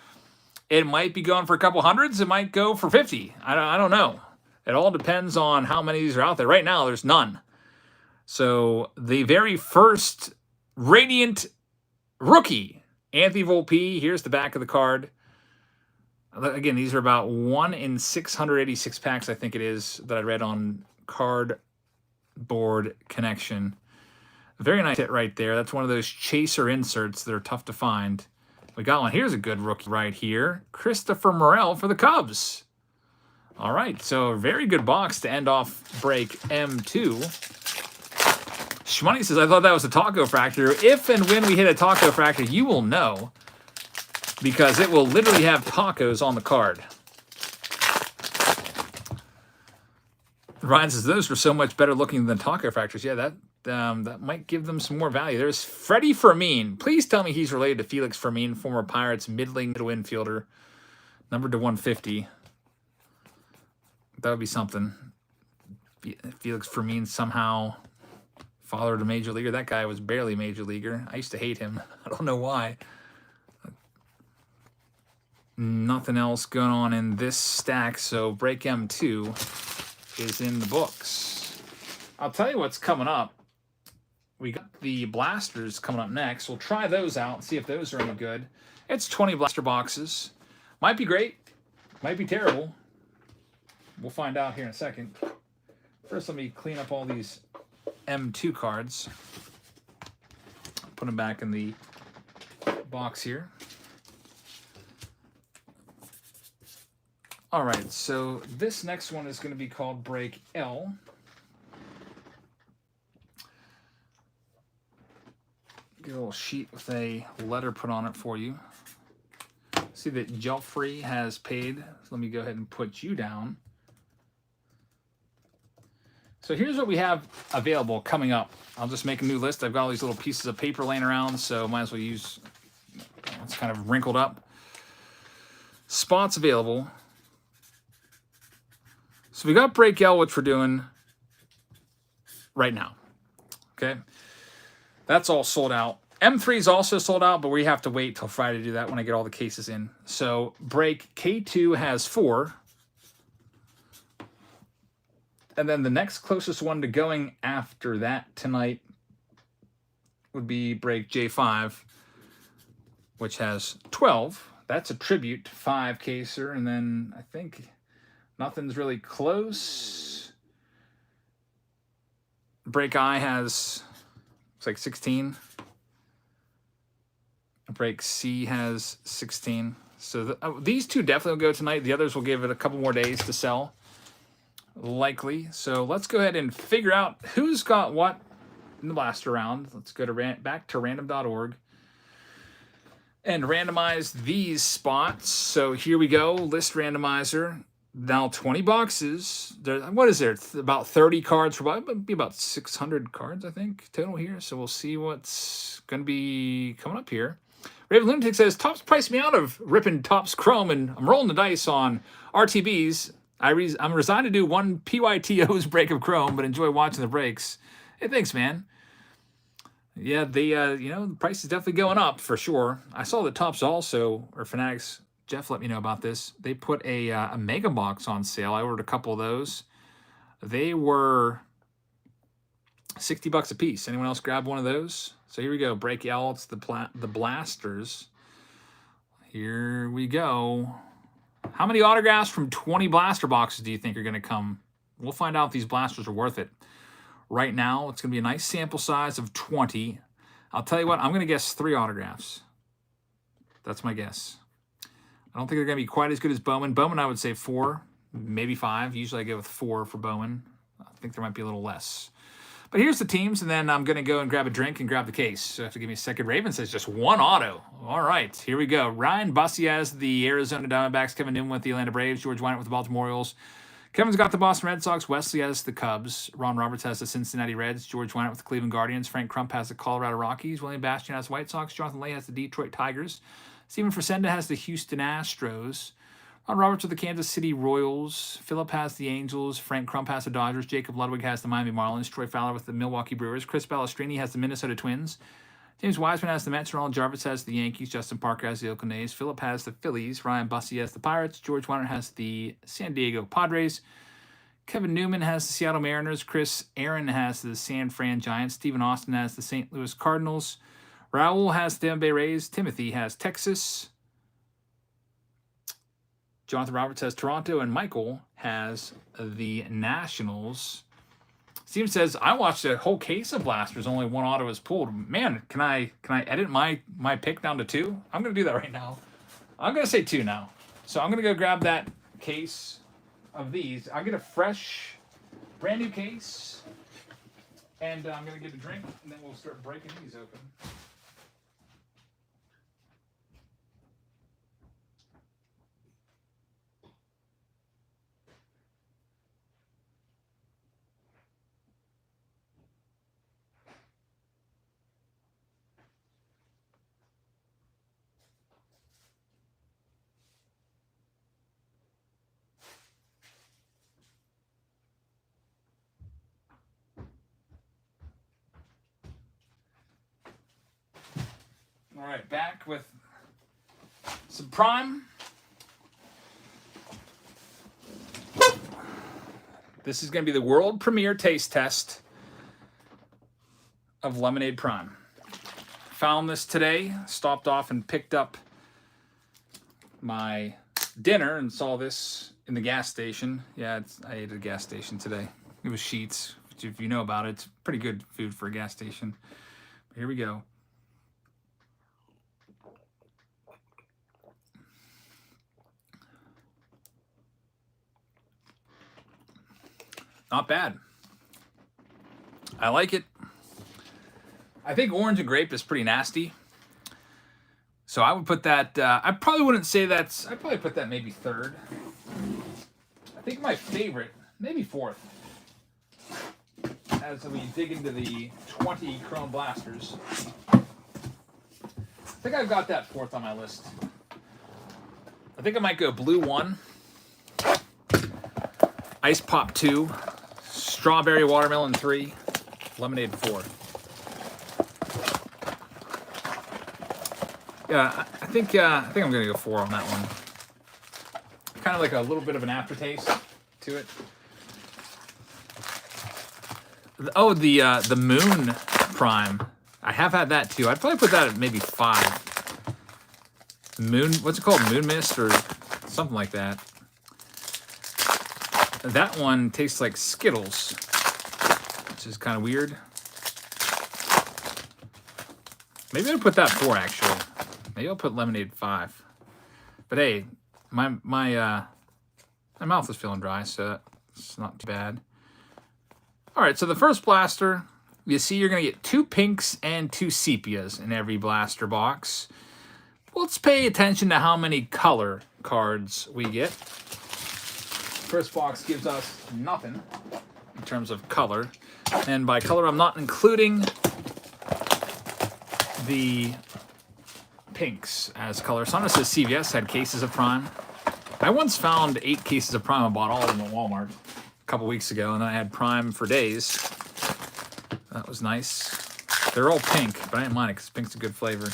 It might be going for a couple hundreds. It might go for 50. I don't know. It all depends on how many of these are out there. Right now, there's none. So the very first Radiant Rookie, Anthony Volpe. Here's the back of the card. Again, these are about 1 in 686 packs, I think it is, that I read on Cardboard Connection. Very nice hit right there. That's one of those chaser inserts that are tough to find. We got one. Here's a good rookie right here. Christopher Morel for the Cubs. All right, so a very good box to end off break M2. Shmoney says, I thought that was a taco fractor. If and when we hit a taco fractor, you will know, because it will literally have tacos on the card. Ryan says, those were so much better looking than taco fractors. Yeah, that might give them some more value. There's Freddie Fermin. Please tell me he's related to Felix Fermin, former Pirates middle infielder, numbered to 150. That would be something. Felix Fermin somehow father to major leaguer. That guy was barely major leaguer. I used to hate him. I don't know why. Nothing else going on in this stack, so break M2 is in the books. I'll tell you what's coming up. We got the blasters coming up next. We'll try those out and see if those are any good. It's 20 blaster boxes. Might be great. Might be terrible. We'll find out here in a second. First, let me clean up all these M2 cards. Put them back in the box here. All right, so this next one is going to be called Break L. Get a little sheet with a letter put on it for you. See that Joffrey has paid. So let me go ahead and put you down. So here's what we have available coming up. I'll just make a new list. I've got all these little pieces of paper laying around, so might as well use, it's kind of wrinkled up. Spots available. So we got Break L, which we're doing right now. Okay. That's all sold out. M3 is also sold out, but we have to wait till Friday to do that when I get all the cases in. So Break K2 has 4. And then the next closest one to going after that tonight would be Break J5, which has 12. That's a tribute 5 caser. And then I think nothing's really close. Break I has, looks like 16. Break C has 16. So these two definitely will go tonight. The others will give it a couple more days to sell. Likely. So let's go ahead and figure out who's got what in the blaster round. Let's go to back to random.org and randomize these spots. So here we go. List randomizer. Now 20 boxes. What is there? About 30 cards for about 600 cards, I think, total here. So we'll see what's going to be coming up here. Raven Lunatic says, Topps priced me out of ripping Topps Chrome, and I'm rolling the dice on RTBs. I'm resigned to do one PYTO's break of Chrome, but enjoy watching the breaks. Hey, thanks, man. Yeah, the price is definitely going up for sure. I saw that Topps also, or Fanatics, Jeff let me know about this. They put a mega box on sale. I ordered a couple of those. They were $60 a piece. Anyone else grab one of those? So here we go. Break L. It's the blasters. Here we go. How many autographs from 20 blaster boxes do you think are going to come? We'll find out if these blasters are worth it. Right now, it's going to be a nice sample size of 20. I'll tell you what, I'm going to guess 3 autographs. That's my guess. I don't think they're going to be quite as good as Bowman. Bowman, I would say 4, maybe 5. Usually I go with 4 for Bowman. I think there might be a little less. But here's the teams, and then I'm going to go and grab a drink and grab the case. So you have to give me a second. Raven says just 1 auto. All right, here we go. Ryan Bussey has the Arizona Diamondbacks. Kevin Newman with the Atlanta Braves. George Wynant with the Baltimore Orioles. Kevin's got the Boston Red Sox. Wesley has the Cubs. Ron Roberts has the Cincinnati Reds. George Wynant with the Cleveland Guardians. Frank Crump has the Colorado Rockies. William Bastian has the White Sox. Jonathan Lay has the Detroit Tigers. Steven Fresenda has the Houston Astros. Ron Roberts with the Kansas City Royals. Phillip has the Angels. Frank Crump has the Dodgers. Jacob Ludwig has the Miami Marlins. Troy Fowler with the Milwaukee Brewers. Chris Balestrini has the Minnesota Twins. James Wiseman has the Mets. Ronald Jarvis has the Yankees. Justin Parker has the Oakland A's. Phillip has the Phillies. Ryan Bussey has the Pirates. George Weiner has the San Diego Padres. Kevin Newman has the Seattle Mariners. Chris Aaron has the San Fran Giants. Stephen Austin has the St. Louis Cardinals. Raul has the Tampa Bay Rays. Timothy has Texas. Jonathan Roberts has Toronto, and Michael has the Nationals. Steven says, I watched a whole case of blasters. Only one auto was pulled. Man, can I edit my pick down to 2? I'm going to do that right now. I'm going to say 2 now. So I'm going to go grab that case of these. I'll get a fresh, brand new case. And I'm going to get a drink, and then we'll start breaking these open. All right, back with some Prime. This is going to be the world premiere taste test of Lemonade Prime. Found this today, stopped off and picked up my dinner and saw this in the gas station. Yeah, I ate at a gas station today. It was Sheetz, which if you know about it, it's pretty good food for a gas station. But here we go. Not bad. I like it. I think orange and grape is pretty nasty. So I would put that, I probably wouldn't say that's, I'd probably put that maybe 3rd. I think my favorite, maybe 4th. As we dig into the 20 Chrome Blasters. I think I've got that 4th on my list. I think I might go Blue 1. Ice Pop 2. Strawberry Watermelon 3, Lemonade 4. Yeah, I think I'm gonna go 4 on that one. Kind of like a little bit of an aftertaste to it. Oh, the Moon Prime. I have had that too. I'd probably put that at maybe 5. Moon, what's it called? Moon Mist or something like that. That one tastes like Skittles, which is kind of weird. Maybe I'll put that 4, actually. Maybe I'll put Lemonade 5. But hey, my mouth is feeling dry, so it's not too bad. All right, so the first blaster, you see you're going to get 2 pinks and 2 sepias in every blaster box. Let's pay attention to how many color cards we get. First box gives us nothing in terms of color. And by color, I'm not including the pinks as color. So this says CVS had cases of Prime. I once found 8 cases of Prime. I bought all of them at Walmart a couple weeks ago, and I had Prime for days. That was nice. They're all pink, but I didn't mind it because pink's a good flavor.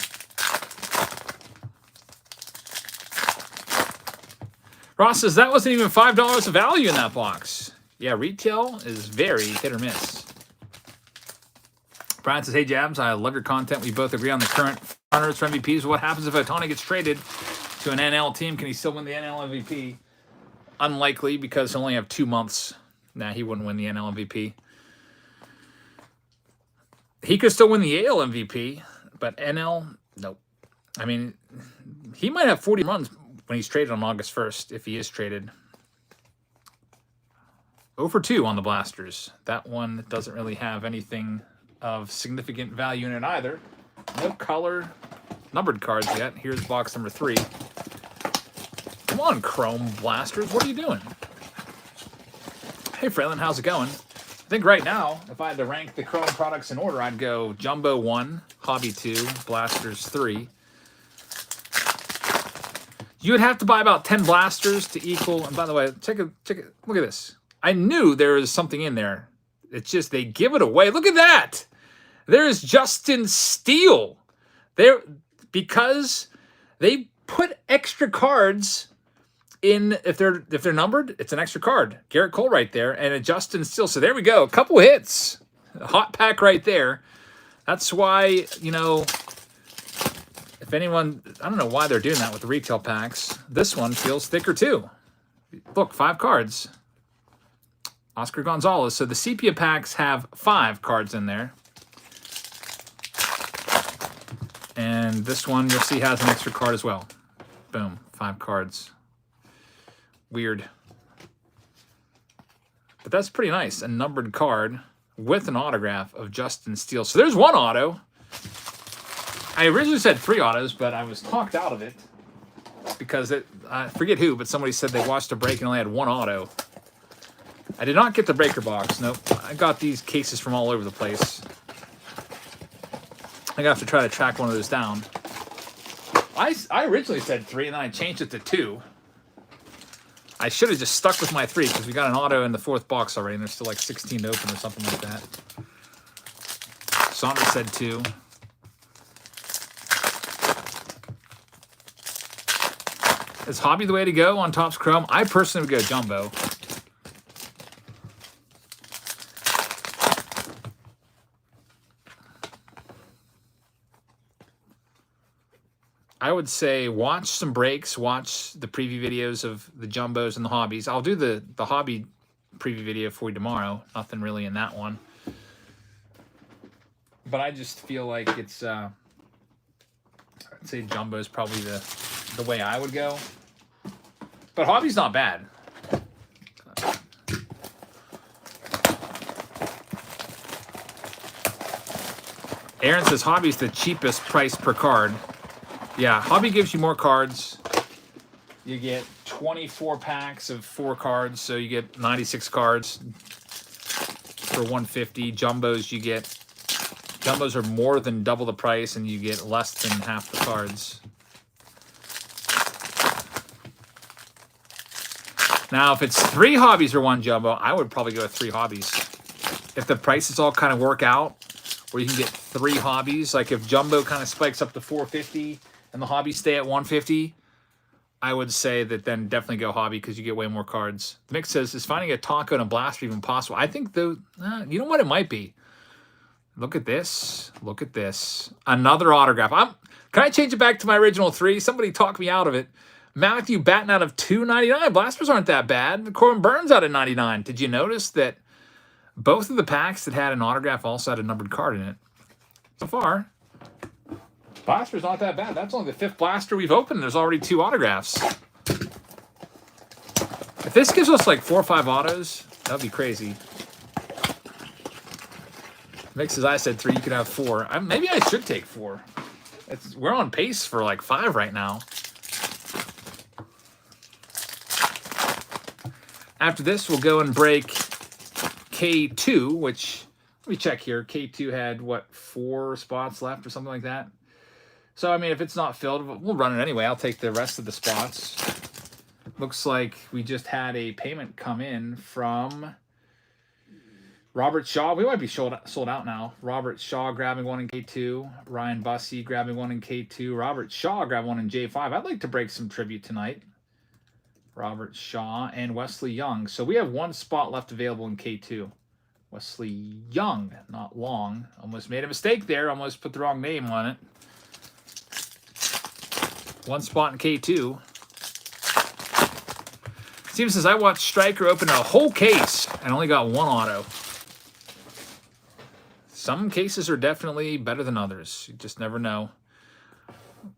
Ross says, that wasn't even $5 of value in that box. Yeah, retail is very hit or miss. Brian says, hey, Jabs, I love your content. We both agree on the current runners for MVPs. What happens if Ohtani gets traded to an NL team? Can he still win the NL MVP? Unlikely, because he'll only have 2 months. Nah, he wouldn't win the NL MVP. He could still win the AL MVP, but NL, nope. I mean, he might have 40 runs when he's traded on August 1st, if he is traded. 0 for 2 on the blasters. That one doesn't really have anything of significant value in it either. No color numbered cards yet. Here's box number 3. Come on, Chrome Blasters. What are you doing? Hey, Freeland, how's it going? I think right now, if I had to rank the Chrome products in order, I'd go Jumbo 1, Hobby 2, Blasters 3. You would have to buy about 10 blasters to equal. And by the way, check it. Look at this. I knew there was something in there. It's just they give it away. Look at that. There's Justin Steele. There, because they put extra cards in. If they're numbered, it's an extra card. Garrett Cole right there, and a Justin Steele. So there we go. A couple hits. A hot pack right there. That's why, you know, if anyone, I don't know why they're doing that with the retail packs. This one feels thicker too. Look, 5 cards. Oscar Gonzalez. So the sepia packs have 5 cards in there. And this one you'll see has an extra card as well. Boom, 5 cards. Weird. But that's pretty nice. A numbered card with an autograph of Justin Steele. So there's 1 auto. I originally said 3 autos, but I was talked out of it because I forget who, but somebody said they watched a break and only had 1 auto. I did not get the breaker box. Nope. I got these cases from all over the place. I'm going to have to try to track one of those down. I originally said 3, and then I changed it to 2. I should have just stuck with my 3 because we got an auto in the 4th box already, and there's still like 16 to open or something like that. Saunders said 2. Is Hobby the way to go on Topps Chrome? I personally would go Jumbo. I would say watch some breaks, watch the preview videos of the Jumbos and the Hobbies. I'll do the Hobby preview video for you tomorrow. Nothing really in that one. But I just feel like it's, I'd say Jumbo is probably the way I would go. But Hobby's not bad. Aaron says Hobby's the cheapest price per card. Yeah, Hobby gives you more cards. You get 24 packs of 4 cards, so you get 96 cards for $150. Jumbos are more than double the price, and you get less than half the cards. Now, if it's 3 Hobbies or 1 Jumbo, I would probably go with 3 Hobbies. If the prices all kind of work out, where you can get 3 Hobbies, like if Jumbo kind of spikes up to $450 and the Hobbies stay at $150, I would say that then definitely go Hobby because you get way more cards. The Mix says, is finding a taco and a blaster even possible? I think, though, you know what? It might be. Look at this. Look at this. Another autograph. Can I change it back to my original 3? Somebody talk me out of it. Matthew Batten out of $2.99. Blasters aren't that bad. Corbin Burns out of $99. Did you notice that both of the packs that had an autograph also had a numbered card in it? So far, Blaster's not that bad. That's only the 5th blaster we've opened. There's already 2 autographs. If this gives us like 4 or 5 autos, that would be crazy. Mix, as I said, 3, you could have 4. Maybe I should take 4. We're on pace for like 5 right now. After this, we'll go and break K2, which, let me check here. K2 had, what, 4 spots left or something like that? So, I mean, if it's not filled, we'll run it anyway. I'll take the rest of the spots. Looks like we just had a payment come in from Robert Shaw. We might be sold out now. Robert Shaw grabbing 1 in K2. Ryan Bussey grabbing 1 in K2. Robert Shaw grabbing 1 in J5. I'd like to break some tribute tonight. Robert Shaw and Wesley Young. So we have 1 spot left available in K2. Wesley Young, not Long. Almost made a mistake there. Almost put the wrong name on it. 1 spot in K2. Steven says, I watched Stryker open a whole case and only got 1 auto. Some cases are definitely better than others. You just never know.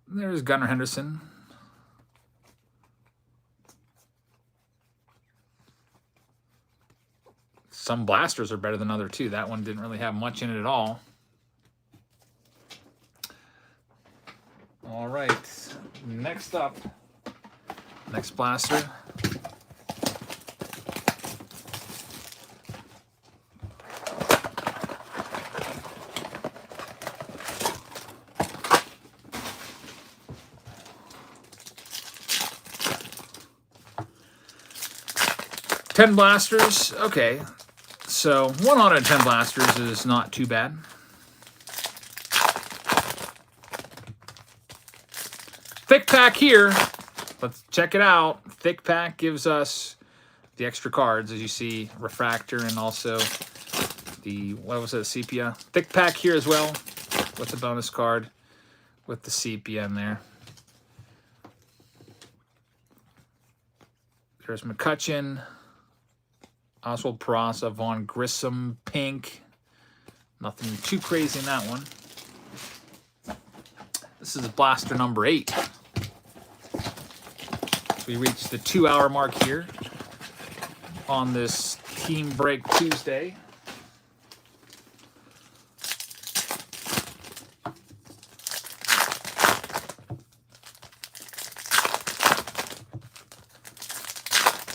There's Gunnar Henderson. Some blasters are better than other too. That one didn't really have much in it at all. All right, next up, next blaster. 10 blasters. Okay. So 1 out of 10 blasters is not too bad. Thick pack here. Let's check it out. Thick pack gives us the extra cards, as you see, refractor and also the, what was it, sepia. Thick pack here as well with the bonus card with the sepia in there. There's McCutcheon, Oswald Peraza, Vaughn Grissom, pink. Nothing too crazy in that one. This is blaster number 8. We reached the 2-hour mark here on this Team Break Tuesday.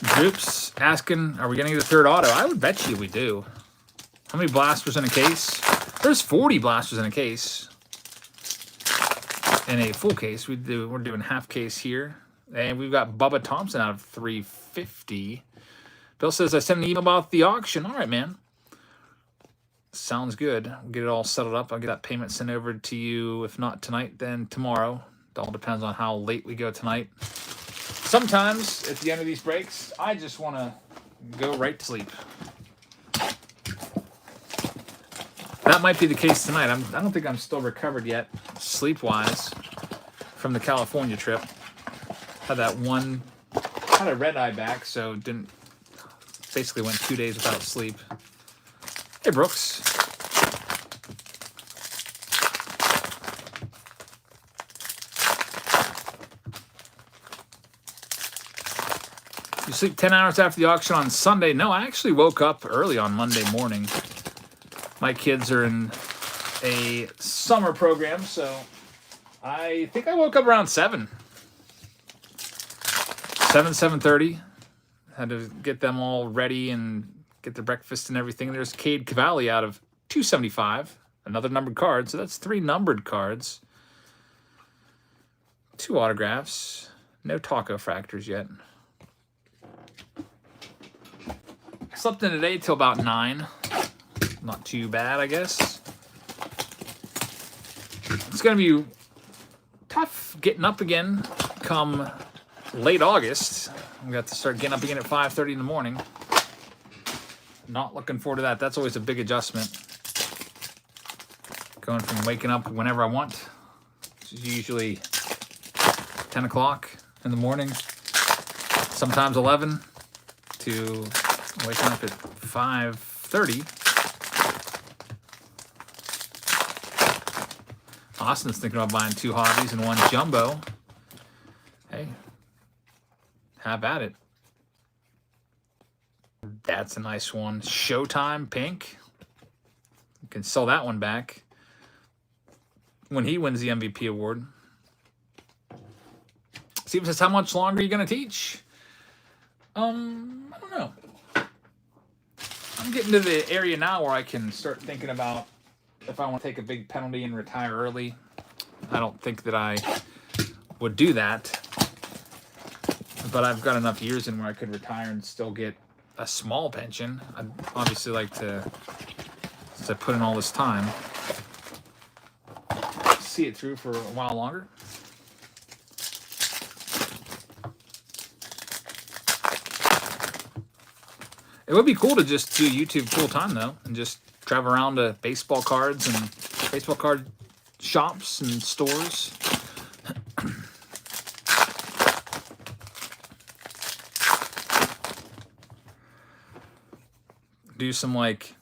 Groups asking, are we getting the 3rd auto? I would bet you we do. How many blasters in a case? There's 40 blasters in a case. In a full case, we're doing half case here. And we've got Bubba Thompson out of 350. Bill says, I sent an email about the auction. All right, man. Sounds good. We'll get it all settled up. I'll get that payment sent over to you. If not tonight, then tomorrow. It all depends on how late we go tonight. Sometimes, at the end of these breaks, I just want to go right to sleep. That might be the case tonight. I don't think I'm still recovered yet, sleep-wise, from the California trip. Had that one, had a red eye back, so basically went 2 days without sleep. Hey, Brooks. You sleep 10 hours after the auction on Sunday? No, I actually woke up early on Monday morning. My kids are in a summer program, so I think I woke up around 7. 7:30. Had to get them all ready and get their breakfast and everything. There's Cade Cavalli out of 275. Another numbered card, so that's 3 numbered cards. 2 autographs. No taco fractors yet. I slept in today till about 9. Not too bad, I guess. It's going to be tough getting up again come late August. We got to start getting up again at 5:30 in the morning. Not looking forward to that. That's always a big adjustment. Going from waking up whenever I want, which is usually 10 o'clock in the morning, sometimes 11, to waking up at 5:30. Austin's thinking about buying 2 hobbies and 1 jumbo. Hey, have at it. That's a nice one. Showtime pink. You can sell that one back when he wins the MVP award. Steve says, how much longer are you going to teach? I don't know. I'm getting to the area now where I can start thinking about if I want to take a big penalty and retire early. I don't think that I would do that. But I've got enough years in where I could retire and still get a small pension. I'd obviously like to, since I put in all this time, see it through for a while longer. It would be cool to just do YouTube full time though, and just travel around to baseball cards and baseball card shops and stores. Do some like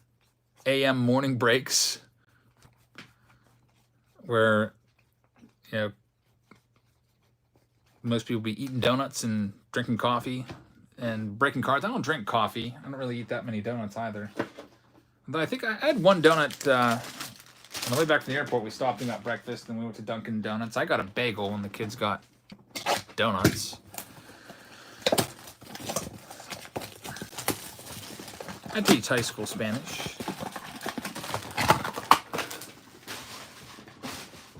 AM morning breaks where, you know, most people be eating donuts and drinking coffee and breaking cards. I don't drink coffee. I don't really eat that many donuts either. But I think I had 1 donut on the way back from the airport. We stopped and got breakfast, and we went to Dunkin' Donuts. I got a bagel, and the kids got donuts. I teach high school Spanish.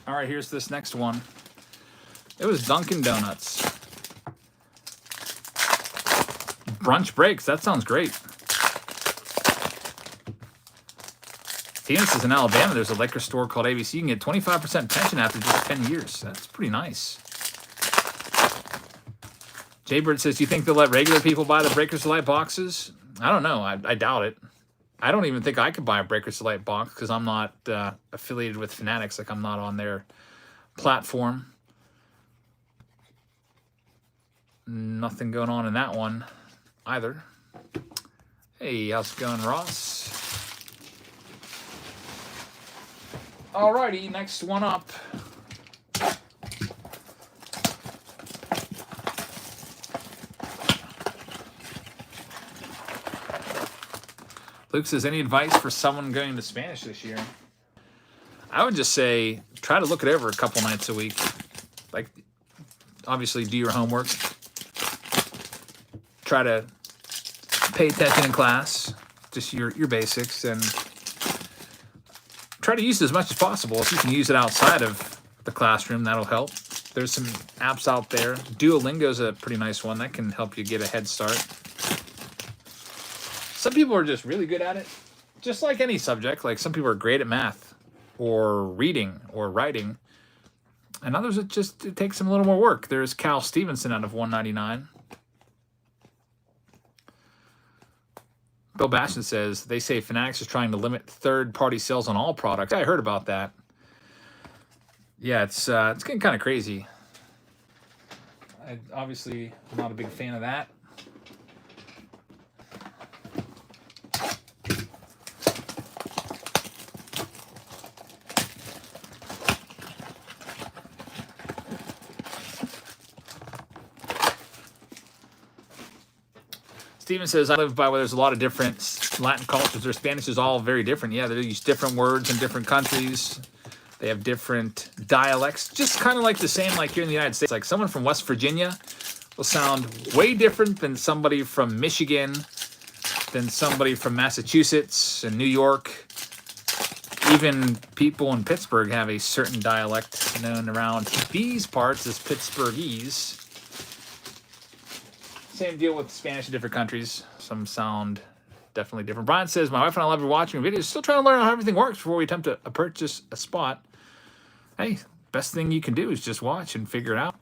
All right, here's this next one. It was Dunkin' Donuts. brunch breaks. That sounds great. Phoenix is in Alabama. There's a liquor store called ABC. You can get 25% pension after just 10 years. That's pretty nice. Jaybird says, do you think they'll let regular people buy the Breakers Delight boxes? I don't know. I doubt it. I don't even think I could buy a Breakers Delight box because I'm not affiliated with Fanatics. Like, I'm not on their platform. Nothing going on in that one either. Hey, how's it going, Ross? Alrighty, next one up. Luke says, any advice for someone going to Spanish this year? I would just say, try to look it over a couple nights a week. Like, obviously, do your homework. Try to pay attention in class, just your basics, and try to use it as much as possible. If you can use it outside of the classroom, that'll help. There's some apps out there. Duolingo's a pretty nice one. That can help you get a head start. Some people are just really good at it, just like any subject. Like, some people are great at math or reading or writing, and others it takes them a little more work. There's Cal Stevenson out of 199. Bill Bastion says, they say Fanatics is trying to limit third-party sales on all products. I heard about that. Yeah, it's getting kind of crazy. Obviously, I'm not a big fan of that. Steven says, I live by where there's a lot of different Latin cultures. Their Spanish is all very different. Yeah, they use different words in different countries. They have different dialects, just kind of like the same like here in the United States. Like, someone from West Virginia will sound way different than somebody from Michigan, than somebody from Massachusetts and New York. Even people in Pittsburgh have a certain dialect known around these parts as Pittsburghese. Same deal with Spanish in different countries. Some sound definitely different. Brian says, my wife and I love watching videos. Still trying to learn how everything works before we attempt to purchase a spot. Hey, best thing you can do is just watch and figure it out.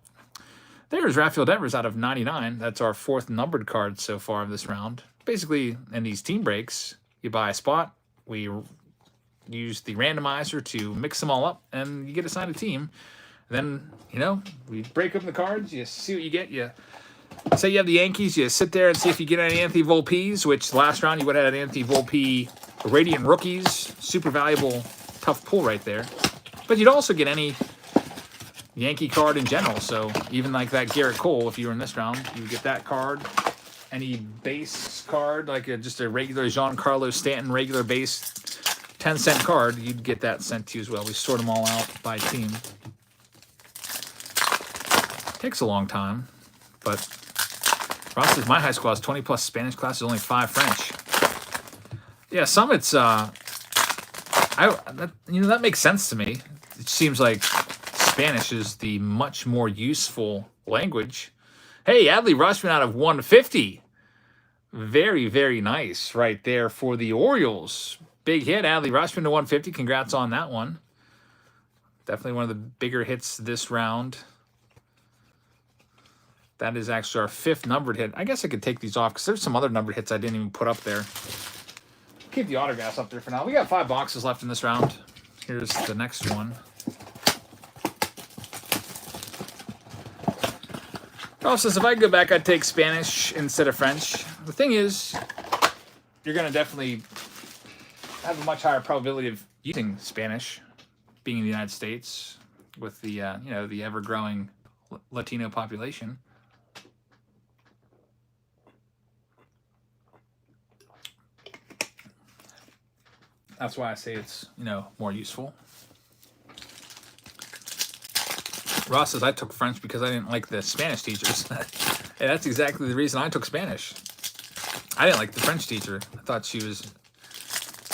There's Raphael Devers out of 99. That's our 4th numbered card so far of this round. Basically, in these team breaks, you buy a spot. We use the randomizer to mix them all up, and you get assigned a team. Then, we break open the cards. You see what you get. You say you have the Yankees, you sit there and see if you get any Anthony Volpes, which last round you would have had an Anthony Volpe Radiant Rookies. Super valuable, tough pull right there. But you'd also get any Yankee card in general. So even like that Garrett Cole, if you were in this round, you would get that card. Any base card, like just a regular Giancarlo Stanton regular base 10-cent card, you'd get that sent to you as well. We sort them all out by team. Takes a long time, but Ross says, my high school has 20+ Spanish classes, only 5 French. Yeah, some it's that makes sense to me. It seems like Spanish is the much more useful language. Hey, Adley Rushman out of 150. Very, very nice right there for the Orioles. Big hit, Adley Rushman to 150. Congrats on that one. Definitely one of the bigger hits this round. That is actually our 5th numbered hit. I guess I could take these off because there's some other numbered hits I didn't even put up there. Keep the autographs up there for now. We got 5 boxes left in this round. Here's the next one. Ralph says, if I could go back, I'd take Spanish instead of French. The thing is, you're going to definitely have a much higher probability of using Spanish, being in the United States, with the the ever-growing Latino population. That's why I say it's, more useful. Ross says, I took French because I didn't like the Spanish teachers. Hey, that's exactly the reason I took Spanish. I didn't like the French teacher. I thought she was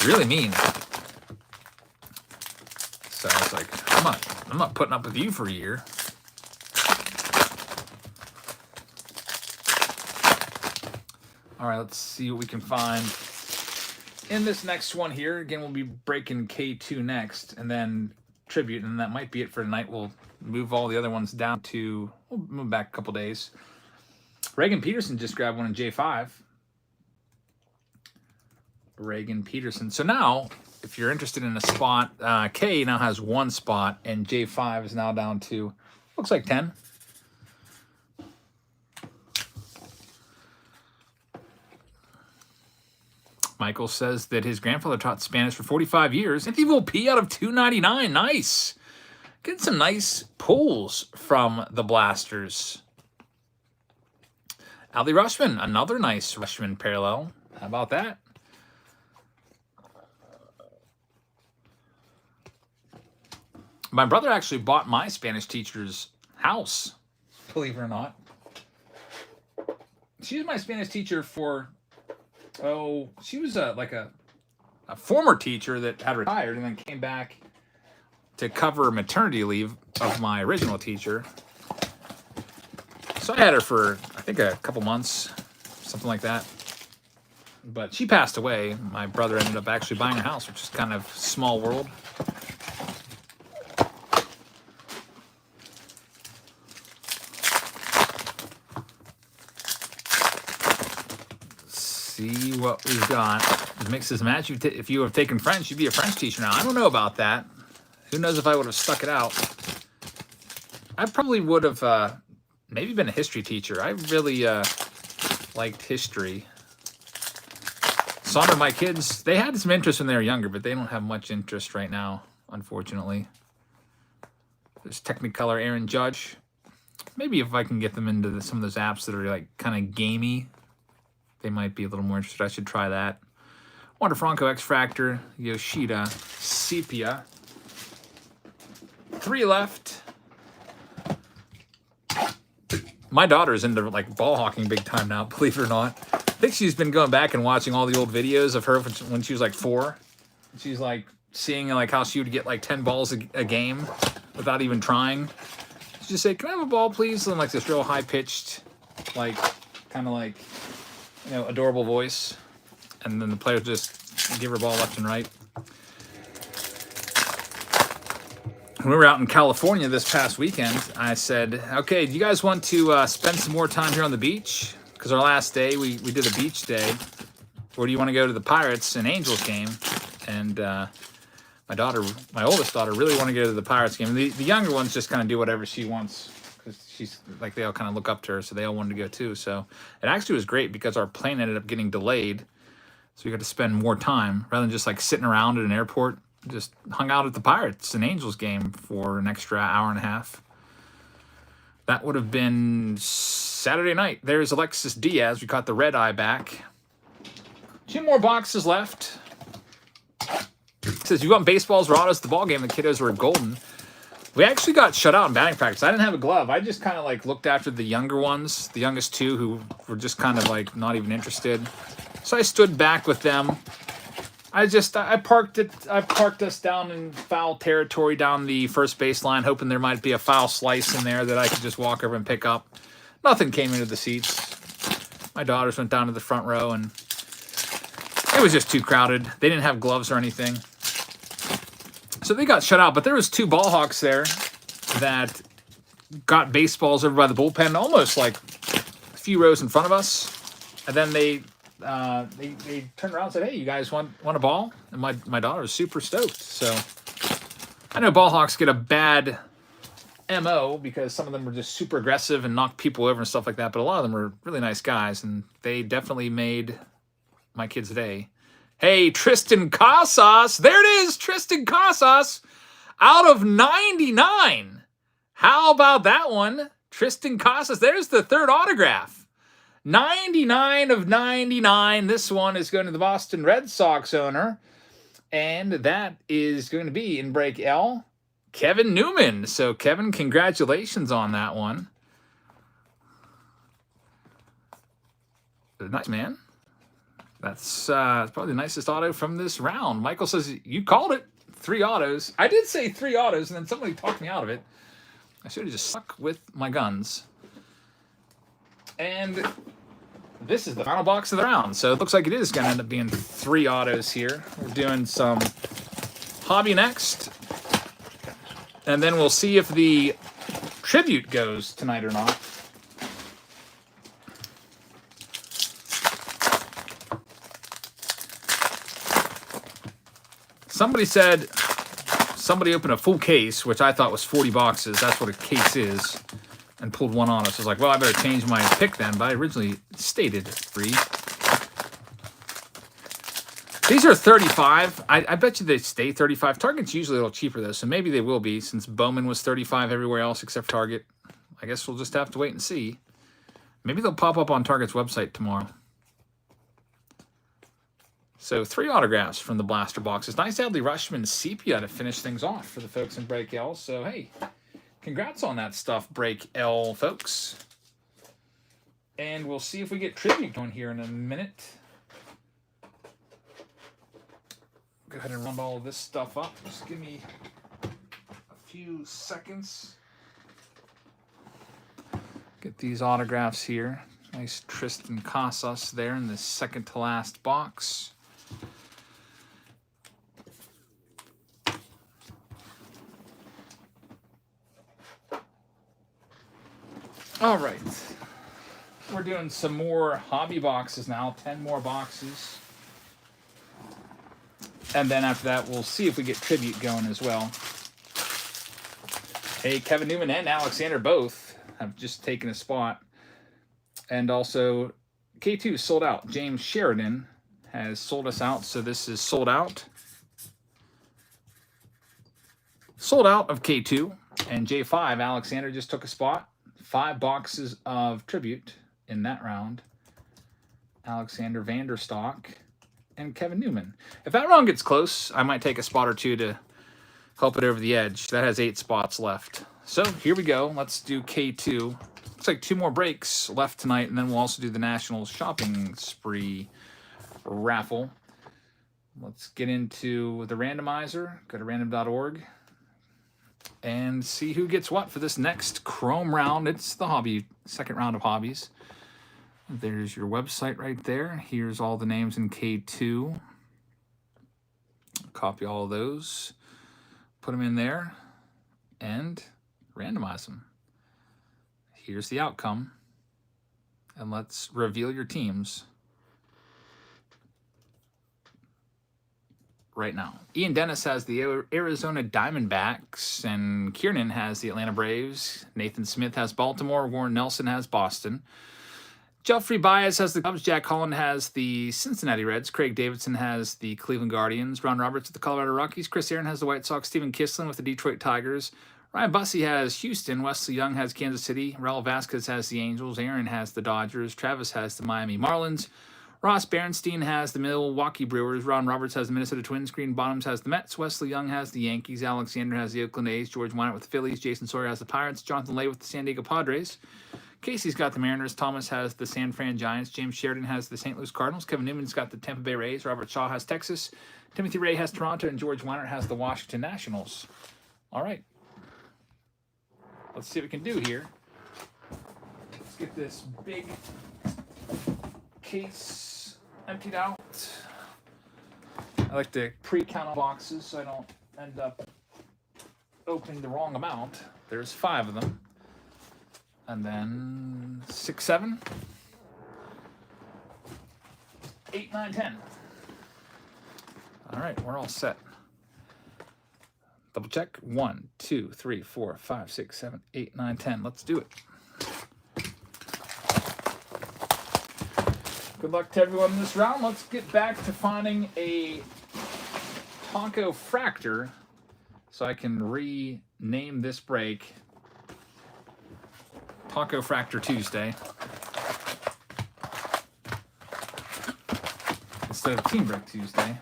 really mean. So I was like, I'm not putting up with you for a year. All right, let's see what we can find in this next one here. Again, we'll be breaking K2 next, and then Tribute, and that might be it for tonight. We'll move all the other ones down to, we'll move back a couple days. Reagan Peterson just grabbed one in J5. Reagan Peterson. So now, if you're interested in a spot, K now has 1 spot, and J5 is now down to, looks like 10. Michael says that his grandfather taught Spanish for 45 years. Anthony P out of 299. Nice. Getting some nice pulls from the Blasters. Ali Rushman, another nice Rushman parallel. How about that? My brother actually bought my Spanish teacher's house, believe it or not. She was my Spanish teacher for, she was like a former teacher that had retired and then came back to cover maternity leave of my original teacher. So I had her for, I think, a couple months, something like that. But she passed away. My brother ended up actually buying her house, which is kind of small world. See what we've got. The mixes match. If you have taken French, you'd be a French teacher now. I don't know about that. Who knows if I would have stuck it out. I probably would have maybe been a history teacher. I really liked history. Some of my kids, they had some interest when they were younger, but they don't have much interest right now, unfortunately. There's Technicolor Aaron Judge. Maybe if I can get them into some of those apps that are like kind of gamey, they might be a little more interested. I should try that. Wander Franco, X-Fractor, Yoshida, Sepia. 3 left. My daughter's into like ball hawking big time now, believe it or not. I think she's been going back and watching all the old videos of her when she was like 4. She's like seeing like how she would get like 10 balls a game without even trying. She just say, "Can I have a ball, please?" And like this real high pitched, like kind of like, you know, adorable voice. And then the players just give her a ball left and right. When we were out in California this past weekend, I said, okay, do you guys want to spend some more time here on the beach? Because our last day, we did a beach day. Or do you want to go to the Pirates and Angels game? And my oldest daughter, really want to go to the Pirates game. The younger ones just kind of do whatever she wants. Because she's like, they all kind of look up to her, so they all wanted to go too. So it actually was great because our plane ended up getting delayed. So we got to spend more time rather than just like sitting around at an airport. Just hung out at the Pirates and Angels game for an extra hour and a half. That would have been Saturday night. There's Alexis Diaz. We caught the red eye back. 2 more boxes left. It says, you want baseballs or autos at the ball game? The kiddos were golden. We actually got shut out in batting practice. I didn't have a glove. I just kind of like looked after the younger ones, the youngest 2 who were just kind of like not even interested. So I stood back with them. I parked us down in foul territory down the first baseline, hoping there might be a foul slice in there that I could just walk over and pick up. Nothing came into the seats. My daughters went down to the front row, and it was just too crowded. They didn't have gloves or anything. So they got shut out, but there was 2 ball hawks there that got baseballs over by the bullpen, almost like a few rows in front of us. And then they turned around and said, "Hey, you guys want a ball?" And my daughter was super stoked. So I know ball hawks get a bad MO because some of them were just super aggressive and knocked people over and stuff like that. But a lot of them were really nice guys, and they definitely made my kids' day. Hey, Tristan Casas. There it is, Tristan Casas out of 99. How about that one? Tristan Casas. There's the 3rd autograph. 99 of 99. This one is going to the Boston Red Sox owner. And that is going to be in break L, Kevin Newman. So, Kevin, congratulations on that one. Nice, man. That's probably the nicest auto from this round. Michael says, you called it. 3 autos. I did say 3 autos, and then somebody talked me out of it. I should have just stuck with my guns. And this is the final box of the round. So it looks like it is going to end up being 3 autos here. We're doing some hobby next. And then we'll see if the tribute goes tonight or not. Somebody said somebody opened a full case, which I thought was 40 boxes. That's what a case is. And pulled one on us. I was like, well, I better change my pick then. But I originally stated 3. These are 35. I bet you they stay 35. Target's usually a little cheaper, though. So maybe they will be, since Bowman was 35 everywhere else except Target. I guess we'll just have to wait and see. Maybe they'll pop up on Target's website tomorrow. So 3 autographs from the blaster boxes. Nice Adley Rushman Sepia to finish things off for the folks in Break L. So, hey, congrats on that stuff, Break L, folks. And we'll see if we get tribute going here in a minute. Go ahead and round all of this stuff up. Just give me a few seconds. Get these autographs here. Nice Tristan Casas there in the second to last box. All right, we're doing some more hobby boxes now, 10 more boxes. And then after that, we'll see if we get tribute going as well. Hey, Kevin Newman and Alexander both have just taken a spot. And also, K2 sold out. James Sheridan has sold us out, so this is sold out. Sold out of K2. And J5, Alexander just took a spot. 5 boxes of tribute in that round. Alexander Vanderstock and Kevin Newman. If that round gets close, I might take a spot or 2 to help it over the edge. That has 8 spots left. So here we go. Let's do K2. Looks like 2 more breaks left tonight, and then we'll also do the National Shopping Spree raffle. Let's get into the randomizer. Go to random.org. And see who gets what for this next Chrome round. It's the hobby, second round of hobbies. There's your website right there. Here's all the names in K2. Copy all of those. Put them in there. And randomize them. Here's the outcome. And let's reveal your teams right now. Ian Dennis has the Arizona Diamondbacks, and Kiernan has the Atlanta Braves. Nathan Smith has Baltimore. Warren Nelson has Boston. Jeffrey Baez has the Cubs. Jack Holland has the Cincinnati Reds. Craig Davidson has the Cleveland Guardians. Ron Roberts with the Colorado Rockies. Chris Aaron has the White Sox. Stephen Kisling with the Detroit Tigers. Ryan Bussey has Houston. Wesley Young has Kansas City. Raul Vasquez has the Angels. Aaron has the Dodgers. Travis has the Miami Marlins. Ross Berenstein has the Milwaukee Brewers. Ron Roberts has the Minnesota Twins. Green Bottoms has the Mets. Wesley Young has the Yankees. Alexander has the Oakland A's. George Wynant with the Phillies. Jason Sawyer has the Pirates. Jonathan Lay with the San Diego Padres. Casey's got the Mariners. Thomas has the San Fran Giants. James Sheridan has the St. Louis Cardinals. Kevin Newman's got the Tampa Bay Rays. Robert Shaw has Texas. Timothy Ray has Toronto. And George Wynant has the Washington Nationals. All right. Let's see what we can do here. Let's get this big case emptied out. I like to pre-count boxes so I don't end up opening the wrong amount. There's 5 of them. And then 6, 7, 8, 9, 10. All right, we're all set. Double check. 1, 2, 3, 4, 5, 6, 7, 8, 9, 10. Let's do it. Good luck to everyone in this round. Let's get back to finding a Taco Fractor so I can rename this break Taco Fractor Tuesday instead of Team Break Tuesday.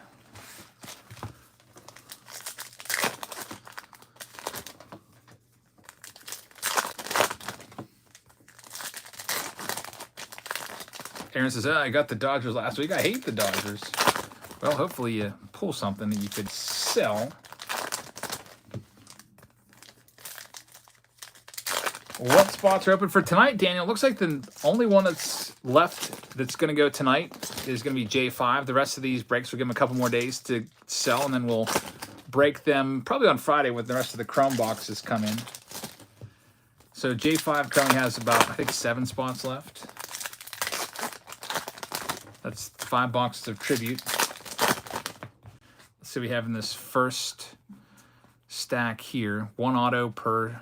Aaron says, I got the Dodgers last week. I hate the Dodgers. Well, hopefully you pull something that you could sell. What spots are open for tonight, Daniel? Looks like the only one that's left that's going to go tonight is going to be J5. The rest of these breaks will give them a couple more days to sell, and then we'll break them probably on Friday when the rest of the Chrome boxes come in. So J5 currently has about, I think, 7 spots left. That's 5 boxes of Tribute. Let's see what we have in this first stack here. 1 auto per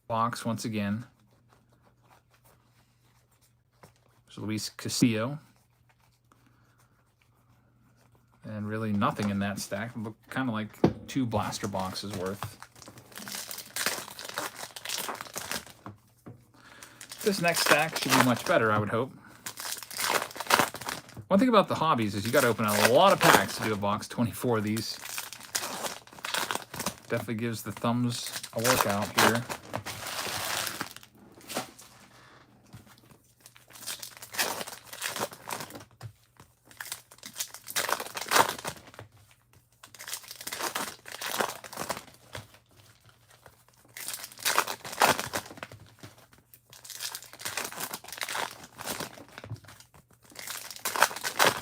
box once again. There's Luis Castillo. And really nothing in that stack. Look kind of like 2 blaster boxes worth. This next stack should be much better, I would hope. One thing about the hobbies is you got to open a lot of packs to do a box. 24 of these. Definitely gives the thumbs a workout here.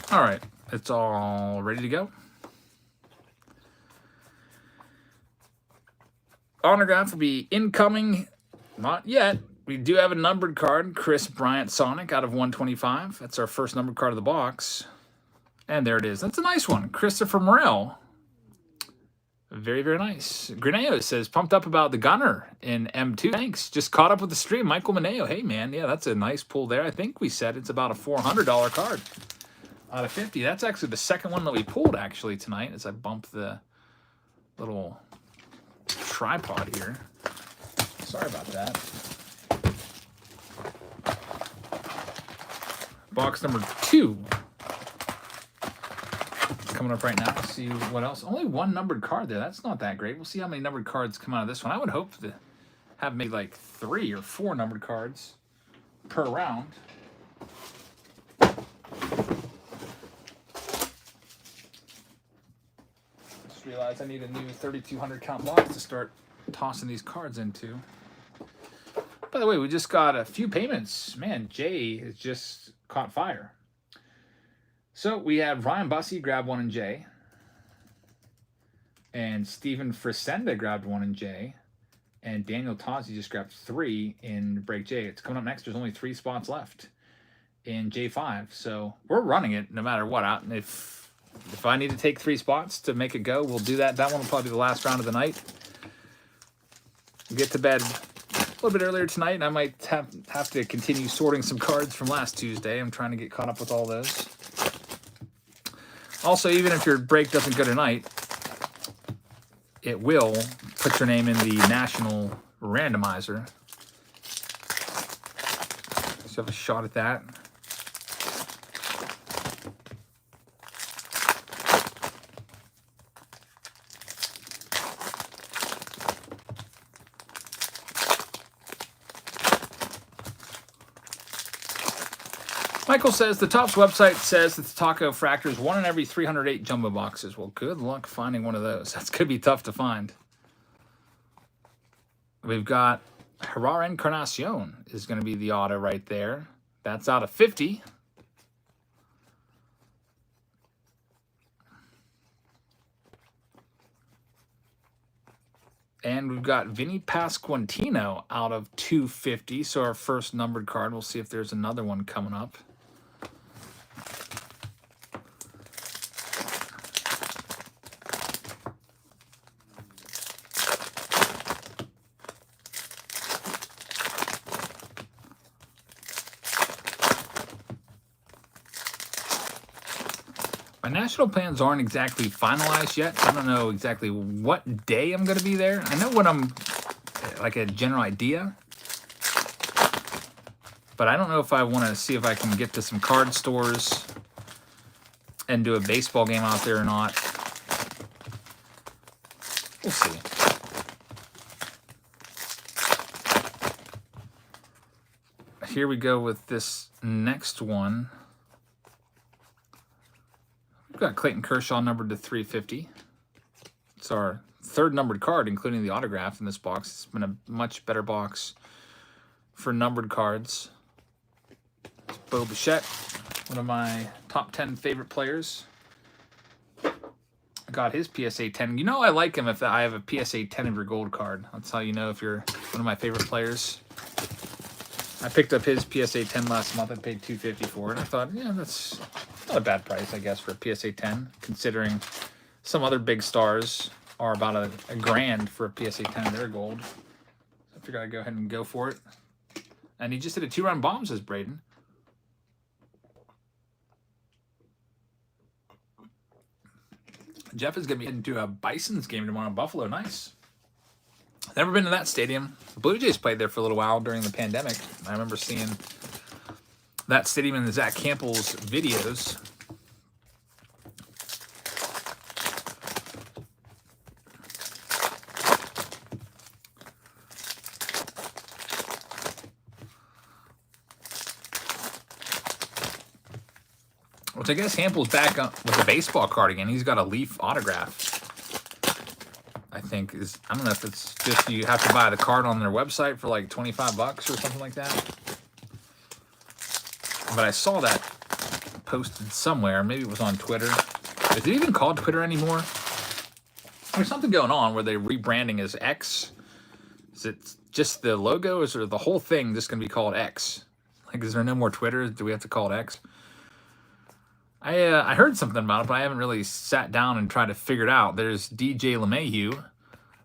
All right, it's all ready to go. Autograph will be incoming. Not yet. We do have a numbered card. Chris Bryant Sonic out of 125. That's our first numbered card of the box. And there it is. That's a nice one. Christopher Morel. Very, very nice. Greneo says, pumped up about the Gunner in M2. Thanks. Just caught up with the stream. Michael Mineo. Hey, man. Yeah, that's a nice pull there. I think we said it's about a $400 card. Out of 50. That's actually the second one that we pulled actually tonight as I bump the little tripod here. Sorry about that. Box number 2. Coming up right now. Let's see what else. Only 1 numbered card there. That's not that great. We'll see how many numbered cards come out of this one. I would hope to have maybe like 3 or 4 numbered cards per round. Realize I need a new 3,200 count box to start tossing these cards into. By the way, we just got a few payments. Man, Jay has just caught fire. So we have Ryan Bussey grabbed 1 in J. And Steven Frisenda grabbed 1 in J. And Daniel Tozzi just grabbed 3 in break J. It's coming up next. There's only 3 spots left in J5. So we're running it no matter what. And if I need to take 3 spots to make it go, we'll do that. That one will probably be the last round of the night. We'll get to bed a little bit earlier tonight, and I might have to continue sorting some cards from last Tuesday. I'm trying to get caught up with all those. Also, even if your break doesn't go tonight, it will put your name in the national randomizer. Let's have a shot at that. Michael says, the Topps website says that the Taco Fractor is 1 in every 308 jumbo boxes. Well, good luck finding one of those. That's going to be tough to find. We've got Gerard Encarnacion is going to be the auto right there. That's out of 50. And we've got Vinny Pasquantino out of 250. So our first numbered card. We'll see if there's another one coming up. My national plans aren't exactly finalized yet. I don't know exactly what day I'm going to be there. I know what I'm, like a general idea. But I don't know if I want to see if I can get to some card stores and do a baseball game out there or not. We'll see. Here we go with this next one. We've got Clayton Kershaw numbered to 350. It's our third numbered card, including the autograph in this box. It's been a much better box for numbered cards. It's Bo Bichette, one of my top 10 favorite players. Got his PSA 10. You know I like him if I have a PSA 10 of your gold card. That's how you know if you're one of my favorite players. I picked up his PSA 10 last month. I paid $250 for it. I thought, yeah, that's not a bad price, I guess, for a PSA 10, considering some other big stars are about a grand for a PSA 10 of their gold. So I figured I'd go ahead and go for it. And he just did a 2-run bomb, says Braden. Jeff is going to be heading to a Bison's game tomorrow in Buffalo. Nice. Never been to that stadium. The Blue Jays played there for a little while during the pandemic. I remember seeing that stadium in the Zach Campbell's videos. Which I guess Hampel's back with a baseball card again. He's got a Leaf autograph. I think I don't know if it's just you have to buy the card on their website for like $25 or something like that. But I saw that posted somewhere. Maybe it was on Twitter. Is it even called Twitter anymore? There's something going on where they're rebranding as X. Is it just the logo? Is the whole thing just going to be called X? Like, is there no more Twitter? Do we have to call it X? I heard something about it, but I haven't really sat down and tried to figure it out. There's DJ LeMahieu,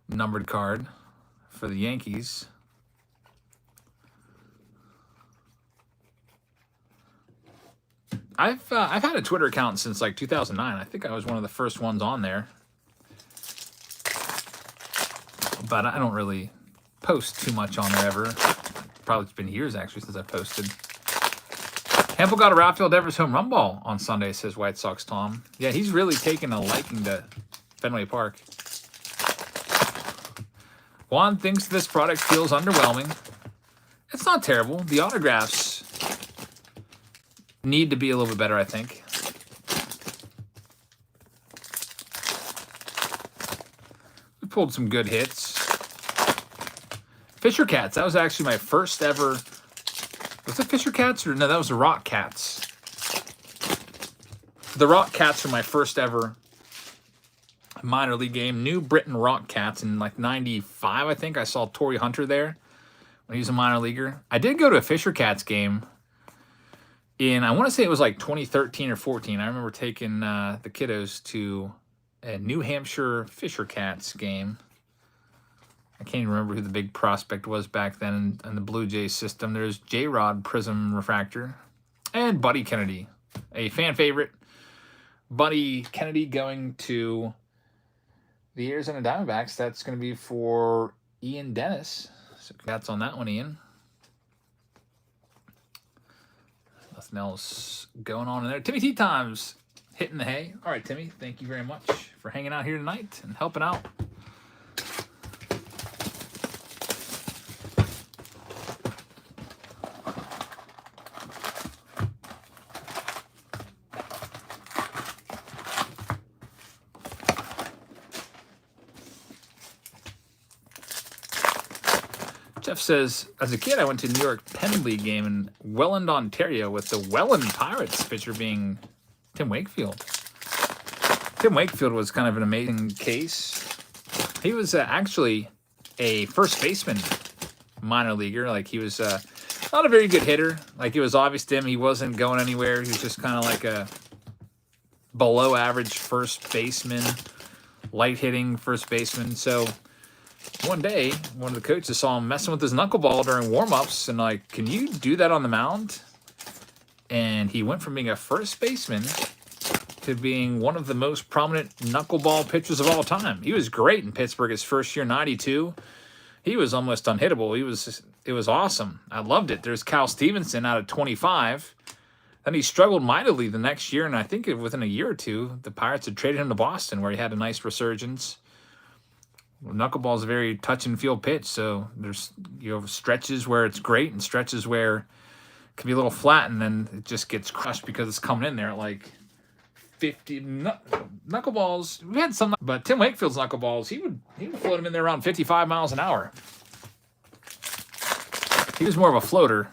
numbered card for the Yankees. I've had a Twitter account since like 2009. I think I was one of the first ones on there, but I don't really post too much on there ever. Probably it's been years actually since I posted. Hampel got a Rafael Devers home run ball on Sunday, says White Sox Tom. Yeah, he's really taken a liking to Fenway Park. Juan thinks this product feels underwhelming. It's not terrible. The autographs need to be a little bit better, I think. We pulled some good hits. Fisher Cats, that was actually my first ever... Was it Fisher Cats? Or no, that was the Rock Cats. The Rock Cats are my first ever minor league game. New Britain Rock Cats in like 95, I think. I saw Torrey Hunter there when he was a minor leaguer. I did go to a Fisher Cats game in, I want to say it was like 2013 or 14. I remember taking the kiddos to a New Hampshire Fisher Cats game. I can't even remember who the big prospect was back then in the Blue Jays system. There's J-Rod Prism Refractor and Buddy Kennedy, a fan favorite. Buddy Kennedy going to the Arizona Diamondbacks. That's going to be for Ian Dennis. So congrats on that one, Ian. Nothing else going on in there. Timmy Tea Times hitting the hay. All right, Timmy, thank you very much for hanging out here tonight and helping out. Jeff says, as a kid, I went to New York Penn League game in Welland, Ontario, with the Welland Pirates pitcher being Tim Wakefield. Tim Wakefield was kind of an amazing case. He was actually a first baseman minor leaguer. Like, he was not a very good hitter. Like, it was obvious to him he wasn't going anywhere. He was just kind of like a below average first baseman, light hitting first baseman. So one day, one of the coaches saw him messing with his knuckleball during warm-ups and like, can you do that on the mound? And he went from being a first baseman to being one of the most prominent knuckleball pitchers of all time. He was great in Pittsburgh his first year, 92. He was almost unhittable. It was awesome. I loved it. There's Cal Stevenson out of 25. Then he struggled mightily the next year, and I think within a year or two, the Pirates had traded him to Boston, where he had a nice resurgence. Knuckleball is a very touch-and-feel pitch, so there's stretches where it's great and stretches where it can be a little flat, and then it just gets crushed because it's coming in there at like 50 knuckleballs. We had some, but Tim Wakefield's knuckleballs, he would float them in there around 55 miles an hour. He was more of a floater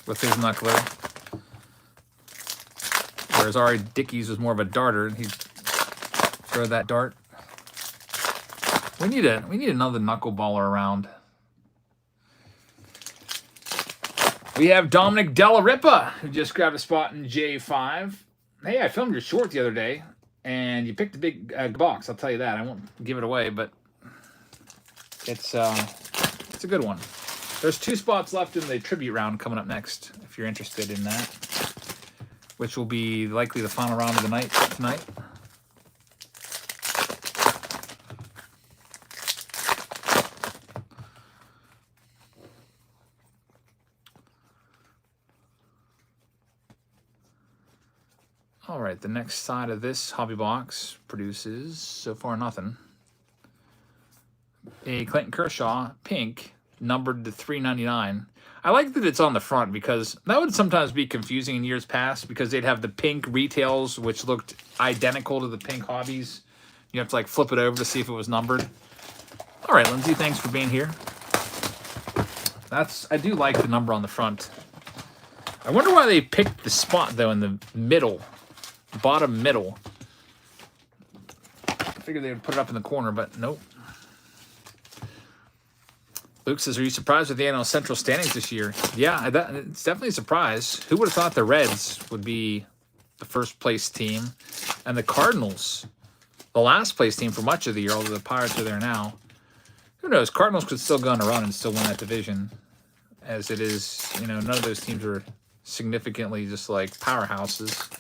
with his knuckler, whereas Ari Dickey's was more of a darter, and he'd throw that dart. We need another knuckleballer around. We have Dominic Della Ripa, who just grabbed a spot in J5. Hey, I filmed your short the other day, and you picked a big box. I'll tell you that. I won't give it away, but it's a good one. There's 2 spots left in the tribute round coming up next, if you're interested in that, which will be likely the final round of the night tonight. All right, the next side of this hobby box produces, so far, nothing. A Clayton Kershaw, pink, numbered to 399. I like that it's on the front because that would sometimes be confusing in years past because they'd have the pink retails, which looked identical to the pink hobbies. You have to like flip it over to see if it was numbered. All right, Lindsay, thanks for being here. I do like the number on the front. I wonder why they picked the spot, though, in the middle. Bottom middle. I figured they would put it up in the corner, but nope. Luke says, are you surprised with the NL Central standings this year? Yeah, it's definitely a surprise. Who would have thought the Reds would be the first place team and the Cardinals the last place team for much of the year, although the Pirates are there now. Who knows? Cardinals could still go on a run and still win that division, as it is, none of those teams are significantly just like powerhouses.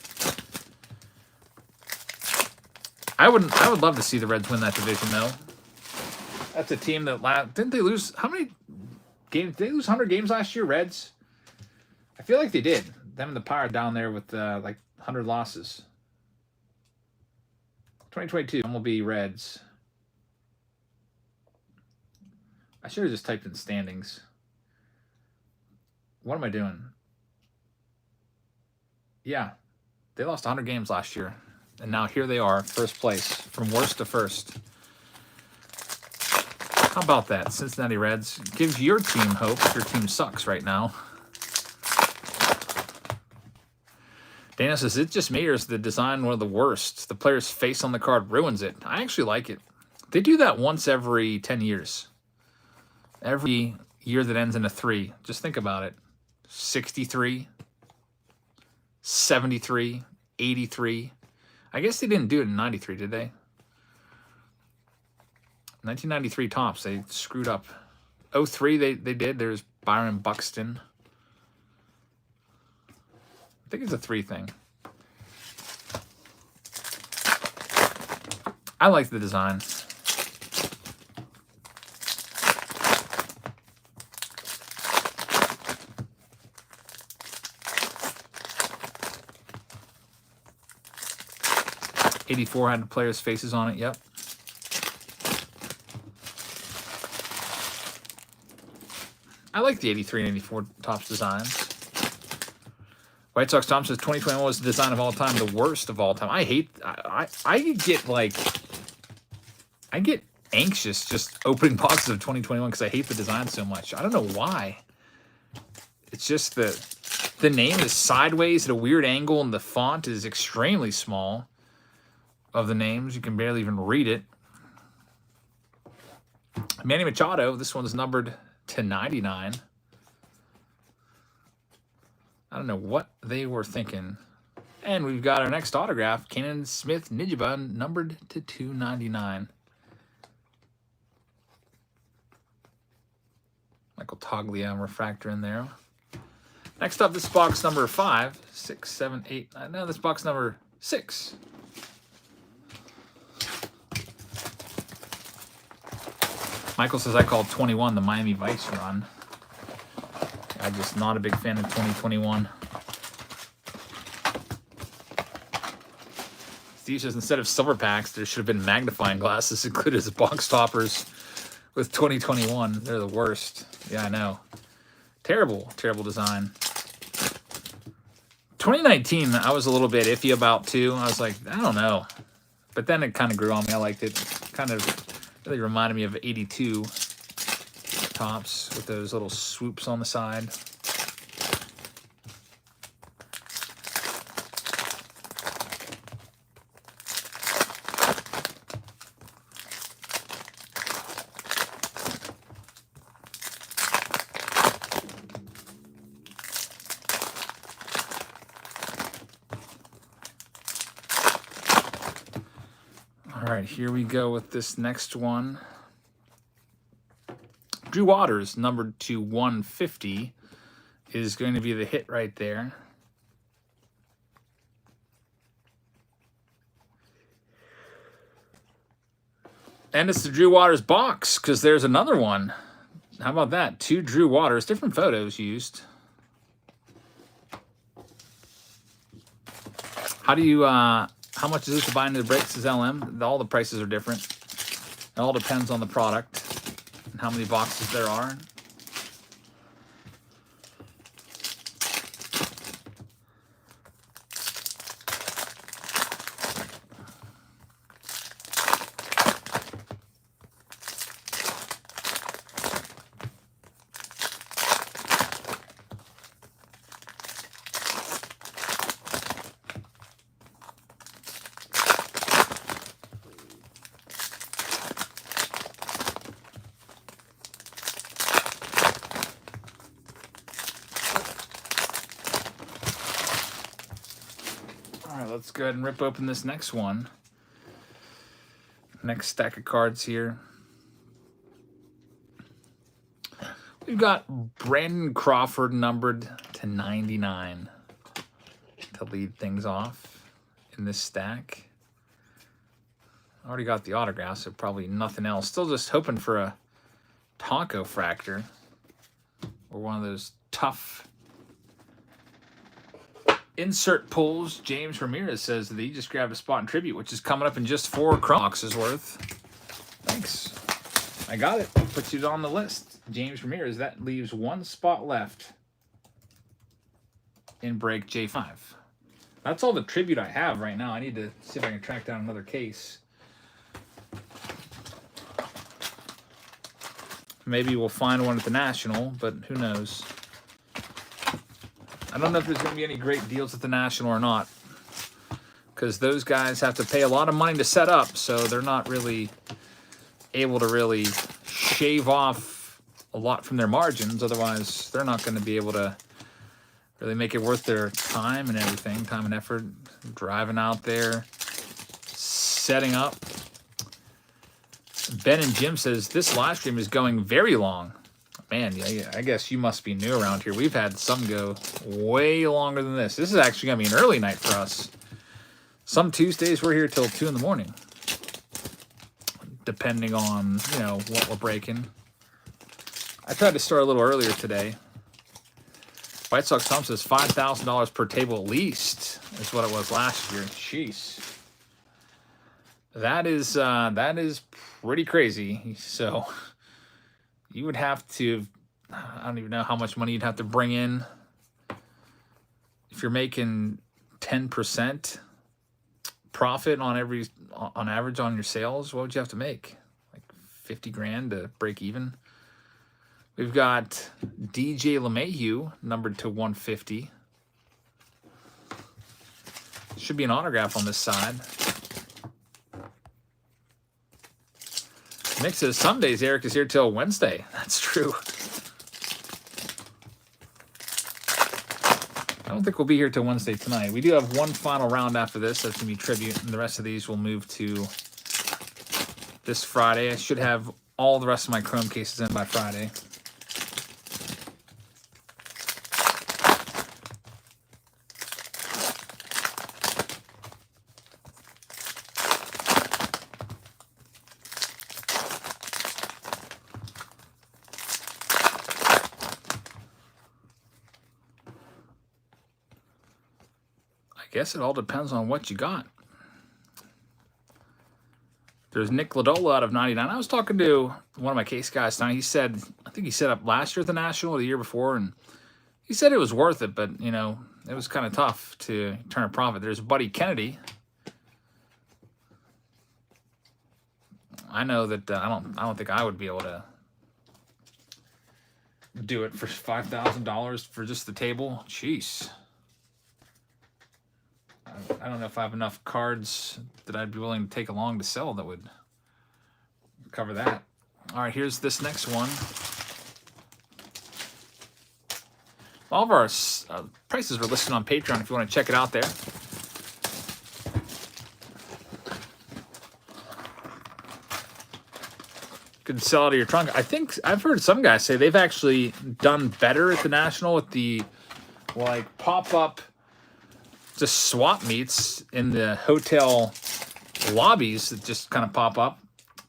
I would love to see the Reds win that division, though. That's a team that didn't they lose how many games? Did they lose 100 games last year, Reds? I feel like they did. Them and the Pirates down there with like 100 losses. 2022 MLB Reds. I should have just typed in standings. What am I doing? Yeah, they lost 100 games last year. And now here they are, first place, from worst to first. How about that? Cincinnati Reds gives your team hope if your team sucks right now. Dana says, it just me or is the design one of the worst? The player's face on the card ruins it. I actually like it. They do that once every 10 years. Every year that ends in a 3. Just think about it. 63, 73, 83. I guess they didn't do it in 93, did they? 1993 tops, they screwed up. 03, they did. There's Byron Buxton. I think it's a 3 thing. I like the design. '84 had the players' faces on it. Yep. I like the 83 and 84 tops designs. White Sox Tom says 2021 was the design of all time, the worst of all time. I get anxious just opening boxes of 2021 because I hate the design so much. I don't know why. It's just the name is sideways at a weird angle and the font is extremely small of the names. You can barely even read it. Manny Machado, this one's numbered to 99. I don't know what they were thinking. And we've got our next autograph, Canaan Smith Nijaba, numbered to 299. Michael Toglia refractor in there. Next up, this box number 5, 6, 7, 8. No, this box number 6. Michael says, I call 21 the Miami Vice run. I'm just not a big fan of 2021. Steve says, instead of silver packs, there should have been magnifying glasses included as box toppers with 2021. They're the worst. Yeah, I know. Terrible, terrible design. 2019, I was a little bit iffy about, too. I was like, I don't know. But then it kind of grew on me. I liked it. Kind of really reminded me of 82. tops with those little swoops on the side. All right, here we go with this next one. Drew Waters, numbered to 150, is going to be the hit right there. And it's the Drew Waters box, because there's another one. How about that? 2 Drew Waters, different photos used. How much is this to buy into the breaks as LM? All the prices are different. It all depends on the product and how many boxes there are. All right, let's go ahead and rip open this next one. Next stack of cards here. We've got Brandon Crawford numbered to 99 to lead things off in this stack. Already got the autograph, so probably nothing else. Still just hoping for a Taco Fractor or one of those tough insert pulls. James Ramirez says that he just grabbed a spot in tribute, which is coming up in just 4 boxes worth. Thanks. I got it. Put you on the list. James Ramirez. That leaves 1 spot left in break J5. That's all the tribute I have right now. I need to see if I can track down another case. Maybe we'll find one at the National, but who knows? I don't know if there's going to be any great deals at the National or not, because those guys have to pay a lot of money to set up, so they're not really able to really shave off a lot from their margins. Otherwise, they're not going to be able to really make it worth their time and everything, time and effort, driving out there, setting up. Ben and Jim says, this live stream is going very long. Man, yeah, I guess you must be new around here. We've had some go way longer than this. This is actually going to be an early night for us. Some Tuesdays we're here till 2 in the morning, depending on, you know, what we're breaking. I tried to start a little earlier today. White Sox Tom says $5,000 per table at least is what it was last year. Jeez. That is pretty crazy. So you would have to, I don't even know how much money you'd have to bring in. If you're making 10% profit on average on your sales, what would you have to make? Like 50 grand to break even? We've got DJ LeMahieu, numbered to 150. Should be an autograph on this side. Nick says, some days Eric is here till Wednesday. That's true. I don't think we'll be here till Wednesday tonight. We do have one final round after this. That's going to be tribute, and the rest of these will move to this Friday. I should have all the rest of my Chrome cases in by Friday. I guess it all depends on what you got. There's Nick Ladola out of 99. I was talking to one of my case guys tonight. He said, I think he set up last year at the National or the year before, and he said it was worth it, but, you know, it was kind of tough to turn a profit. There's Buddy Kennedy. I know that I don't think I would be able to do it for $5,000 for just the table. Jeez. I don't know if I have enough cards that I'd be willing to take along to sell that would cover that. All right, here's this next one. All of our prices are listed on Patreon if you want to check it out there. Could sell out of your trunk. I think I've heard some guys say they've actually done better at the National with the like pop-up just swap meets in the hotel lobbies that just kind of pop up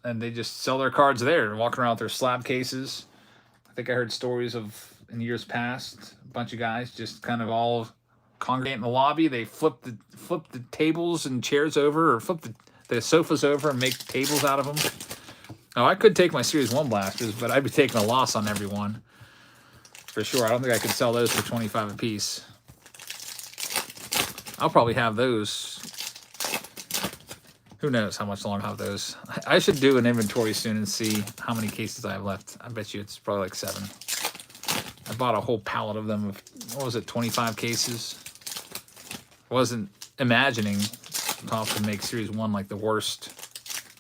and they just sell their cards there and walk around with their slab cases. I think I heard stories of in years past, a bunch of guys just kind of all congregate in the lobby. They flip the tables and chairs over, or flip the sofas over and make tables out of them. Oh, I could take my Series 1 blasters, but I'd be taking a loss on every one. For sure. I don't think I could sell those for $25 a piece. I'll probably have those. Who knows how much longer I'll have those. I should do an inventory soon and see how many cases I have left. I bet you it's probably like 7. I bought a whole pallet of them of, what was it, 25 cases? Wasn't imagining Top to make Series 1 like the worst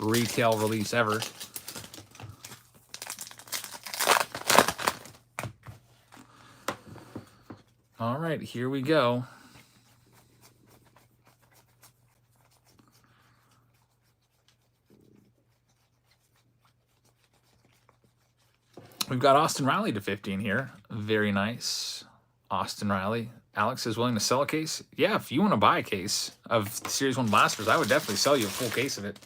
retail release ever. All right, here we go. We've got Austin Riley to 15 here. Very nice. Austin Riley. Alex is willing to sell a case? Yeah, if you want to buy a case of Series 1 blasters, I would definitely sell you a full case of it.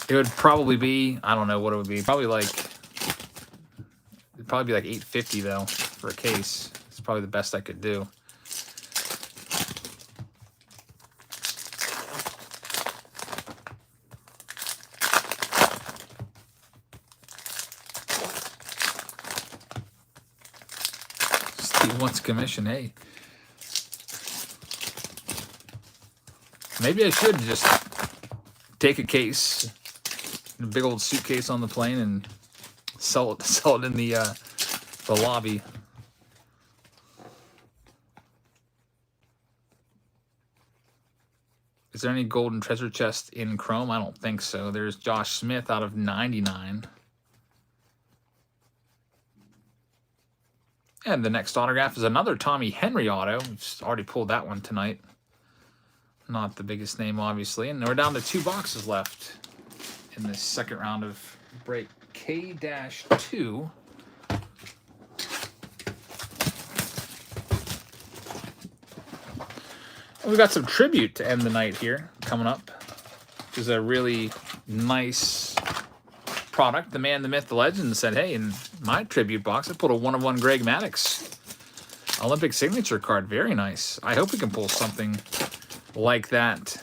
It would probably be, I don't know what it would be. Probably like, it'd probably be like $8.50 though for a case. It's probably the best I could do. Steve wants commission, hey. Maybe I should just take a case, a big old suitcase on the plane, and sell it in the lobby. Is there any golden treasure chest in Chrome? I don't think so. There's Josh Smith out of 99. And the next autograph is another Tommy Henry auto. We've already pulled that one tonight. Not the biggest name, obviously. And we're down to 2 boxes left in this second round of break K-2. We've got some tribute to end the night here coming up, which is a really nice product. The man, the myth, the legend said, hey, in my tribute box, I put a 1-of-1 Greg Maddux Olympic signature card. Very nice. I hope we can pull something like that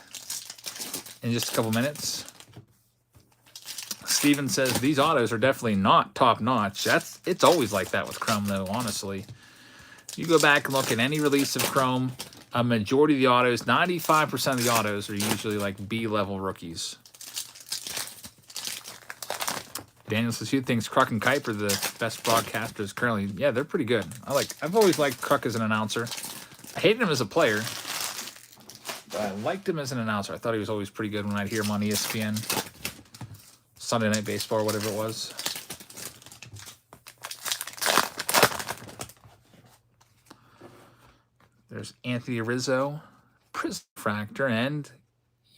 in just a couple minutes. Steven says these autos are definitely not top notch. It's always like that with Chrome though, honestly. You go back and look at any release of Chrome, a majority of the autos, 95% of the autos are usually like B-level rookies. Daniel says he thinks Kruk and Kuiper are the best broadcasters currently. Yeah, they're pretty good. I've always liked Kruk as an announcer. I hated him as a player, but I liked him as an announcer. I thought he was always pretty good when I'd hear him on ESPN. Sunday Night Baseball or whatever it was. There's Anthony Rizzo, Prism Fractor, and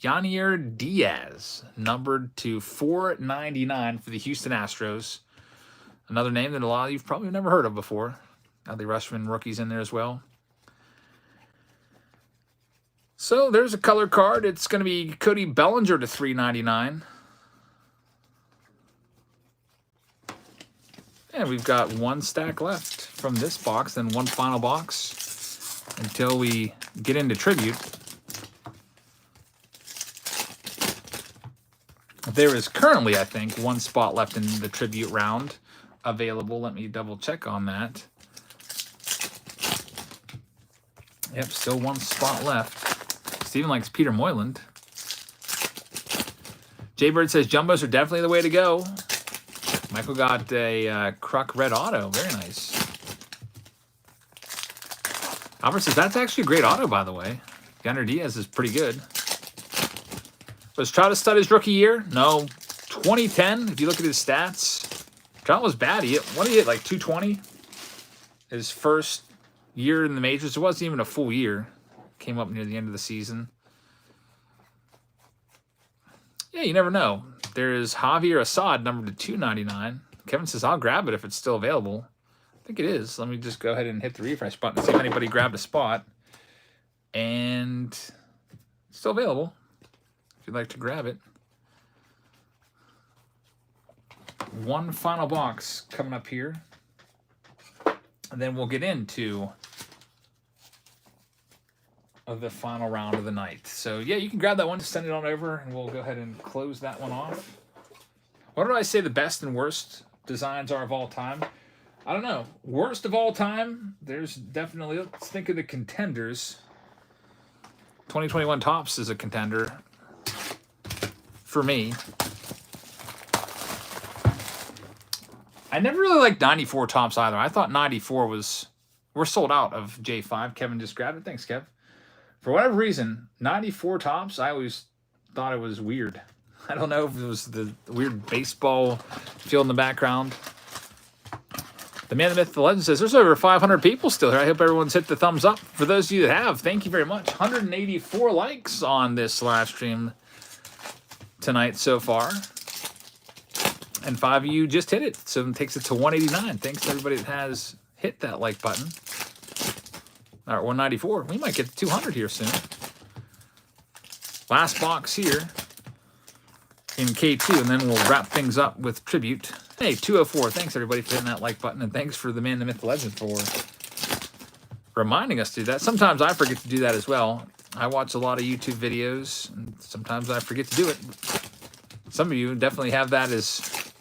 Yanier Diaz, numbered to 499 for the Houston Astros. Another name that a lot of you've probably never heard of before. Adley Rutschman rookies in there as well. So there's a color card. It's going to be Cody Bellinger to 399. And we've got 1 stack left from this box, then 1 final box until we get into tribute. There is currently, I think, 1 spot left in the tribute round available. Let me double check on that. Yep, still 1 spot left. Steven likes Peter Moyland. Jaybird says jumbos are definitely the way to go. Michael got a Kruk red auto. Very nice. Albert says that's actually a great auto, by the way. Gunnar Diaz is pretty good. Was Trout stud his rookie year? No. 2010, if you look at his stats, Trout was bad. What did he hit, like 220? His first year in the majors. It wasn't even a full year. Came up near the end of the season. Yeah, you never know. There's Javier Assad, numbered to 299. Kevin says, I'll grab it if it's still available. I think it is. Let me just go ahead and hit the refresh button and see if anybody grabbed a spot. And it's still available if you'd like to grab it. One final box coming up here. And then we'll get into the final round of the night. So, yeah, you can grab that one, send it on over, and we'll go ahead and close that one off. What did I say the best and worst designs are of all time? I don't know. Worst of all time, there's definitely, let's think of the contenders. 2021 Topps is a contender for me. I never really liked 94 Topps either. I thought 94 was, we're sold out of J5. Kevin just grabbed it. Thanks, Kev. For whatever reason, 94 Topps, I always thought it was weird. I don't know if it was the weird baseball field in the background. The man, the myth, the legend says, there's over 500 people still here. I hope everyone's hit the thumbs up. For those of you that have, thank you very much. 184 likes on this live stream tonight so far. And 5 of you just hit it, so it takes it to 189. Thanks to everybody that has hit that like button. All right, 194. We might get to 200 here soon. Last box here in K2, and then we'll wrap things up with tribute. Hey, 204. Thanks, everybody, for hitting that like button, and thanks for the man, the myth, the legend for reminding us to do that. Sometimes I forget to do that as well. I watch a lot of YouTube videos, and sometimes I forget to do it. Some of you definitely have that as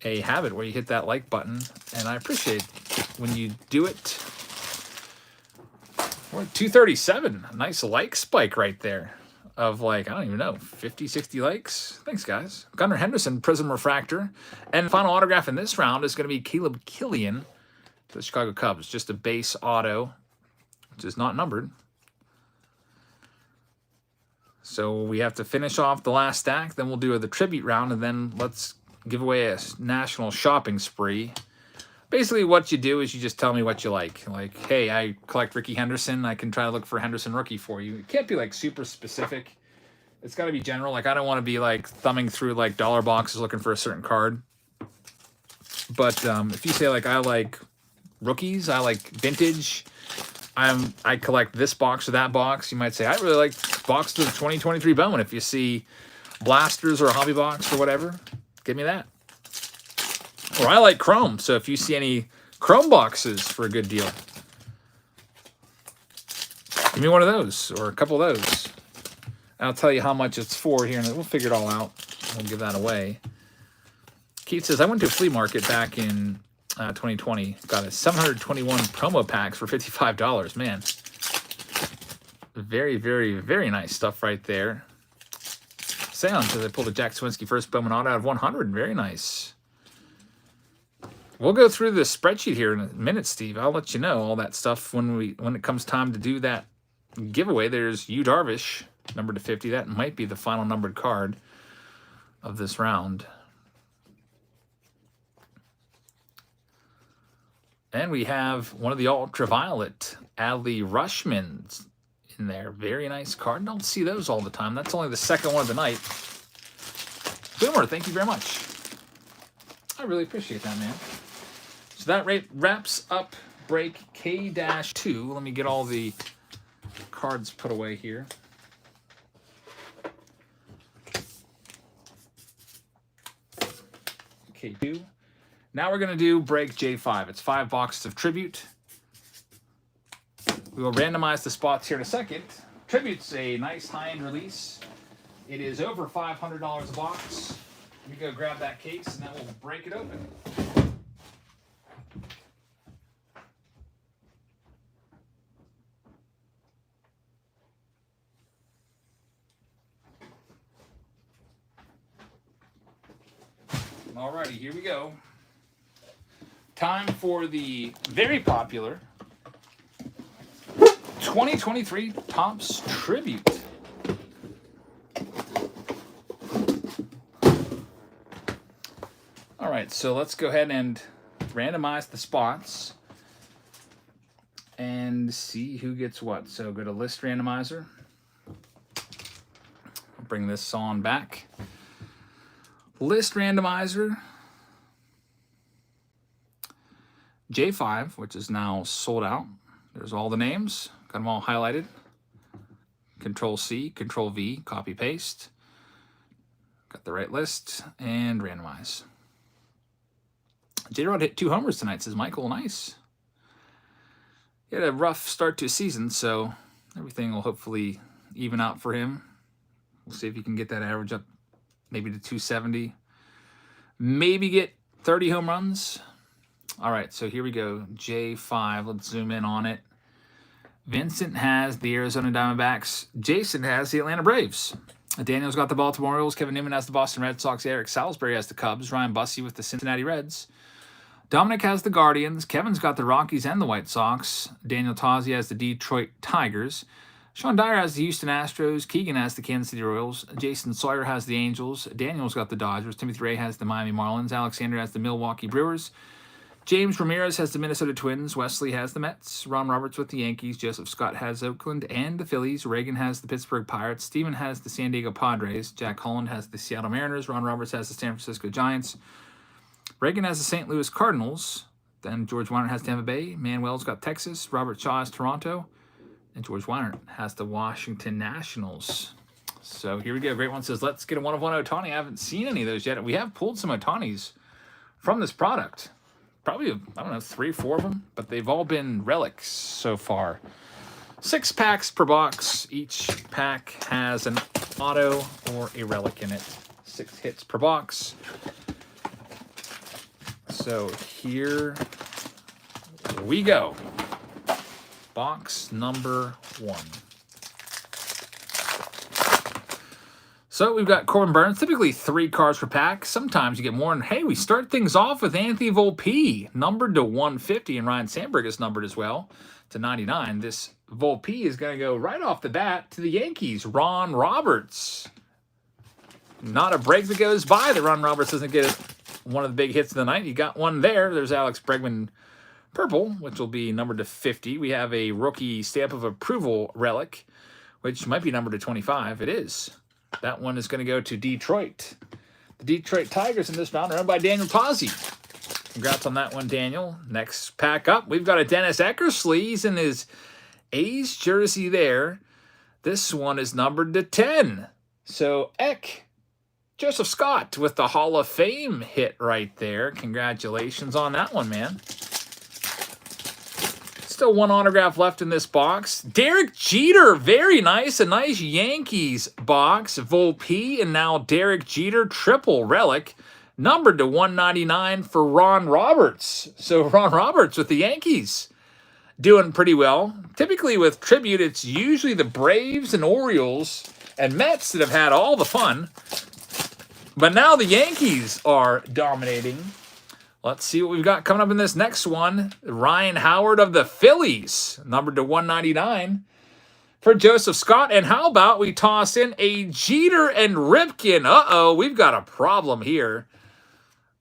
a habit where you hit that like button, and I appreciate when you do it. We're at 237. A nice like spike right there of like, I don't even know, 50, 60 likes. Thanks, guys. Gunnar Henderson, Prism Refractor. And final autograph in this round is going to be Caleb Killian to the Chicago Cubs. Just a base auto, which is not numbered. So we have to finish off the last stack. Then we'll do the tribute round, and then let's give away a national shopping spree. Basically, what you do is you just tell me what you like. Like, hey, I collect Ricky Henderson. I can try to look for Henderson rookie for you. It can't be, like, super specific. It's got to be general. Like, I don't want to be, like, thumbing through, like, dollar boxes looking for a certain card. But if you say, like, I like rookies, I like vintage, I collect this box or that box, you might say, I really like box of 2023 Bowman. If you see blasters or a hobby box or whatever, give me that. Or I like chrome, so if you see any chrome boxes for a good deal, give me one of those or a couple of those. And I'll tell you how much it's for here, and we'll figure it all out. We'll give that away. Keith says, I went to a flea market back in 2020. Got a 721 promo packs for $55. Man, very, very, very nice stuff right there. Sound says I pulled a Jack Swinski first Bowman auto out of 100. Very nice. We'll go through the spreadsheet here in a minute, Steve. I'll let you know all that stuff when it comes time to do that giveaway. There's Yu Darvish, numbered to 50. That might be the final numbered card of this round. And we have one of the ultraviolet Adley Rushmans in there. Very nice card. Don't see those all the time. That's only the second one of the night. Boomer, thank you very much. I really appreciate that, man. So that wraps up break K-2. Let me get all the cards put away here. K2. Now we're going to do break J5. It's 5 boxes of tribute. We will randomize the spots here in a second. Tribute's a nice high-end release. It is over $500 a box. Let me go grab that case, and then we'll break it open. Alrighty, here we go. Time for the very popular 2023 Topps Tribute. Alright, so let's go ahead and randomize the spots and see who gets what. So go to List Randomizer. I'll bring this on back. List Randomizer. J5, which is now sold out. There's all the names. Got them all highlighted. Control-C, Control-V, copy-paste. Got the right list, and randomize. J-Rod hit 2 homers tonight, says Michael. Nice. He had a rough start to his season, so everything will hopefully even out for him. We'll see if he can get that average up maybe to 270. Maybe get 30 home runs. All right, so here we go. J5, let's zoom in on it. Vincent has the Arizona Diamondbacks. Jason has the Atlanta Braves. Daniel's got the Baltimore Orioles. Kevin Newman has the Boston Red Sox. Eric Salisbury has the Cubs. Ryan Bussey with the Cincinnati Reds. Dominic has the Guardians. Kevin's got the Rockies and the White Sox. Daniel Tozzi has the Detroit Tigers. Sean Dyer has the Houston Astros. Keegan has the Kansas City Royals. Jason Sawyer has the Angels. Daniel's got the Dodgers. Timothy Ray has the Miami Marlins. Alexander has the Milwaukee Brewers. James Ramirez has the Minnesota Twins. Wesley has the Mets. Ron Roberts with the Yankees. Joseph Scott has Oakland and the Phillies. Reagan has the Pittsburgh Pirates. Steven has the San Diego Padres. Jack Holland has the Seattle Mariners. Ron Roberts has the San Francisco Giants. Reagan has the St. Louis Cardinals. Then George Weiner has Tampa Bay. Manuel's got Texas. Robert Shaw has Toronto. And George Weiner has the Washington Nationals. So here we go. Great one says, let's get a 1/1 Ohtani. I haven't seen any of those yet. We have pulled some Ohtanis from this product. Probably, I don't know, 3 or 4 of them. But they've all been relics so far. 6 packs per box. Each pack has an auto or a relic in it. 6 hits per box. So here we go. Box number 1. So we've got Corbin Burns, typically 3 cards per pack. Sometimes you get more. And hey, we start things off with Anthony Volpe, numbered to 150, and Ryan Sandberg is numbered as well to 99. This Volpe is going to go right off the bat to the Yankees. Ron Roberts. Not a break that goes by that Ron Roberts doesn't get one of the big hits of the night. You got one there. There's Alex Bregman Purple, which will be numbered to 50. We have a rookie stamp of approval relic, which might be numbered to 25. It is. That one is going to go to Detroit. The Detroit Tigers in this round are owned by Daniel Tozzi. Congrats on that one, Daniel. Next pack up, we've got a Dennis Eckersley. He's in his A's jersey there. This one is numbered to 10. So, Joseph Scott with the Hall of Fame hit right there. Congratulations on that one, man. Still 1 autograph left in this box. Derek Jeter, very nice. A nice Yankees box. Volpe and now Derek Jeter triple relic. Numbered to 199 for Ron Roberts. So Ron Roberts with the Yankees doing pretty well. Typically with tribute, it's usually the Braves and Orioles and Mets that have had all the fun. But now the Yankees are dominating. Let's see what we've got coming up in this next one. Ryan Howard of the Phillies, numbered to 199 for Joseph Scott. And how about we toss in a Jeter and Ripken? Uh-oh, we've got a problem here.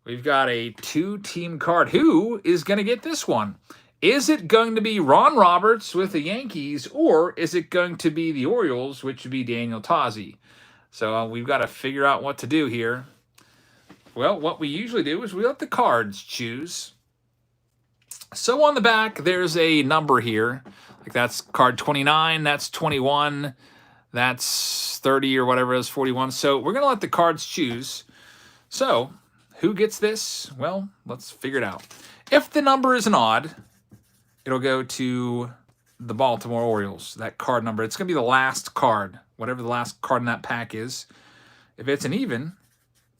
We've got a 2-team card. Who is going to get this one? Is it going to be Ron Roberts with the Yankees, or is it going to be the Orioles, which would be Daniel Tozzi? So we've got to figure out what to do here. Well, what we usually do is we let the cards choose. So on the back, there's a number here. Like that's card 29, that's 21, that's 30 or whatever it is, 41. So we're going to let the cards choose. So who gets this? Well, let's figure it out. If the number is an odd, it'll go to the Baltimore Orioles, that card number. It's going to be the last card, whatever the last card in that pack is. If it's an even,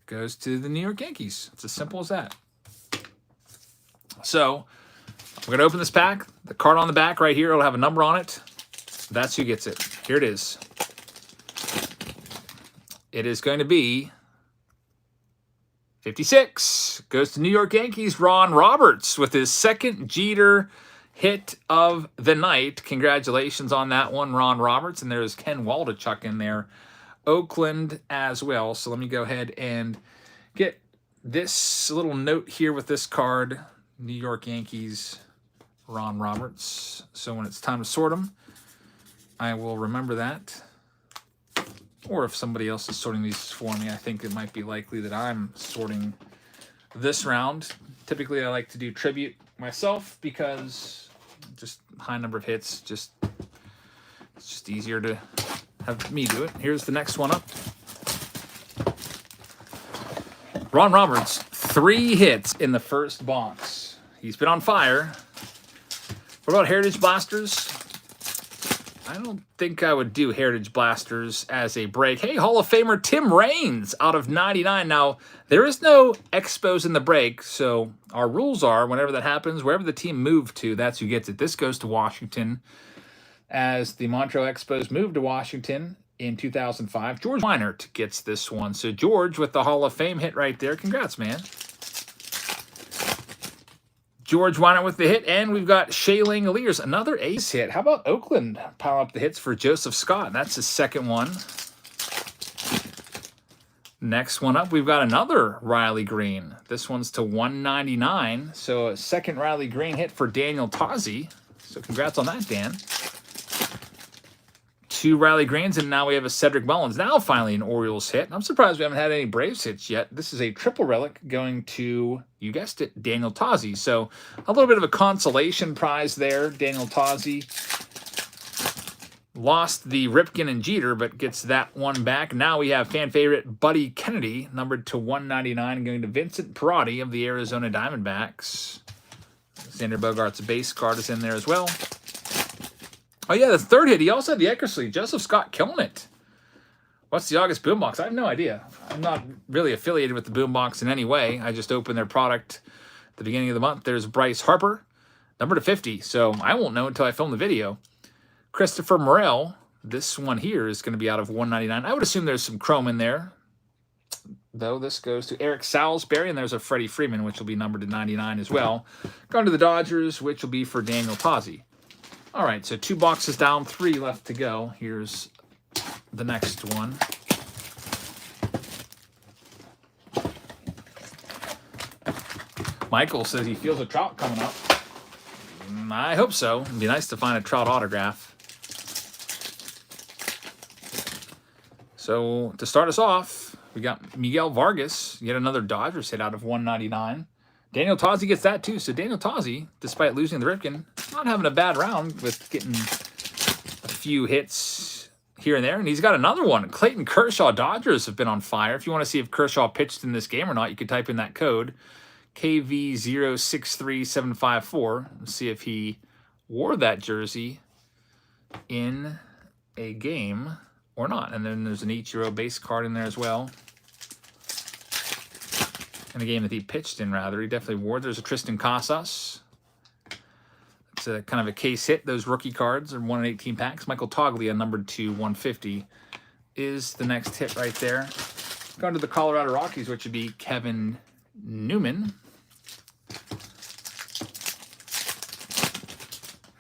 goes to the New York Yankees. It's as simple as that. So we're going to open this pack. The card on the back right here will have a number on it. That's who gets it. Here it is. It is going to be 56 goes to New York Yankees, Ron Roberts, with his second Jeter hit of the night. Congratulations on that one, Ron Roberts. And there's Ken Waldichuk in there, Oakland as well. So let me go ahead and get this little note here with this card, New York Yankees, Ron Roberts. So when it's time to sort them, I will remember that. Or if somebody else is sorting these for me, I think it might be likely that I'm sorting this round. Typically, I like to do tribute myself because just high number of hits, it's just easier to have me do it. Here's the next one up. Ron Roberts, 3 hits in the first box. He's been on fire. What about Heritage Blasters? I don't think I would do Heritage Blasters as a break. Hey, Hall of Famer Tim Raines out of 99. Now, there is no Expos in the break, so our rules are whenever that happens, wherever the team moved to, that's who gets it. This goes to Washington as the Montreal Expos moved to Washington in 2005. George Weinert gets this one. So George with the Hall of Fame hit right there. Congrats, man. George Weinert with the hit, and we've got Shaling Lears, another ace hit. How about Oakland pile up the hits for Joseph Scott? That's his second one. Next one up, we've got another Riley Green. This one's to 199, so a second Riley Green hit for Daniel Tozzi. So congrats on that, Dan. 2 Riley Greens, and now we have a Cedric Mullins. Now finally an Orioles hit. I'm surprised we haven't had any Braves hits yet. This is a triple relic going to, you guessed it, Daniel Tozzi. So a little bit of a consolation prize there. Daniel Tozzi lost the Ripken and Jeter, but gets that one back. Now we have fan favorite Buddy Kennedy, numbered to 199, going to Vincent Perotti of the Arizona Diamondbacks. Xander Bogaerts' base card is in there as well. Oh, yeah, the third hit. He also had the Eckersley. Joseph Scott killing it. What's the August Boombox? I have no idea. I'm not really affiliated with the Boombox in any way. I just opened their product at the beginning of the month. There's Bryce Harper, number to 50. So I won't know until I film the video. Christopher Morel. This one here is going to be out of 199. I would assume there's some chrome in there, though. This goes to Eric Salisbury, and there's a Freddie Freeman, which will be numbered to 99 as well. Going to the Dodgers, which will be for Daniel Tozzi. All right, so 2 boxes down, 3 left to go. Here's the next one. Michael says he feels a Trout coming up. I hope so. It'd be nice to find a Trout autograph. So to start us off, we got Miguel Vargas, yet another Dodgers hit out of 199. Daniel Tozzi gets that too. So Daniel Tozzi, despite losing the Ripken, not having a bad round with getting a few hits here and there. And he's got another one. Clayton Kershaw. Dodgers have been on fire. If you want to see if Kershaw pitched in this game or not, you could type in that code, KV063754, and see if he wore that jersey in a game or not. And then there's an Ichiro base card in there as well. In the game that he pitched in, rather. He definitely wore. There's a Tristan Casas. It's a kind of a case hit. Those rookie cards are 1 in 18 packs. Michael Toglia, numbered to 150, is the next hit right there. Going to the Colorado Rockies, which would be Kevin Newman.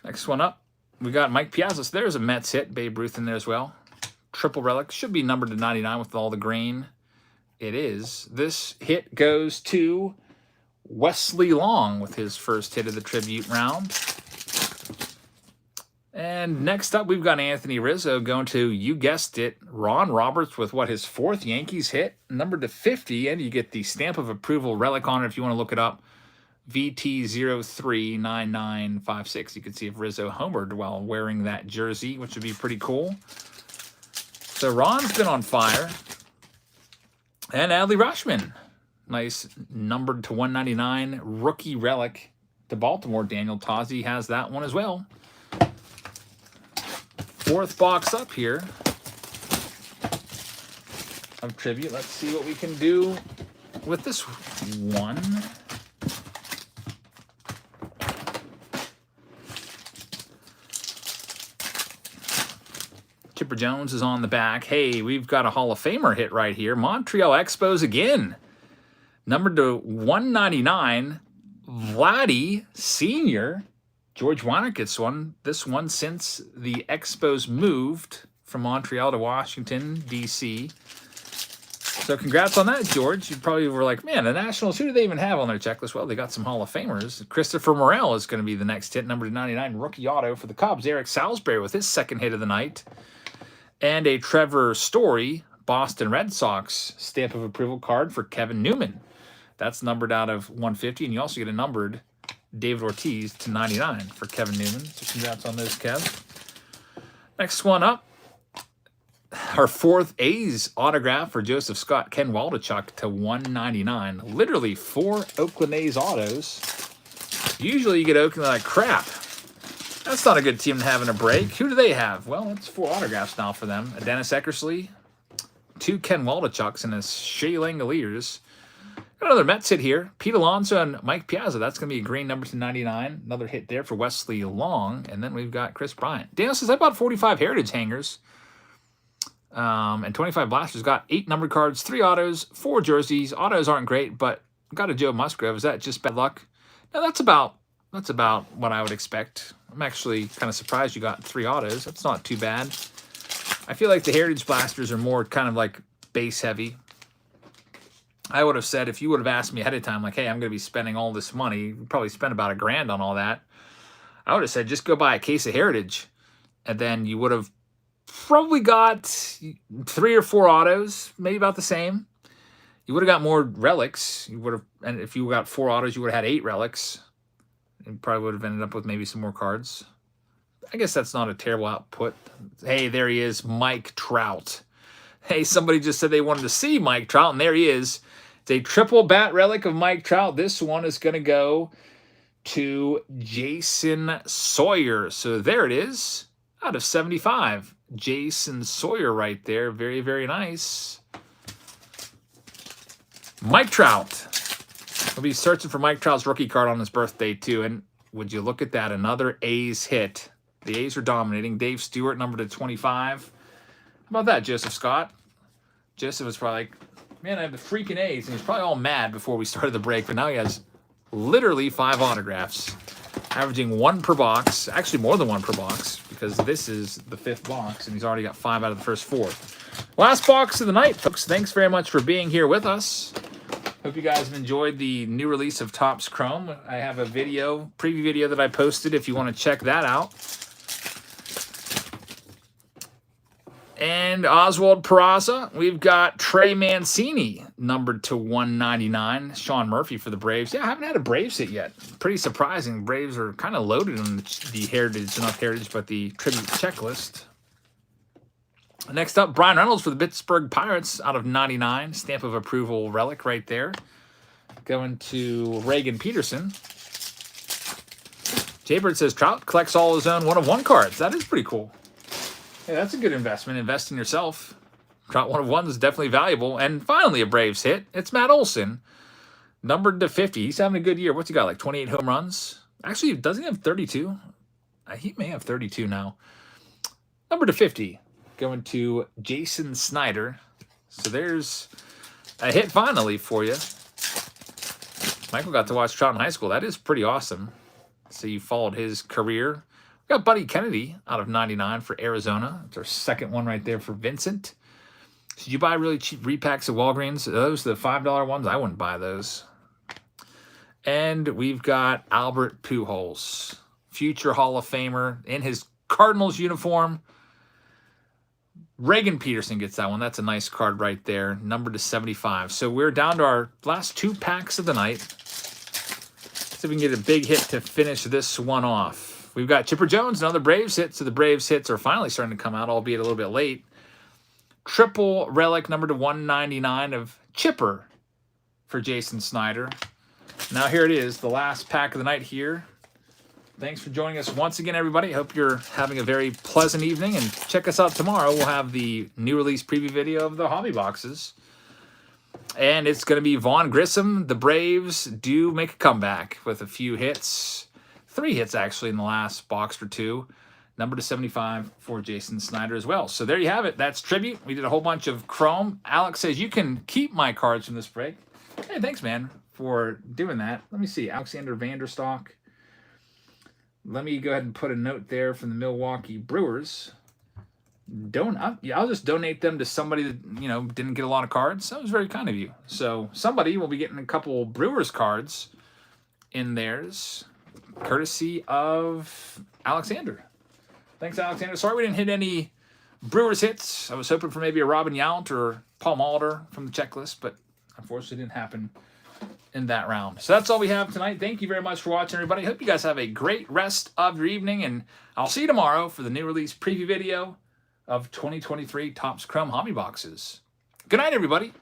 Next one up, we got Mike Piazza. So there's a Mets hit. Babe Ruth in there as well. Triple relic. Should be numbered to 99 with all the grain. It is. This hit goes to Wesley Long with his first hit of the tribute round. And next up, we've got Anthony Rizzo going to, you guessed it, Ron Roberts with what, his 4th Yankees hit, numbered to 50, and you get the stamp of approval relic on it if you want to look it up. VT039956. You can see if Rizzo homered while wearing that jersey, which would be pretty cool. So Ron's been on fire. And Adley Rutschman, nice numbered to 199 rookie relic to Baltimore. Daniel Tozzi has that one as well. 4th box up here of tribute. Let's see what we can do with this one. Chipper Jones is on the back. Hey, we've got a Hall of Famer hit right here. Montreal Expos again. Numbered to 199, Vladdy Sr. George Weiner gets this one since the Expos moved from Montreal to Washington, D.C. So congrats on that, George. You probably were like, man, the Nationals, who do they even have on their checklist? Well, they got some Hall of Famers. Christopher Morel is going to be the next hit, number 99, rookie auto for the Cubs. Eric Salisbury with his second hit of the night. And a Trevor Story, Boston Red Sox stamp of approval card for Kevin Newman. That's numbered out of 150, and you also get a numbered David Ortiz to 99 for Kevin Newman. So congrats on those, Kev. Next one up. Our fourth A's autograph for Joseph Scott, Ken Waldachuk to 199. Literally 4 Oakland A's autos. Usually you get Oakland like crap. That's not a good team to have in a break. Who do they have? Well, it's 4 autographs now for them. A Dennis Eckersley, 2 Ken Waldichuks, and a Shea Langoliers. Got another Mets hit here. Pete Alonso and Mike Piazza. That's going to be a green number to 99. Another hit there for Wesley Long. And then we've got Chris Bryant. Daniel says, I bought 45 Heritage hangers. And 25 blasters. Got 8 numbered cards, 3 autos, 4 jerseys. Autos aren't great, but got a Joe Musgrove. Is that just bad luck? No, that's about what I would expect. I'm actually kind of surprised you got 3 autos. That's not too bad. I feel like the Heritage blasters are more kind of like base heavy. I would have said, if you would have asked me ahead of time, like, hey, I'm going to be spending all this money, you'd probably spend about $1,000 on all that. I would have said, just go buy a case of Heritage. And then you would have probably got 3 or 4 autos, maybe about the same. You would have got more relics. You would have, and if you got 4 autos, you would have had 8 relics. And probably would have ended up with maybe some more cards. I guess that's not a terrible output. Hey, there he is, Mike Trout. Hey, somebody just said they wanted to see Mike Trout, and there he is. It's a triple bat relic of Mike Trout. This one is going to go to Jason Sawyer. So there it is, out of 75. Jason Sawyer right there. Very, very nice. Mike Trout. We'll be searching for Mike Trout's rookie card on his birthday, too. And would you look at that? Another A's hit. The A's are dominating. Dave Stewart, number to 25. How about that, Joseph Scott? Joseph was probably like, man, I have the freaking A's. And he was probably all mad before we started the break. But now he has literally 5 autographs. Averaging 1 per box. Actually, more than 1 per box. Because this is the 5th box. And he's already got 5 out of the first 4. Last box of the night, folks. Thanks very much for being here with us. Hope you guys have enjoyed the new release of Topps Chrome. I have a preview video that I posted if you want to check that out. And Oswald Peraza. We've got Trey Mancini, numbered to 199. Sean Murphy for the Braves. Yeah, I haven't had a Braves hit yet. Pretty surprising. Braves are kind of loaded on the Heritage, not Heritage, but the Tribute checklist. Next up, Brian Reynolds for the Pittsburgh Pirates out of 99. Stamp of approval relic right there. Going to Reagan Peterson. Jaybird says Trout collects all his own 1-of-1 cards. That is pretty cool. Hey, that's a good investment. Invest in yourself. Trout 1-of-1 is definitely valuable. And finally, a Braves hit. It's Matt Olson, numbered to 50. He's having a good year. What's he got, like 28 home runs? Actually, doesn't he have 32? He may have 32 now. Numbered to 50. Going to Jason Snyder. So there's a hit finally for you. Michael got to watch Trout in high school. That is pretty awesome. So you followed his career. We got Buddy Kennedy out of 99 for Arizona. It's our second one right there for Vincent. Should you buy really cheap repacks of Walgreens? Those are the $5 ones. I wouldn't buy those. And we've got Albert Pujols, future Hall of Famer in his Cardinals uniform. Reagan Peterson gets that one. That's a nice card right there, numbered to 75. So we're down to our last 2 packs of the night. See if we can get a big hit to finish this one off. We've got Chipper Jones, another Braves hit. So the Braves hits are finally starting to come out, albeit a little bit late. Triple relic number to 199 of Chipper for Jason Snyder. Now here it is, the last pack of the night here. Thanks for joining us once again, everybody. Hope you're having a very pleasant evening. And check us out tomorrow. We'll have the new release preview video of the hobby boxes. And it's going to be Vaughn Grissom. The Braves do make a comeback with a few hits. 3 hits, actually, in the last box or 2. Number to 75 for Jason Snyder as well. So there you have it. That's Tribute. We did a whole bunch of Chrome. Alex says, you can keep my cards from this break. Hey, thanks, man, for doing that. Let me see. Alexander Vanderstock. Let me go ahead and put a note there from the Milwaukee Brewers. I'll just donate them to somebody that didn't get a lot of cards. That was very kind of you. So somebody will be getting a couple Brewers cards in theirs, courtesy of Alexander. Thanks, Alexander. Sorry we didn't hit any Brewers hits. I was hoping for maybe a Robin Yount or Paul Molitor from the checklist, but unfortunately didn't happen in that round. So that's all we have tonight. Thank you very much for watching, everybody. Hope you guys have a great rest of your evening, and I'll see you tomorrow for the new release preview video of 2023 Topps Chrome Hobby Boxes. Good night, everybody.